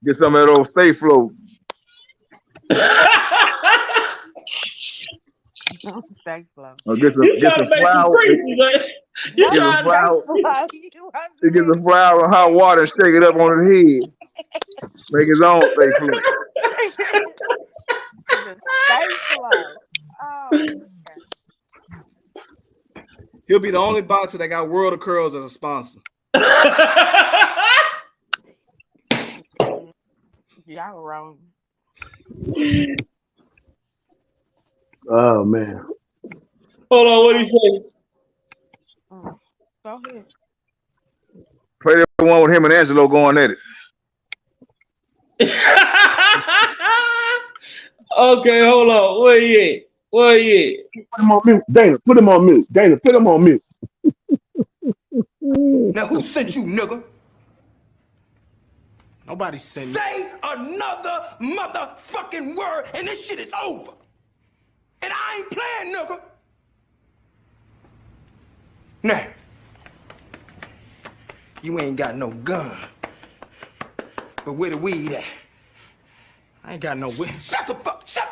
Get some of that old Stay Flow. Stay Flow. Get some flour. Get some flour and hot water and shake it up on his head. Make his own Stay Flow. Stay Flow. Oh. He'll be the only boxer that got World of Curls as a sponsor. Y'all wrong. Oh man. Hold on, what do you say? Go ahead. Play the one with him and Angelo going at it. Okay, hold on. Where you at? Where you at? Put him on mute. Dana, put him on mute. Dana, put him on mute. Now who sent you, nigga? Nobody sent me. Say another motherfucking word and this shit is over. And I ain't playing, nigga. Now, you ain't got no gun. But where the weed at? I ain't got no weed. Shut the fuck, shut.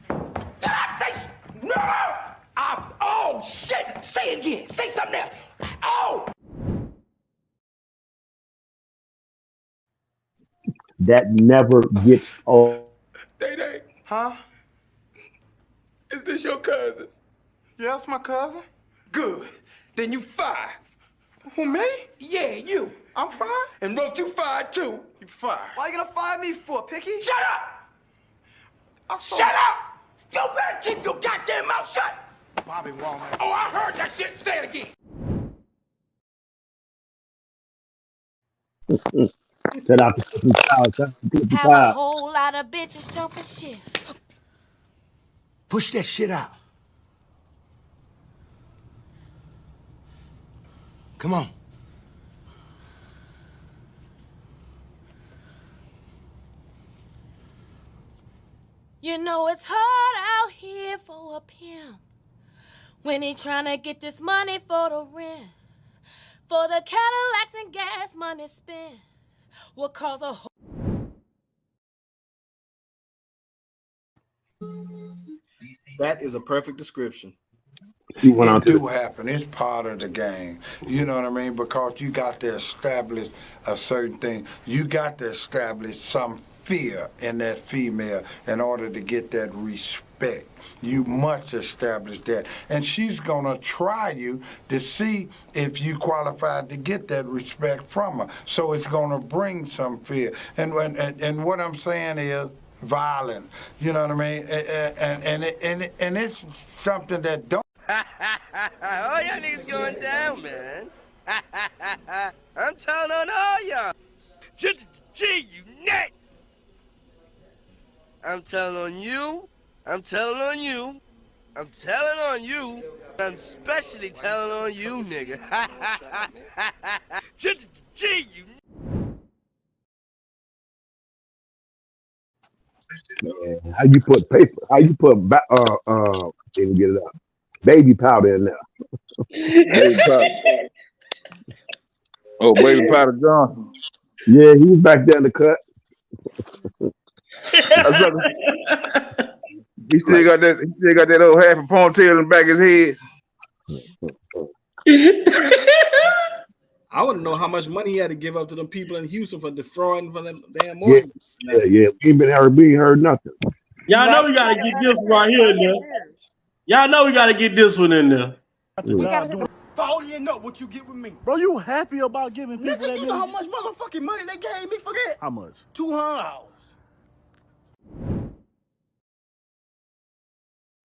Did I say, no? Oh, shit. Say it again. Say something else. Oh. That never gets old. Day. Huh? Is this your cousin? Yeah, that's my cousin. Good. Then you fired. Who, me? Yeah, you. I'm fired? And wrote you fired too. You fired. Why you gonna fire me for, Picky? Shut up! Shut up! You better keep your goddamn mouth shut! Bobby Womack. Oh, I heard that shit. Say it again. Shout out to Clippy Powell. Shout out to Clippy Have a Powell. whole lot of bitches jumping shit. Push that shit out. Come on. You know it's hard out here for a pimp when he tryna get this money for the rent, for the Cadillacs and gas money spent will cause a whole. That is a perfect description. It do happen. It's part of the game. You know what I mean? Because you got to establish a certain thing. You got to establish some fear in that female in order to get that respect. You must establish that. And she's going to try you to see if you qualified to get that respect from her. So it's going to bring some fear. And what I'm saying is, violence. You know what I mean? And it's something that don't. All y'all niggas going down, man. I'm telling on all y'all. Gee, you net. I'm telling on you. I'm telling on you. I'm telling on you. I'm especially telling on you, nigga. Gee, you. Man, how you put paper? How you put didn't get it up. Baby powder in there. Baby powder. Oh, baby powder Johnson. Yeah, he was back there in the cut. He still got that. He still got that old half a ponytail in the back of his head. I want to know how much money he had to give up to them people in Houston for defrauding from them damn mortgage. Yeah. We ain't heard nothing. Y'all know we gotta get this right here in there. Y'all know we gotta get this one in there. Fold in up what you get with me. Bro, you happy about giving people Nigga, that you know how much motherfucking money they gave me for that? How much? $200.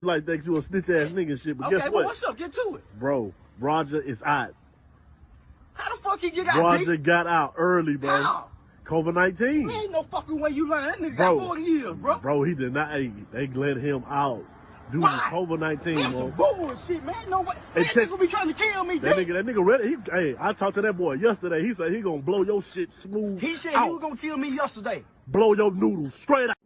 Like that you a snitch ass nigga and shit, but Okay, guess well, what? what's up? Get to it. Bro, Roger is out. How the fuck he get out, Roger got out early, bro. How? COVID-19. There ain't no fucking way you lying. That nigga got 40 years, bro. Bro, he did not. Hey, they let him out due to COVID-19, That's bro. some bullshit, man. No way. That nigga be trying to kill me, That Jay. nigga ready. Hey, I talked to that boy yesterday. He said he gonna blow your shit smooth. He said out. he was gonna kill me yesterday. Blow your noodles straight out.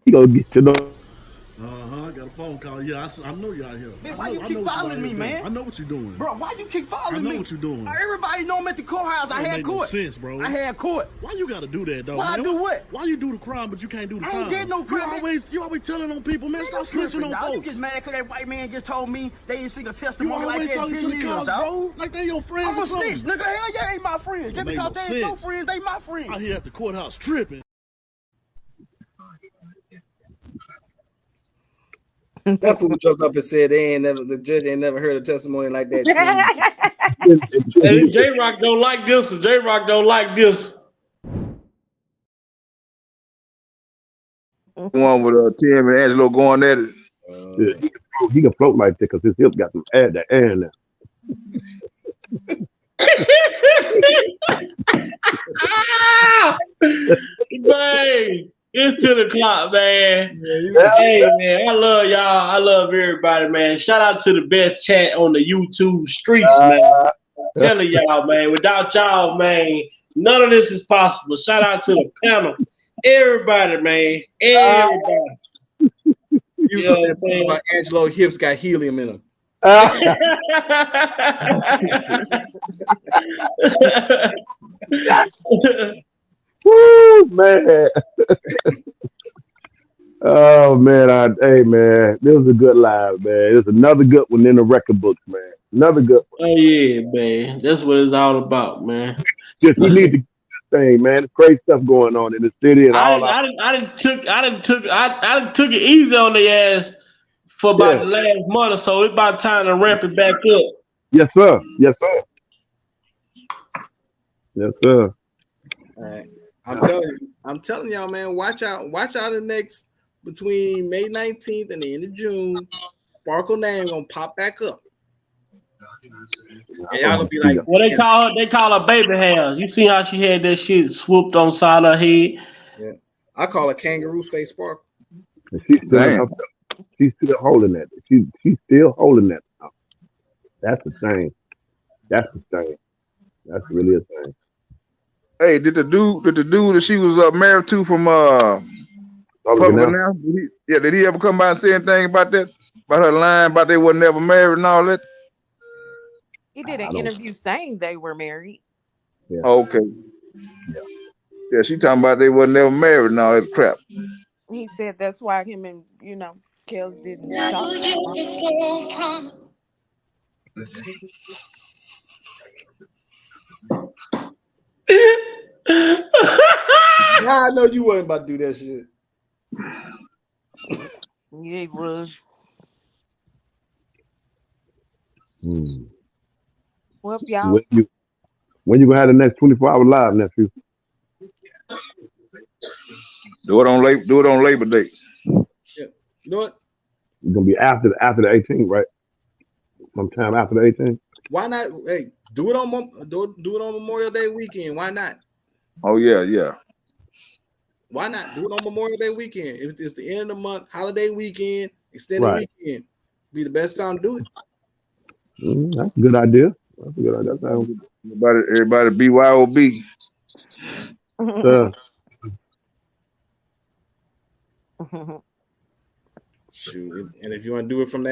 He gonna get you know. I got a phone call. Yeah, I know you're out here. Man, why you keep following me, man? I know what you're doing. Bro, why you keep following me? I know what you're doing. Everybody know I'm at the courthouse. I had court. No sense, bro. I had court. Why you gotta do that, though? Why man? I do what? Why you do the crime, but you can't do the crime? I ain't did no crime. You always telling on people, man. Stop snitching on dog. folks. You get mad because that white man just told me they didn't see a testimony You like always that in talking 10 to the years, cops, dog. bro. Like they your friends I'm a or something. snitch, nigga. Hell yeah, ain't my friends. Just because they ain't your friends, they my friends. Out here at the courthouse tripping. That fool jumped up and said the judge ain't never heard a testimony like that. Hey, J Rock don't like this. J Rock don't like this. One with Tim and Angelo going at it. Yeah, he can float like that because his hip got some air, the air in there. Man, it's 10 o'clock, man. Hey, man, I love y'all. I love everybody, man. Shout out to the best chat on the YouTube streets, man. Telling y'all, man, without y'all, man, none of this is possible. Shout out to the panel. Everybody, man. Everybody. You know what I'm saying? About Angelo hips got helium in them. Woo, man. Oh man, hey man, this was a good live, man. It's another good one in the record books, man. Another good one. Oh yeah, man. That's what it's all about, man. Just we need to get this thing, man. There's crazy stuff going on in the city and all that. I done took it easy on their ass for about the last month or so. It's about time to ramp it back up. Yes, sir. Yes, sir. Yes, sir. All right. I'm telling y'all, man, watch out the next between May 19th and the end of June. Sparkle name gonna pop back up. And y'all gonna be like, well, they call her baby hairs. You see how she had that shit swooped on side of her head? Yeah. I call her kangaroo face Sparkle. She's still holding that. She's still holding that. That's the thing. That's the thing. That's really a thing. Hey, did the dude that she was married to from Public Announcement, did he ever come by and say anything about that? About her lying about they were never married and all that? He did an interview saying they were married. Yeah. Okay. Yeah, she talking about they were never married and all that crap. He said that's why him and Kels didn't talk. I know you wasn't about to do that shit. Yeah, he was. Well, y'all. When you gonna have the next 24-hour live, nephew? Do it on Labor Day. Yeah. You know what? It's gonna be after the 18th, right? Sometime after the 18th. Why not? Hey, do it on Memorial Day weekend. Why not? Oh yeah. Why not do it on Memorial Day weekend? If it's the end of the month, holiday weekend, extended weekend, be the best time to do it. That's a good idea. That's a good idea. Everybody BYOB. Shoot, and if you want to do it from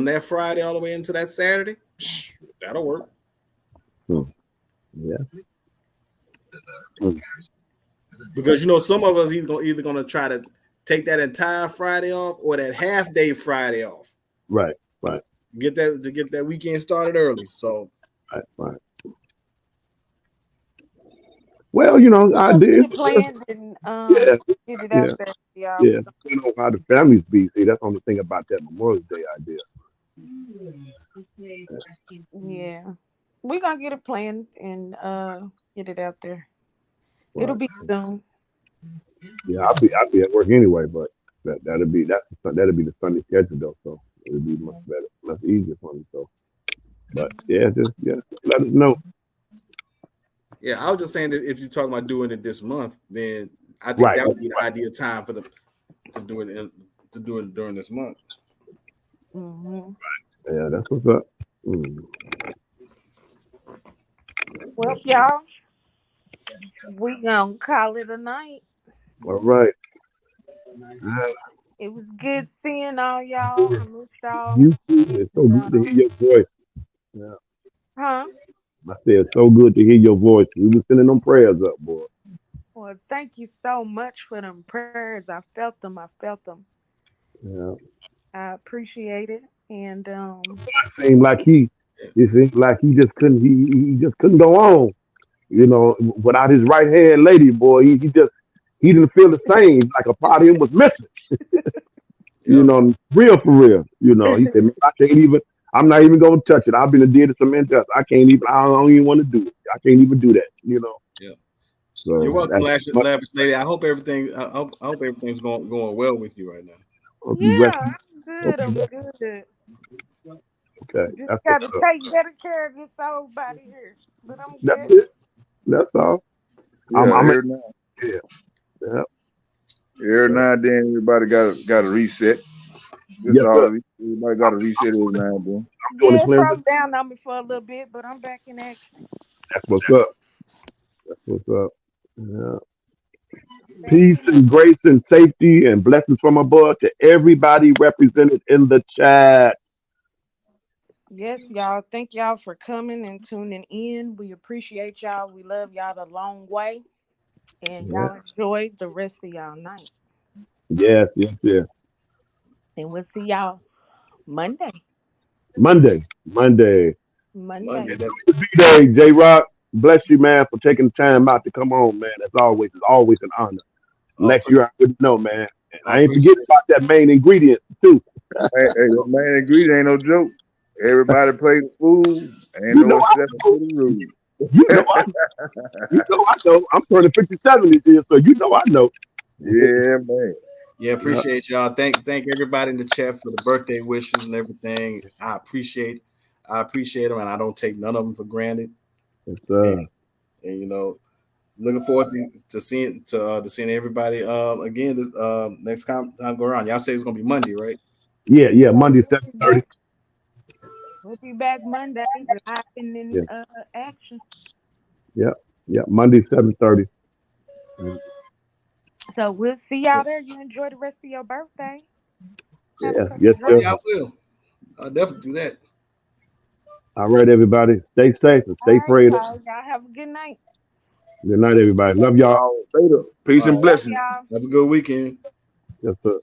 that Friday all the way into that Saturday, that'll work. Yeah. Because some of us either gonna try to take that entire Friday off or that half day Friday off. Right. Get that weekend started early. So right. Well, I did. Planned and get it out there, y'all. Yeah. You know how the families be. See, that's the only thing about that Memorial Day idea. Yeah. We're gonna get it planned and get it out there. Right. It'll be soon. Yeah, I'll be at work anyway, but that'll be the Sunday schedule though, so it'll be much better, much easier for me. So, but just let us know. Yeah, I was just saying that if you're talking about doing it this month, then I think that would be the ideal time to do it during this month. Mm-hmm. Yeah, that's what's up. Well, y'all, we gonna call it a night. All right. It was good seeing all y'all. I missed y'all. You too. It's so good to hear your voice. Yeah. Huh? I said it's so good to hear your voice. We were sending them prayers up, boy. Well, thank you so much for them prayers. I felt them. Yeah. I appreciate it. And it seemed like he just couldn't he just couldn't go on. Without his right hand lady, boy, he didn't feel the same. Like a part of him was missing. You know, real for real. You know, he said, I can't even. I'm not even gonna touch it. I've been did some injustice. I can't even. I don't even want to do it. I can't even do that. You know. Yeah. So You're welcome, that's lavish lady. I hope everything. I hope everything's going well with you right now. Yeah, I'm good. I'm good. Okay, Just that's what's gotta up. take better care of this old body here. But I'm That's good. it. That's all. Yeah, I'm every now, yeah. Yeah. every now and then everybody got a reset. That's Yes, sir. all. Everybody got to reset every now and then. I'm doing Yeah, the it cleansing. broke down on me for a little bit, but I'm back in action. That's what's up. That's what's up. Yeah. Back Peace in and grace and safety and blessings from above to everybody represented in the chat. Yes, y'all. Thank y'all for coming and tuning in. We appreciate y'all. We love y'all the long way. And Yeah. y'all enjoy the rest of y'all night. Yes, yes, yes. And we'll see y'all Monday. Monday. Monday. Monday. B-Day, J Rock. Bless you, man, for taking the time out to come on, man. As always, it's always an honor. Next year, I wouldn't know, man. And I I ain't appreciate forgetting about that main ingredient, too. Hey, that main ingredient ain't no joke. Everybody play the fool. Ain't You no know I exception know. to the rule. You know I know. You know I know. I'm turning 57 this year, so you know I know. Yeah, man. Yeah, appreciate y'all. Thank everybody in the chat for the birthday wishes and everything. I appreciate them, and I don't take none of them for granted. Yes, And, sir. and you know, looking forward to seeing everybody again this next time go around. Y'all say it's gonna be Monday, right? Yeah, Yeah, Monday, we'll be 7:30. back. We'll be back Monday, live and Yeah, in action. yeah, Monday, 7:30. So we'll see y'all there. You enjoy the rest of your birthday. Have a Yes, couple yes, Oh sir. yeah, I drinks. will. I'll definitely do that. All right, everybody. Stay safe and All stay right, prayed up. y'all have a good night. Good night, everybody. Love y'all. All right, later. Peace and Love blessings. y'all. Have a good weekend. Yes, sir.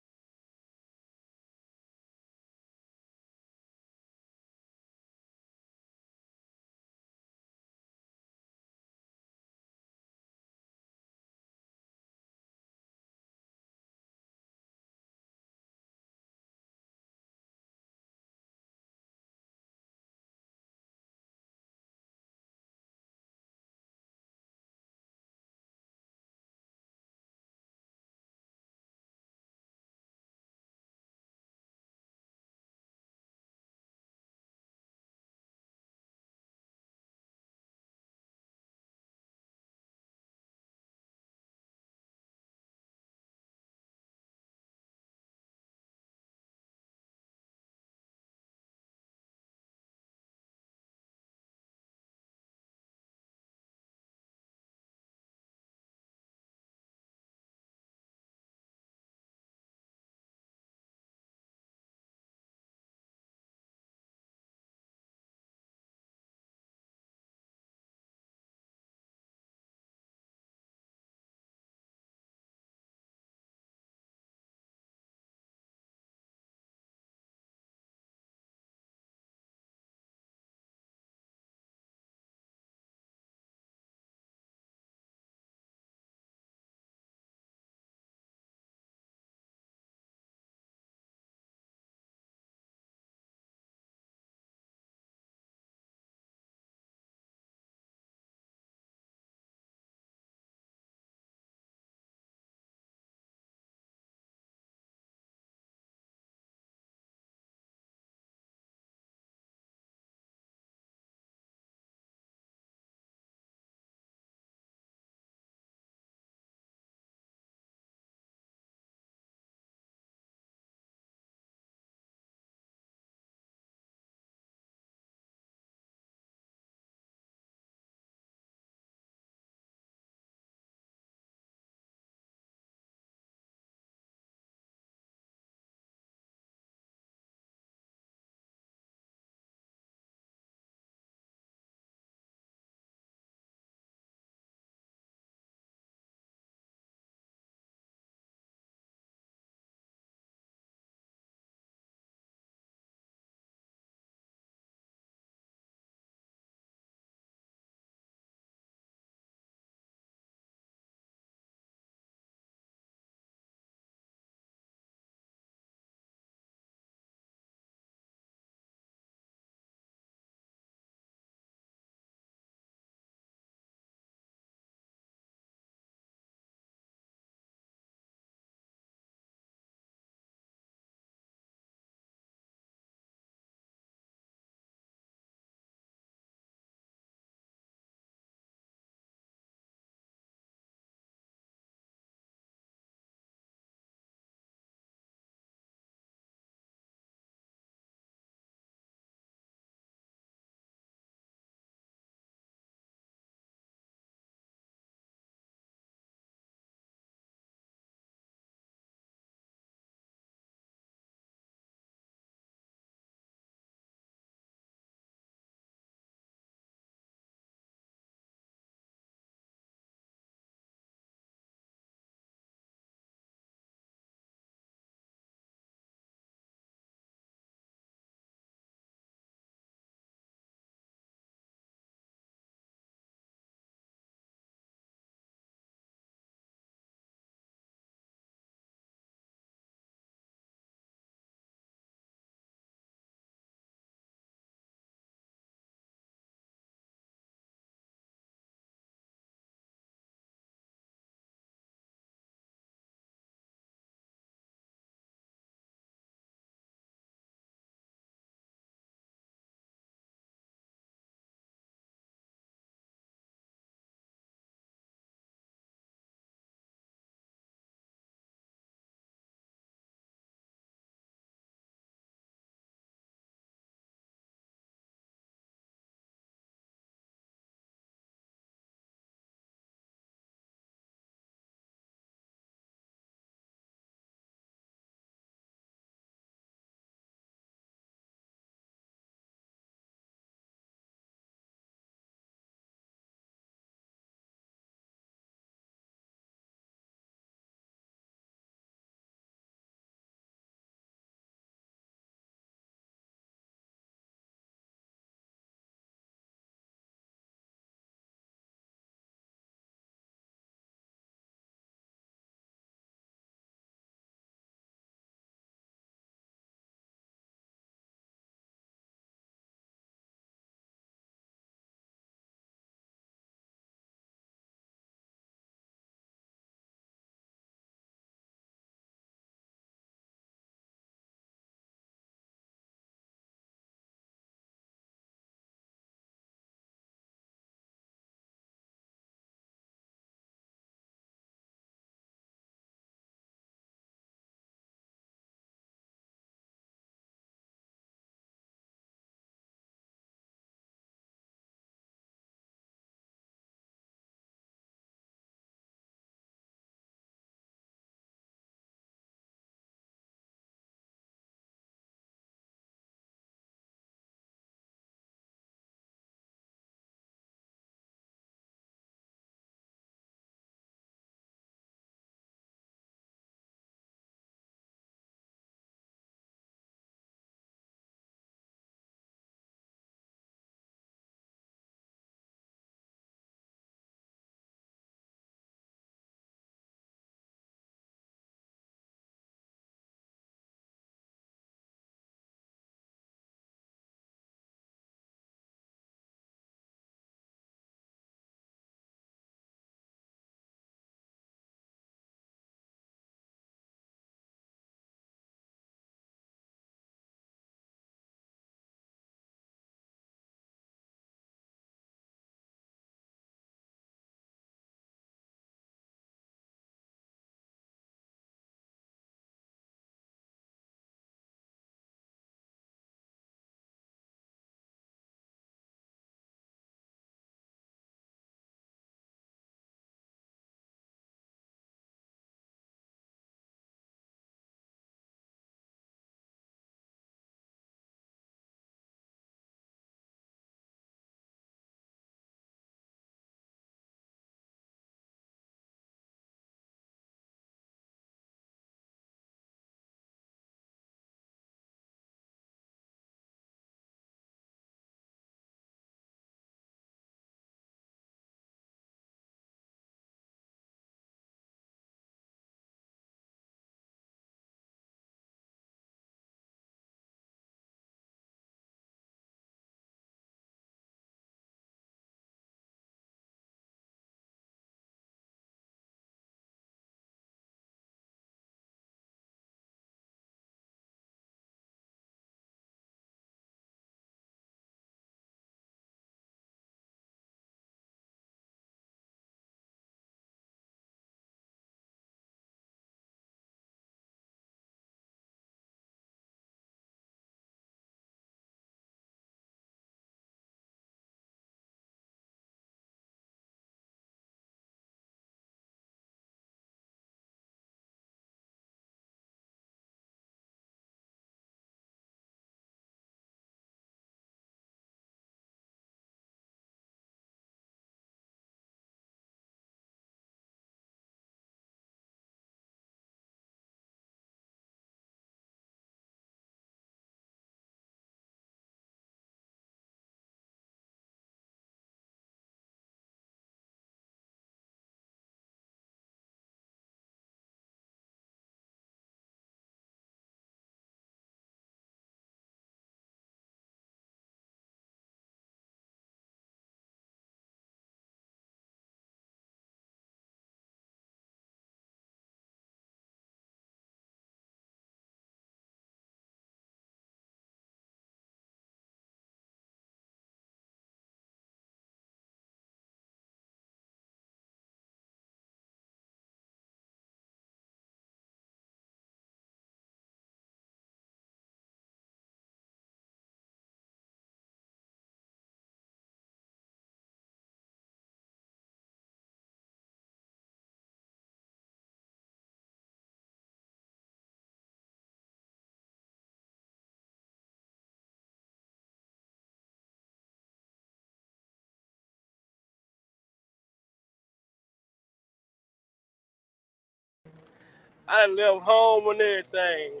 I left home and everything.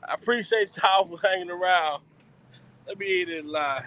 I appreciate y'all for hanging around. Let me eat it live.